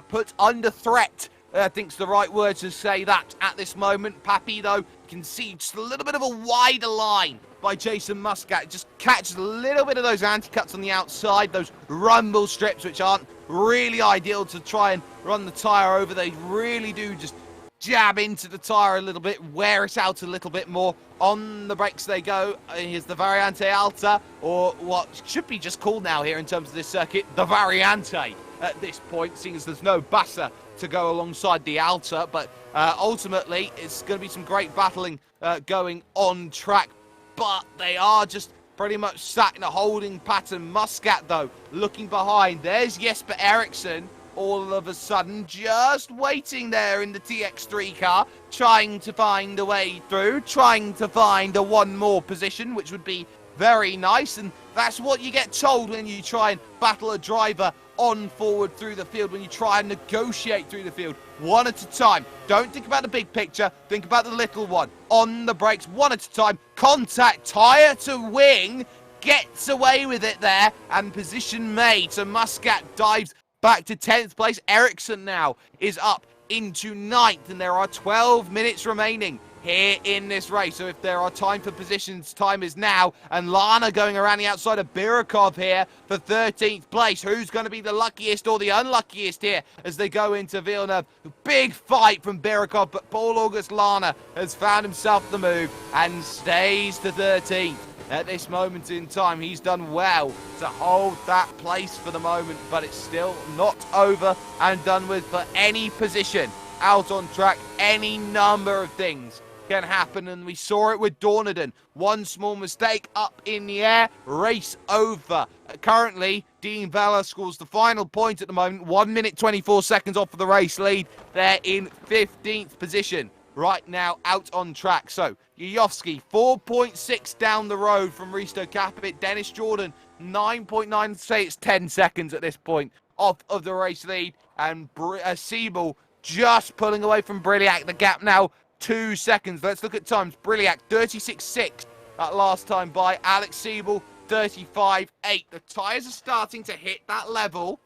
put under threat. I think's the right word to say that at this moment. Papi, though, can see just a little bit of a wider line by Jason Muscat. Just catches a little bit of those anti-cuts on the outside, those rumble strips, which aren't really ideal to try and run the tyre over. They really do just jab into the tyre a little bit, wear it out a little bit more. On the brakes they go. Here's the Variante Alta, or what should be just called now here in terms of this circuit, the Variante at this point, seeing as there's no Bassa to go alongside the Alta. But ultimately, it's going to be some great battling going on track. But they are just pretty much sat in a holding pattern. Muscat, though, looking behind. There's Jesper Eriksson, all of a sudden, just waiting there in the TX3 car, trying to find a way through, trying to find a one more position, which would be very nice. And that's what you get told when you try and battle a driver on forward through the field, when you try and negotiate through the field, one at a time. Don't think about the big picture, think about the little one. On the brakes, one at a time, contact, tyre to wing, gets away with it there, and position made. So Muscat dives back to 10th place. Eriksson now is up into 9th, and there are 12 minutes remaining here in this race. So if there are time for positions, time is now. And Lana going around the outside of Birakov here for 13th place. Who's going to be the luckiest or the unluckiest here as they go into Villeneuve? Big fight from Birakov, but Paul August Lana has found himself the move and stays to 13th. At this moment in time, he's done well to hold that place for the moment, but it's still not over and done with for any position out on track. Any number of things can happen, and we saw it with Dornadon. One small mistake up in the air, race over. Currently, Dean Vella scores the final point at the moment, 1 minute 24 seconds off of the race lead. They're in 15th position right now out on track. So Yuyovski 4.6 down the road from Risto Capit. Dennis Jordan 9.9, say it's 10 seconds at this point off of the race lead, and Siebel just pulling away from Briliak. The gap now 2 seconds. Let's look at times. Briliak 36.6 that last time by. Alex Siebel 35.8. The tyres are starting to hit that level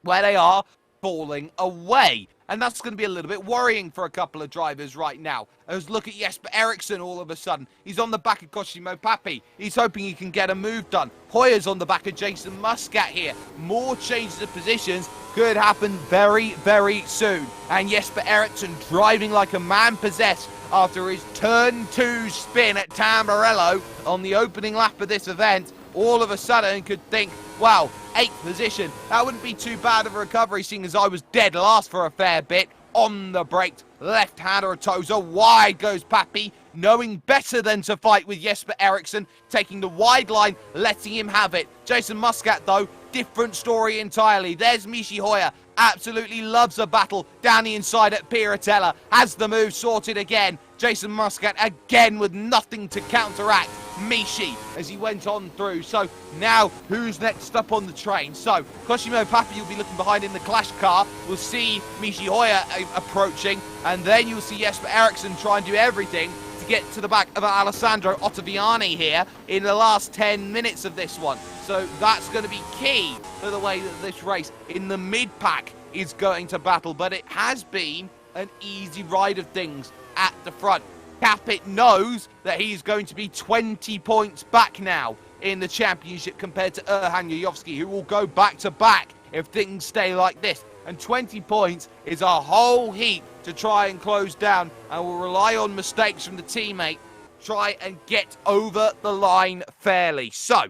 where they are falling away, and that's going to be a little bit worrying for a couple of drivers right now. As look at Jesper Eriksson all of a sudden. He's on the back of Koshimo Papi. He's hoping he can get a move done. Hoyer's on the back of Jason Muscat here. More changes of positions could happen very, very soon. And Jesper Eriksson driving like a man possessed after his turn 2 spin at Tamburello on the opening lap of this event. All of a sudden could think, wow, 8th position, that wouldn't be too bad of a recovery, seeing as I was dead last for a fair bit. On the brakes, left-hander Toza, wide goes Papi, knowing better than to fight with Jesper Eriksson, taking the wide line, letting him have it. Jason Muscat, though, different story entirely. There's Michi Hoyer, absolutely loves a battle down the inside at Piratella, has the move sorted again. Jason Muscat again with nothing to counteract Michi as he went on through. So now who's next up on the train? So Koshimo Papi will be looking behind in the clash car. We'll see Michi Hoyer approaching, and then you'll see Jesper Eriksson try and do everything to get to the back of Alessandro Ottaviani here in the last 10 minutes of this one. So that's going to be key for the way that this race in the mid-pack is going to battle, but it has been an easy ride of things at the front. Capit knows that he's going to be 20 points back now in the championship compared to Erhan Yuyovski, who will go back-to-back if things stay like this. And 20 points is a whole heap to try and close down, and will rely on mistakes from the teammate to try and get over the line fairly. So,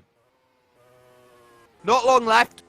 not long left.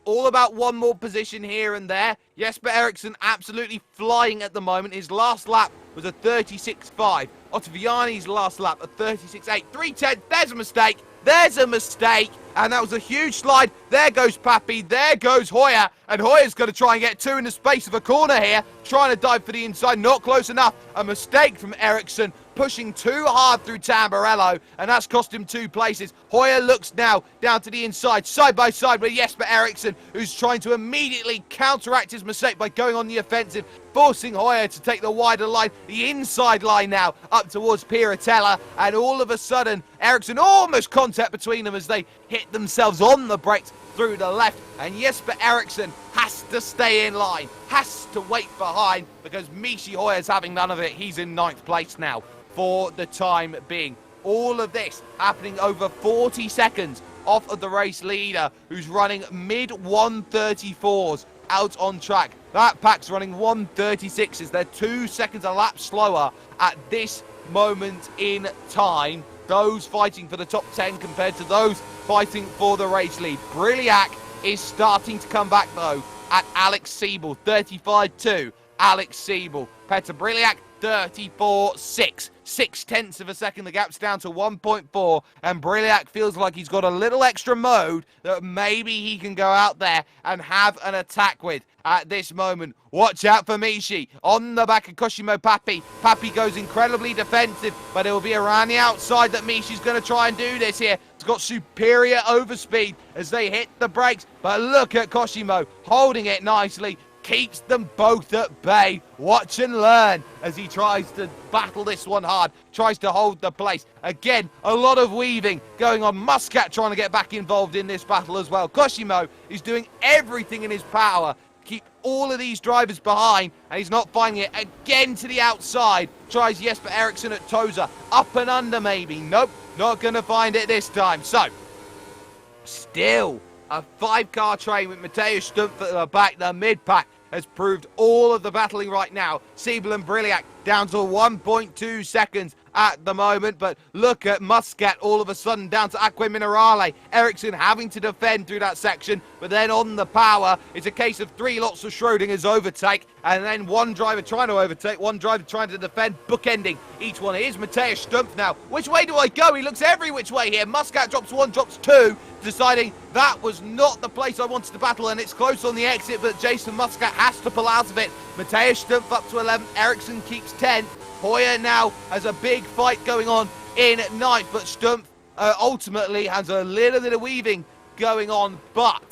All about one more position here and there. Jesper Eriksson absolutely flying at the moment. His last lap was a 36.5. Ottaviani's last lap a 36.8. 3:10. There's a mistake. There's a mistake. And that was a huge slide. There goes Papi. There goes Hoyer. And Hoyer's going to try and get 2 in the space of a corner here. Trying to dive for the inside. Not close enough. A mistake from Eriksson. Pushing too hard through Tamburello, and that's cost him 2 places. Hoyer looks now down to the inside, side by side with Jesper Eriksson, who's trying to immediately counteract his mistake by going on the offensive. forcing Hoyer to take the wider line, the inside line now, up towards Piratella, and all of a sudden, Ericsson almost contact between them as they hit themselves on the brakes through the left, and Jesper Eriksson has to stay in line, has to wait behind, because Michi Hoyer's having none of it. He's in 9th place now for the time being. All of this happening over 40 seconds off of the race leader, who's running mid-134s out on track. That pack's running 136s. They're 2 seconds a lap slower at this moment in time. Those fighting for the top 10 compared to those fighting for the race lead. Briliak is starting to come back, though, at Alex Siebel, 35-2. Alex Siebel. Petr Briliak, 34-6. 0.6 of a second. The gap's down to 1.4, and Briliak feels like he's got a little extra mode that maybe he can go out there and have an attack with at this moment. Watch out for Michi on the back of Koshimo Papi. Papi goes incredibly defensive, but it will be around the outside that Michi's going to try and do this here. It's got superior overspeed as they hit the brakes, but look at Koshimo holding it nicely. Keeps them both at bay. Watch and learn as he tries to battle this one hard. Tries to hold the place. Again, a lot of weaving going on. Muscat trying to get back involved in this battle as well. Koshimo is doing everything in his power to keep all of these drivers behind, and he's not finding it. Again to the outside. Tries Jesper Eriksson at Toza. Up and under maybe. Nope, not going to find it this time. So, still a 5-car train with Mateusz Stumpf at the back. The mid-pack has proved all of the battling right now. Siebel and Briliak down to 1.2 seconds at the moment, but look at Muscat all of a sudden down to Acque Minerale. Ericsson having to defend through that section, but then on the power, it's a case of 3 lots of Schrodinger's overtake, and then one driver trying to overtake, one driver trying to defend, bookending each one. Here's Mateusz Stumpf now. Which way do I go? He looks every which way here. Muscat drops 1, drops 2, deciding that was not the place I wanted to battle, and it's close on the exit, but Jason Muscat has to pull out of it. Mateusz Stumpf up to 11th, Ericsson keeps 10th. Hoyer now has a big fight going on in 9th, but Stumpf ultimately has a little bit of weaving going on, but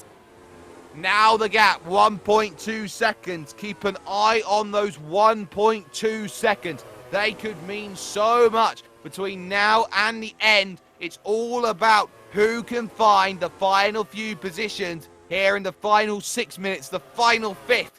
now the gap, 1.2 seconds. Keep an eye on those 1.2 seconds. They could mean so much between now and the end. It's all about who can find the final few positions here in the final 6 minutes, the final 5th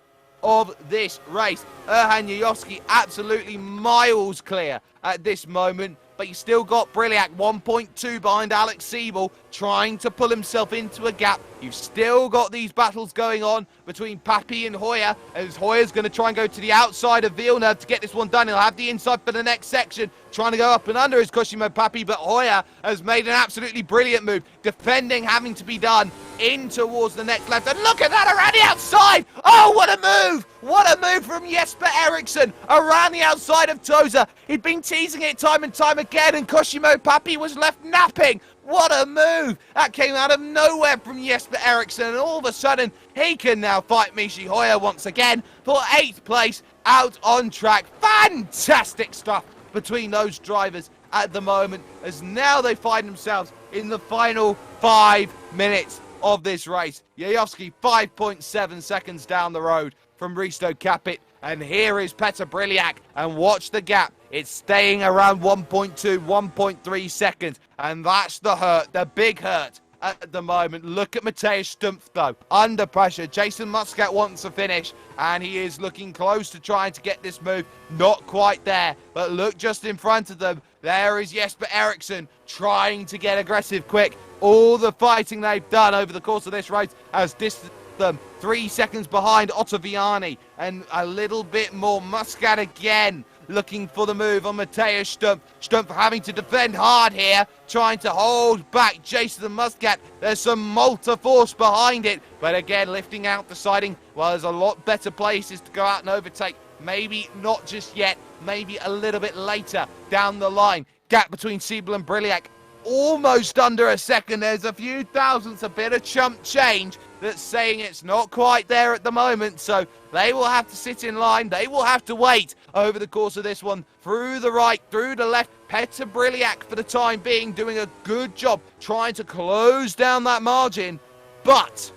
of this race. Erhan Yayovsky absolutely miles clear at this moment, but you still got Briliak 1.2 behind Alex Siebel, trying to pull himself into a gap. You've still got these battles going on between Papi and Hoyer, as Hoyer's going to try and go to the outside of Villeneuve to get this one done. He'll have the inside for the next section, trying to go up and under his Koshimo Papi, but Hoyer has made an absolutely brilliant move. Defending having to be done in towards the next left, and look at that around the outside. Oh, what a move! What a move from Jesper Eriksson around the outside of Toza. He'd been teasing it time and time again, and Koshimo Papi was left napping. What a move! That came out of nowhere from Jesper Eriksson, and all of a sudden, he can now fight Michi Hoyer once again for 8th place out on track. Fantastic stuff between those drivers at the moment, as now they find themselves in the final 5 minutes of this race. Yayovsky 5.7 seconds down the road from Risto Capit, and here is Petr Briliak, and watch the gap. It's staying around 1.2, 1.3 seconds, and that's the hurt, the big hurt at the moment. Look at Mateusz Stumpf, though, under pressure. Jason Muscat wants to finish, and he is looking close to trying to get this move. Not quite there, but look just in front of them. There is Jesper Eriksson trying to get aggressive quick. All the fighting they've done over the course of this race has distanced them. 3 seconds behind Ottaviani, and a little bit more. Muscat again looking for the move on Mateusz Stumpf. Stumpf having to defend hard here, trying to hold back Jason Muscat. There's some Malta force behind it, but again lifting out, deciding, well, there's a lot better places to go out and overtake. Maybe not just yet, maybe a little bit later down the line. Gap between Siebel and Briliak almost under a second. There's a few thousandths, a bit of chump change that's saying it's not quite there at the moment, so they will have to sit in line. They will have to wait over the course of this one. Through the right, through the left. Petr Briliak for the time being doing a good job trying to close down that margin, but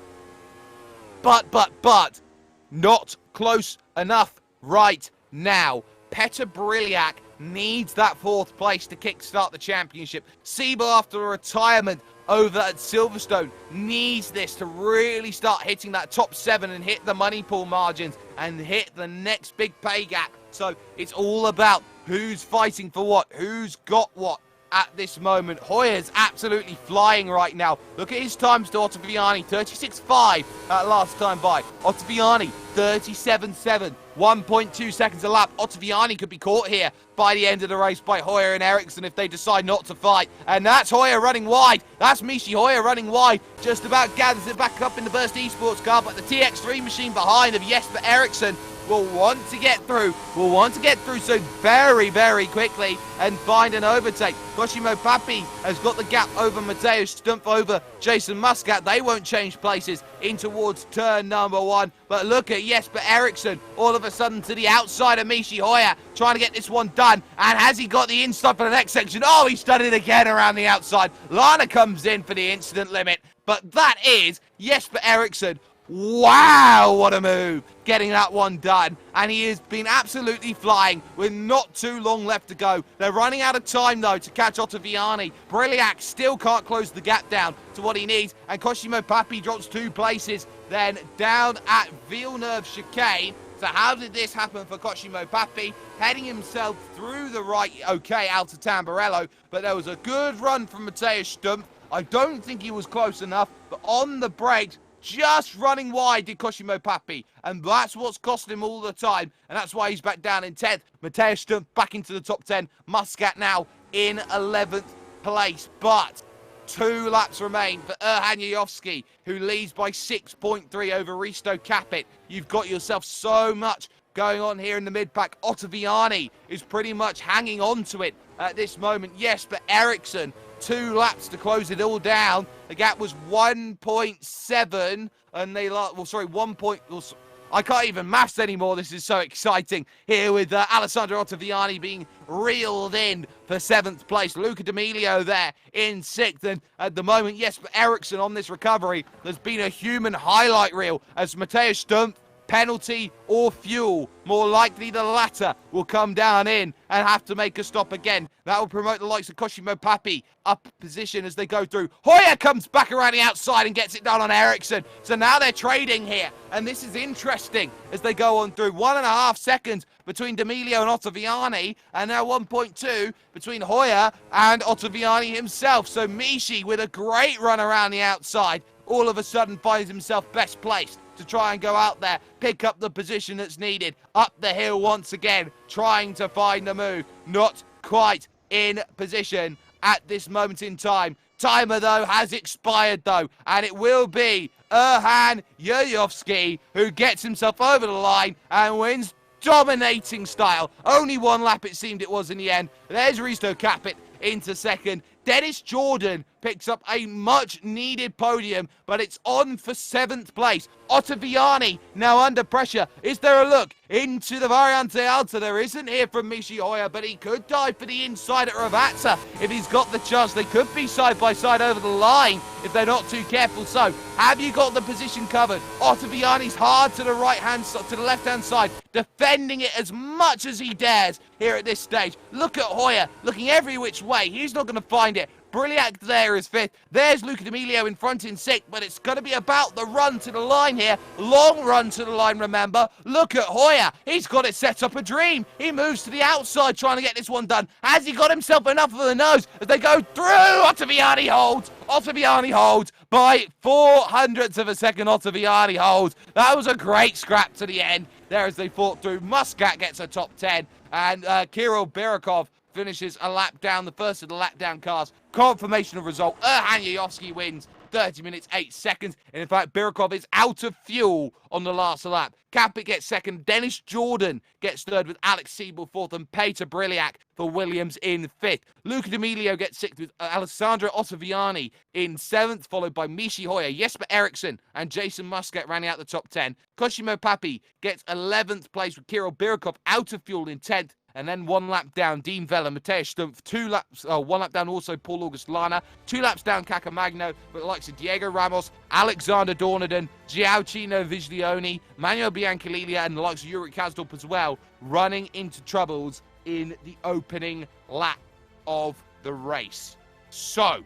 not close enough right now. Petr Briliak needs that 4th place to kickstart the championship. Siebel, after a retirement over at Silverstone, needs this to really start hitting that top 7 and hit the money pool margins and hit the next big pay gap. So it's all about who's fighting for what, who's got what at this moment. Hoyer's absolutely flying right now. Look at his times to Ottaviani, 36.5 last time by. Ottaviani, 37.7, 1.2 seconds a lap. Ottaviani could be caught here by the end of the race by Hoyer and Ericsson if they decide not to fight. And that's Hoyer running wide. That's Michi Hoyer running wide. Just about gathers it back up in the Burst Esports car, but the TX3 machine behind of Jesper Eriksson will want to get through. So very, very quickly and find an overtake. Cosimo Papi has got the gap over Mateusz Stumpf, over Jason Muscat. They won't change places in towards turn number 1. But look at Jesper Eriksson all of a sudden to the outside of Michi Hoyer, trying to get this one done. And has he got the inside for the next section? Oh, he's done it again around the outside. Lana comes in for the incident limit. But that is Jesper Eriksson. Wow, what a move, getting that one done. And he has been absolutely flying with not too long left to go. They're running out of time, though, to catch Ottaviani. Briliak still can't close the gap down to what he needs. And Cosimo Papi drops 2 places then down at Villeneuve chicane. So how did this happen for Cosimo Papi? Heading himself through the right, okay, out of Tamburello. But there was a good run from Mateusz Stumpf. I don't think he was close enough, but on the brakes, just running wide did Cosimo Papi, and that's what's cost him all the time, and that's why he's back down in 10th. Mateusz Stumpf back into the top 10. Muscat now in 11th place, but 2 laps remain for Erhan Yayovski, who leads by 6.3 over Risto Capit. You've got yourself so much going on here in the mid-pack. Ottaviani is pretty much hanging on to it at this moment. Yes, but Ericsson, 2 laps to close it all down. The gap was 1.7, and they well, sorry, 1. I can't even maths anymore. This is so exciting here with Alessandro Ottaviani being reeled in for 7th place. Luca D'Amelio there in 6th, and at the moment, yes, but Ericsson on this recovery, there's been a human highlight reel as Mateusz Stumpf, penalty or fuel, more likely the latter, will come down in and have to make a stop again. That will promote the likes of Cosimo Papi up position as they go through. Hoyer comes back around the outside and gets it done on Ericsson. So now they're trading here, and this is interesting as they go on through. 1.5 seconds between D'Amelio and Ottaviani, and now 1.2 between Hoyer and Ottaviani himself. So Michi, with a great run around the outside, all of a sudden finds himself best placed to try and go out there, pick up the position that's needed, up the hill once again, trying to find the move. Not quite in position at this moment in time. Timer, though, has expired, though, and it will be Erhan Yayovski who gets himself over the line and wins dominating style. Only 1 lap it seemed it was in the end. There's Risto Capit into 2nd. Dennis Jordan picks up a much-needed podium, but it's on for 7th place. Ottaviani now under pressure. Is there a look into the Variante Alta? There isn't here from Michi Hoyer, but he could dive for the inside at Ravazza if he's got the chance. They could be side by side over the line if they're not too careful. So, have you got the position covered? Ottaviani's hard to the to the left-hand side, defending it as much as he dares here at this stage. Look at Hoyer, looking every which way. He's not going to find it. Briliak there is 5th. There's Luca D'Amelio in front in 6th, but it's going to be about the run to the line here. Long run to the line, remember. Look at Hoyer. He's got it set up a dream. He moves to the outside trying to get this one done. Has he got himself enough of the nose as they go through? Ottaviani holds. Ottaviani holds by 0.04 of a second. Ottaviani holds. That was a great scrap to the end there as they fought through. Muscat gets a top 10, and Kirill Birakov finishes a lap down, the first of the lap down cars. Confirmation of result. Erhan Yayovski wins 30 minutes, 8 seconds. And in fact, Birakov is out of fuel on the last lap. Capit gets 2nd. Dennis Jordan gets 3rd with Alex Siebel 4th, and Petr Briliak for Williams in 5th. Luca D'Amelio gets 6th with Alessandro Ottaviani in 7th, followed by Michi Hoyer, Jesper Eriksson, and Jason Muscat rounding out the top 10. Cosimo Papi gets 11th place with Kirill Birakov out of fuel in 10th. And then 1 lap down, Dean Vella, Matej Stumpf, 2 laps, 1 lap down also Paul August Lana, 2 laps down Cacamagno, with the likes of Diego Ramos, Alexander Dornaden, Giacchino Viglione, Manuel Biancalillia, and the likes of Yuri Kasdorp as well, running into troubles in the opening lap of the race. So,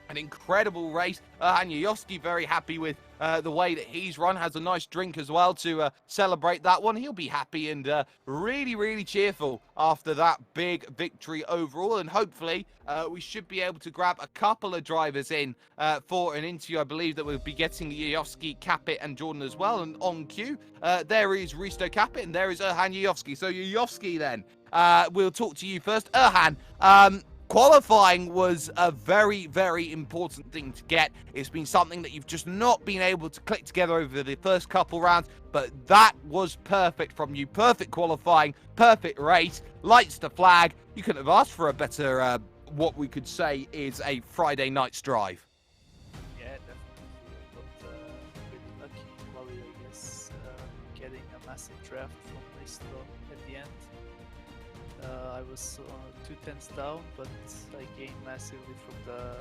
an incredible race. Aniyoski very happy with the way that he's run. Has a nice drink as well to celebrate that one. He'll be happy and really, really cheerful after that big victory overall. And hopefully we should be able to grab a couple of drivers in for an interview. I believe that we'll be getting Ioski, Capit, and Jordan as well. And on cue, there is Risto Capit and there is Erhan Ioski. So Ioski then, we'll talk to you first. Erhan, qualifying was a very, very important thing to get. It's been something that you've just not been able to click together over the first couple rounds, but that was perfect from you. Perfect qualifying, perfect race, lights to flag. You couldn't have asked for a better, what we could say is a Friday night's drive. Yeah, definitely. But pretty lucky quality, I guess, getting a massive draft from Risto at the end. I was 2 tenths down, but I gained massively from the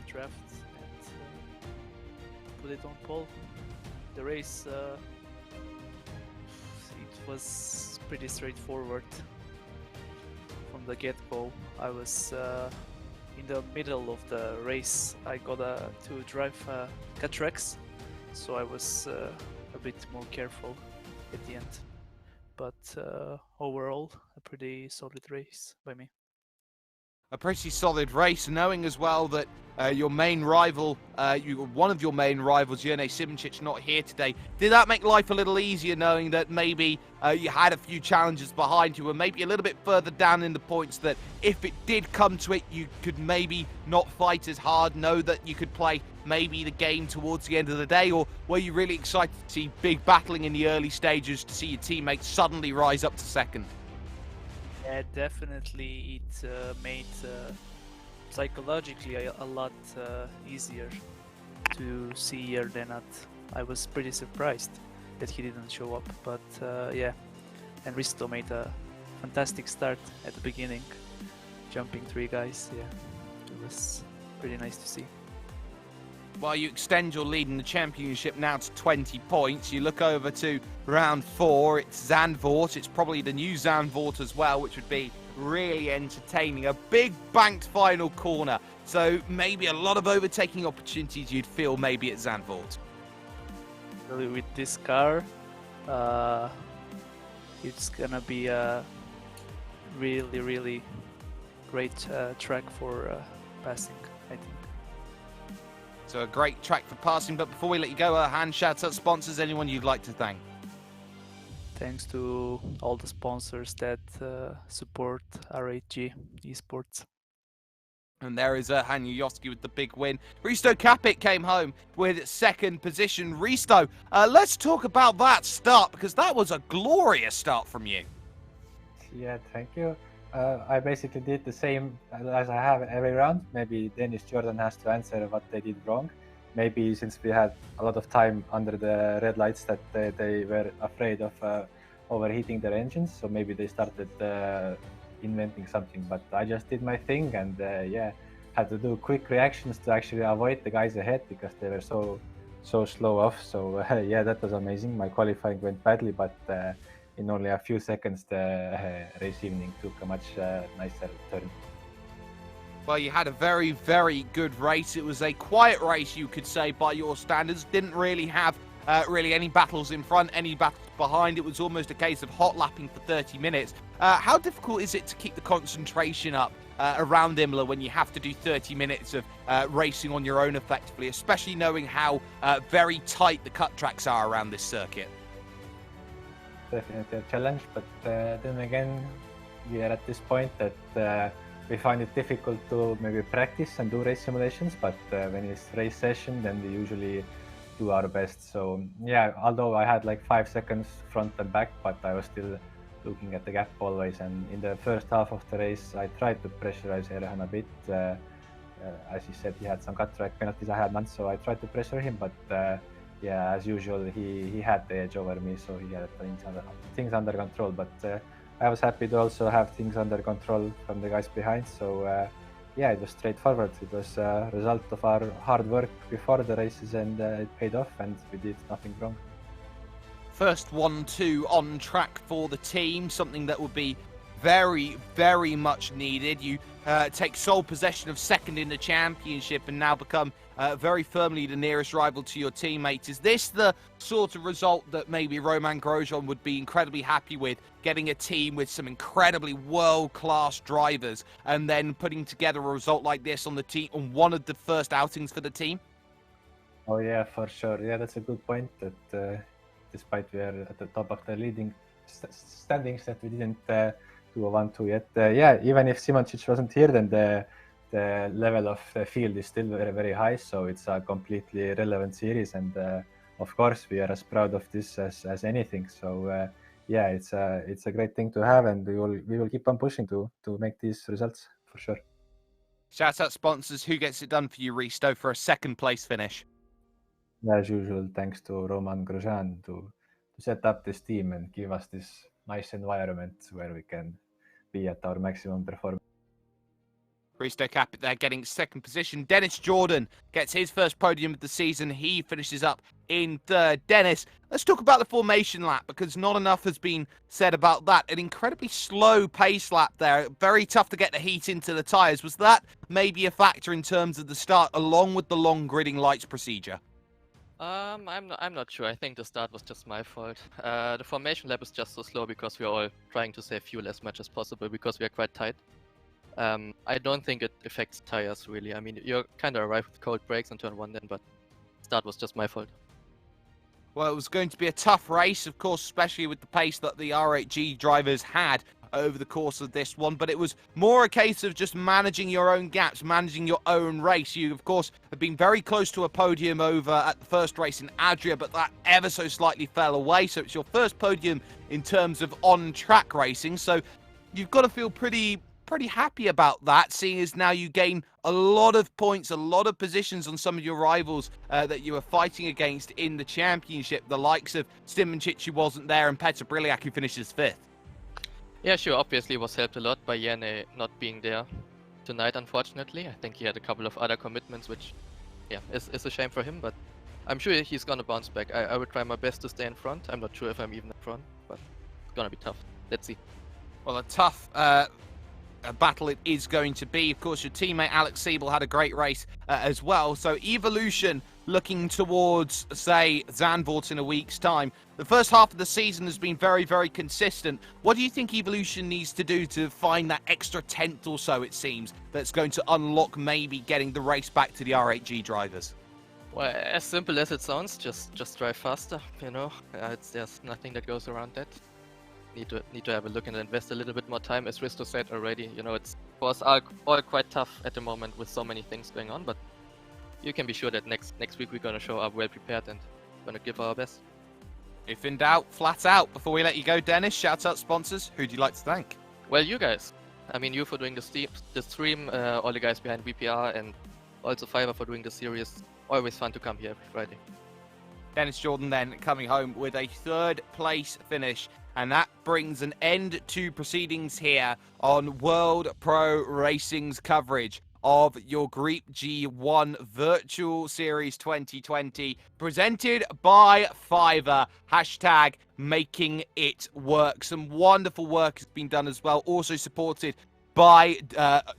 draft and put it on pole. The race, it was pretty straightforward from the get-go. I was in the middle of the race. I got to drive cut tracks, so I was a bit more careful at the end. But overall, a pretty solid race by me. A pretty solid race, knowing as well that your main rival, one of your main rivals, Jerne Simončić, not here today. Did that make life a little easier, knowing that maybe you had a few challenges behind you and maybe a little bit further down in the points, that if it did come to it, you could maybe not fight as hard, know that you could play maybe the game towards the end of the day? Or were you really excited to see big battling in the early stages to see your teammates suddenly rise up to second? Yeah, definitely it made psychologically a lot easier to see Yardenat. I was pretty surprised that he didn't show up, but yeah, and Risto made a fantastic start at the beginning, jumping 3 guys. Yeah, it was pretty nice to see. Well, you extend your lead in the championship now to 20 points. You look over to round 4. It's Zandvoort. It's probably the new Zandvoort as well, which would be really entertaining. A big banked final corner. So maybe a lot of overtaking opportunities you'd feel maybe at Zandvoort. With this car, it's gonna be a really, really great track for passing, I think. So a great track for passing, but before we let you go, hand shout out sponsors, anyone you'd like to thank? Thanks to all the sponsors that support R8G esports. And there is Hanyu Yoski with the big win. Risto Capit came home with second position. Risto, let's talk about that start, because that was a glorious start from you. Yeah, thank you. I basically did the same as I have every round. Maybe Dennis Jordan has to answer what they did wrong. Maybe since we had a lot of time under the red lights that they were afraid of overheating their engines, so maybe they started inventing something. But I just did my thing and yeah, had to do quick reactions to actually avoid the guys ahead because they were so slow off. So yeah, that was amazing. My qualifying went badly, but in only a few seconds, the race evening took a much nicer turn. Well, you had a very, very good race. It was a quiet race, you could say, by your standards. Didn't really have really any battles in front, any battles behind. It was almost a case of hot lapping for 30 minutes. How difficult is it to keep the concentration up around Imola when you have to do 30 minutes of racing on your own effectively, especially knowing how very tight the cut tracks are around this circuit? Definitely a challenge, but then again, we are at this point that we find it difficult to maybe practice and do race simulations, but when it's race session, then we usually do our best. So yeah, although I had like 5 seconds front and back, but I was still looking at the gap always. And in the first half of the race, I tried to pressurize Erhan a bit. As he said, he had some cut track penalties, I had none, so I tried to pressure him, but yeah, as usual, he had the edge over me, so he had things under control. But I was happy to also have things under control from the guys behind. So yeah, it was straightforward. It was a result of our hard work before the races, and it paid off, and we did nothing wrong. First 1-2 on track for the team, something that would be very, very much needed. You take sole possession of second in the championship and now become very firmly the nearest rival to your teammates. Is this the sort of result that maybe Roman Grosjean would be incredibly happy with, getting a team with some incredibly world-class drivers and then putting together a result like this on the team on one of the first outings for the team? Oh yeah, for sure. Yeah, that's a good point. That despite we are at the top of the leading standings, that we didn't do a 1-2 yet. Yeah, even if Simoncic wasn't here, then the level of the field is still very, very high. So it's a completely relevant series, and of course we are as proud of this as anything. So yeah, it's a great thing to have, and we will keep on pushing to make these results for sure. Shout out sponsors. Who gets it done for you, Risto, for a second place finish? As usual, thanks to Roman Grosjean to set up this team and give us this nice environment where we can be at our maximum performance. Risto Capit there getting second position. Dennis Jordan gets his first podium of the season. He finishes up in third. Dennis, let's talk about the formation lap, because not enough has been said about that. An incredibly slow pace lap there. Very tough to get the heat into the tyres. Was that maybe a factor in terms of the start, along with the long gridding lights procedure? I'm not sure. I think the start was just my fault. The formation lap is just so slow because we're all trying to save fuel as much as possible because we are quite tight. I don't think it affects tires really. I mean, you're kind of arrived with cold brakes on turn 1 then, but start was just my fault. Well, it was going to be a tough race, of course, especially with the pace that the R8G drivers had over the course of this one, but it was more a case of just managing your own gaps, managing your own race. You, of course, have been very close to a podium over at the first race in Adria, but that ever so slightly fell away, so it's your first podium in terms of on-track racing, so you've got to feel pretty happy about that, seeing as now you gain a lot of points, a lot of positions on some of your rivals that you were fighting against in the championship, the likes of Simoncic, who wasn't there, and Petr Briliak, who finishes 5th. Yeah, sure, obviously it was helped a lot by Janne not being there tonight, unfortunately. I think he had a couple of other commitments, which, yeah, is a shame for him, but I'm sure he's gonna bounce back. I will try my best to stay in front. I'm not sure if I'm even in front, but it's gonna be tough. Let's see. Well, a tough battle it is going to be. Of course, your teammate Alex Siebel had a great race as well. So Evolution looking towards, say, Zandvoort in a week's time. The first half of the season has been very, very consistent. What do you think Evolution needs to do to find that extra tenth or so, it seems, that's going to unlock maybe getting the race back to the R8G drivers? Well, as simple as it sounds, just drive faster, you know. There's nothing that goes around that. Need to have a look and invest a little bit more time, as Risto said already. You know, it's for us all quite tough at the moment with so many things going on, but you can be sure that next week we're gonna show up well prepared and gonna give our best. If in doubt, flat out. Before we let you go, Dennis, shout out sponsors. Who do you like to thank? Well, you guys. I mean, you for doing the stream, all the guys behind VPR, and also Fiverr for doing the series. Always fun to come here every Friday. Dennis Jordan then coming home with a 3rd place finish. And that brings an end to proceedings here on World Pro Racing's coverage of your Griiip G1 Virtual Series 2020, presented by Fiverr. Hashtag making it work. Some wonderful work has been done as well, also supported by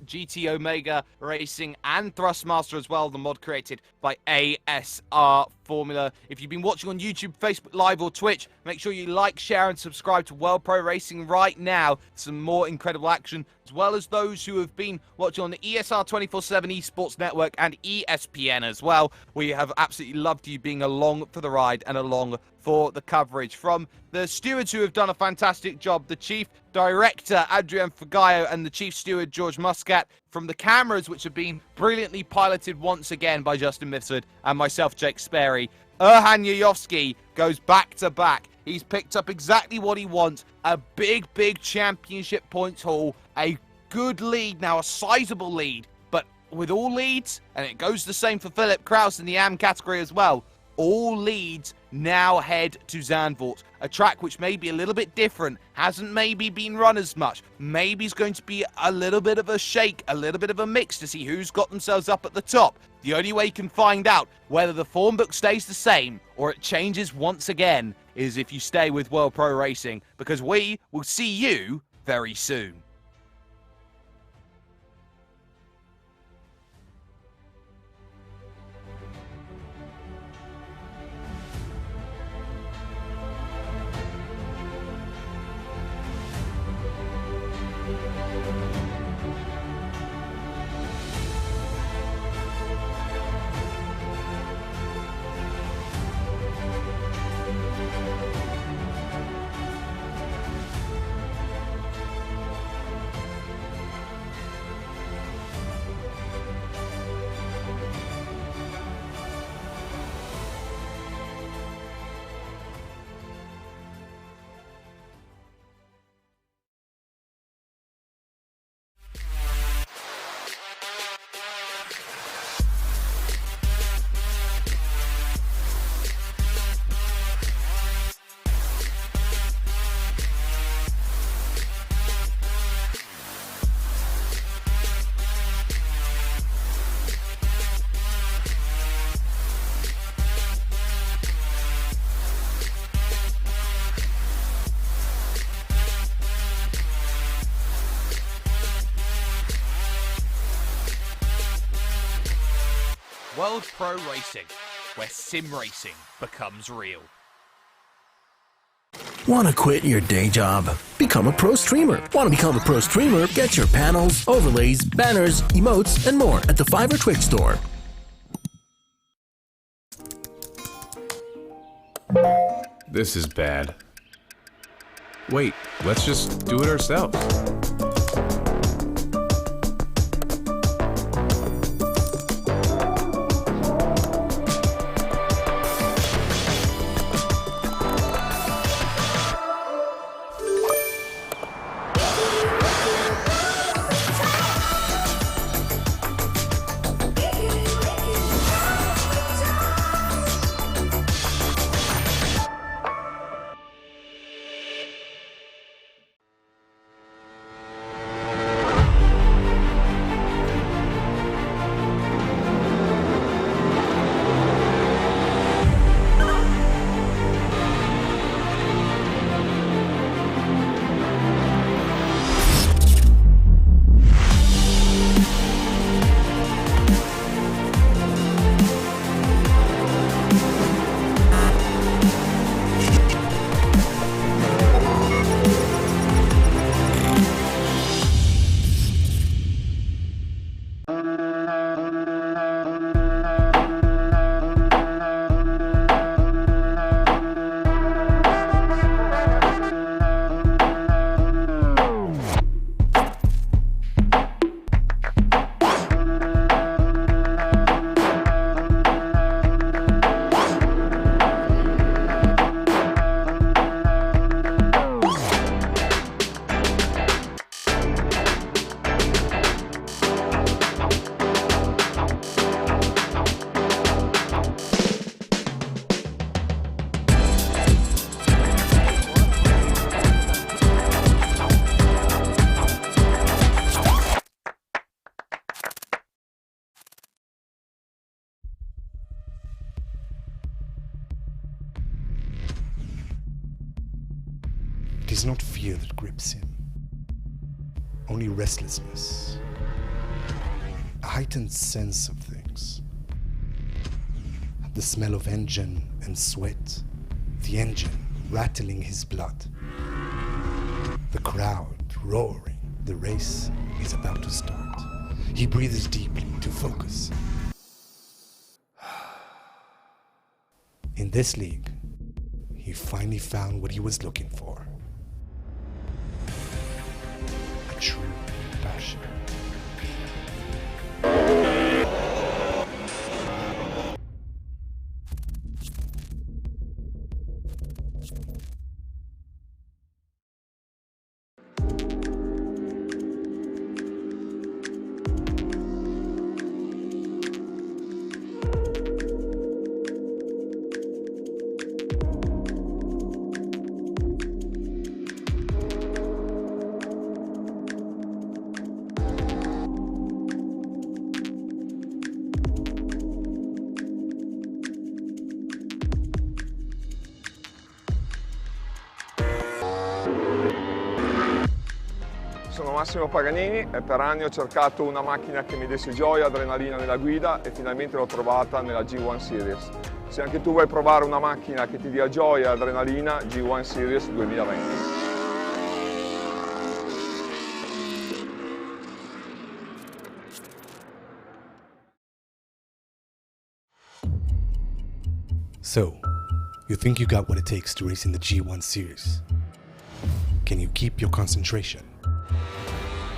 GT Omega Racing and Thrustmaster as well, the mod created by ASR Formula. If you've been watching on YouTube, Facebook Live or Twitch, make sure you like, share and subscribe to World Pro Racing right now. Some more incredible action, as well as those who have been watching on the ESR 24/7 Esports Network and ESPN as well. We have absolutely loved you being along for the ride and along for the coverage. From the stewards who have done a fantastic job, the chief director Adrian Fagayo and the chief steward George Muscat, from the cameras which have been brilliantly piloted once again by Justin Mifsud and myself, Jake Sperry. Erhan Yayovsky goes back to back. He's picked up exactly what he wants, a big championship points haul, a good lead now, a sizable lead, but with all leads, and it goes the same for Philip Kraus in the AM category as well, all leads now head to Zandvoort, a track which may be a little bit different, hasn't maybe been run as much, maybe is going to be a little bit of a shake, a little bit of a mix to see who's got themselves up at the top. The only way you can find out whether the form book stays the same or it changes once again is if you stay with World Pro Racing, because we will see you very soon. World Pro Racing, where sim racing becomes real. Want to quit your day job? Become a pro streamer. Want to become a pro streamer? Get your panels, overlays, banners, emotes, and more at the Fiverr Twitch store. This is bad. Wait, let's just do it ourselves. It is not fear that grips him, only restlessness, a heightened sense of things. The smell of engine and sweat, the engine rattling his blood, the crowd roaring. The race is about to start. He breathes deeply to focus. In this league, he finally found what he was looking for. A true passion. Massimo Paganini e per anni ho cercato una macchina che mi desse gioia, adrenalina nella guida e finalmente l'ho trovata nella G1 Series. Se anche tu vuoi provare una macchina che ti dia gioia e adrenalina, G1 Series 2020. So, you think you got what it takes to race in the G1 Series? Can you keep your concentration?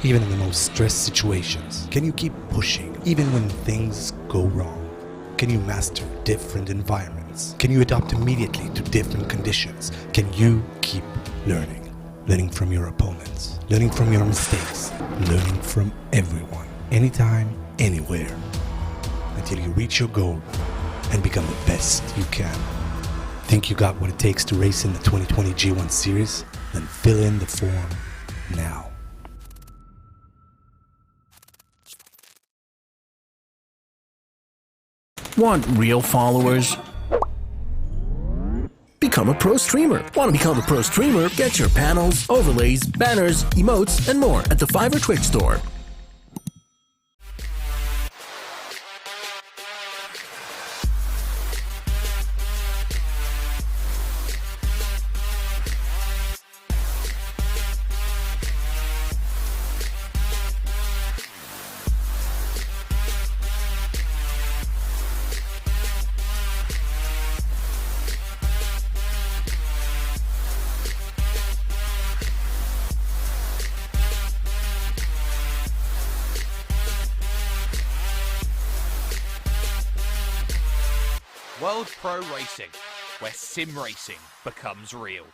Even in the most stressed situations, can you keep pushing even when things go wrong? Can you master different environments? Can you adapt immediately to different conditions? Can you keep learning? Learning from your opponents, learning from your mistakes, learning from everyone, anytime, anywhere, until you reach your goal and become the best you can. Think you got what it takes to race in the 2020 G1 Series? Then fill in the form now. Want real followers? Become a pro streamer. Want to become a pro streamer? Get your panels, overlays, banners, emotes, and more at the Fiverr Twitch store. World Pro Racing, where sim racing becomes real.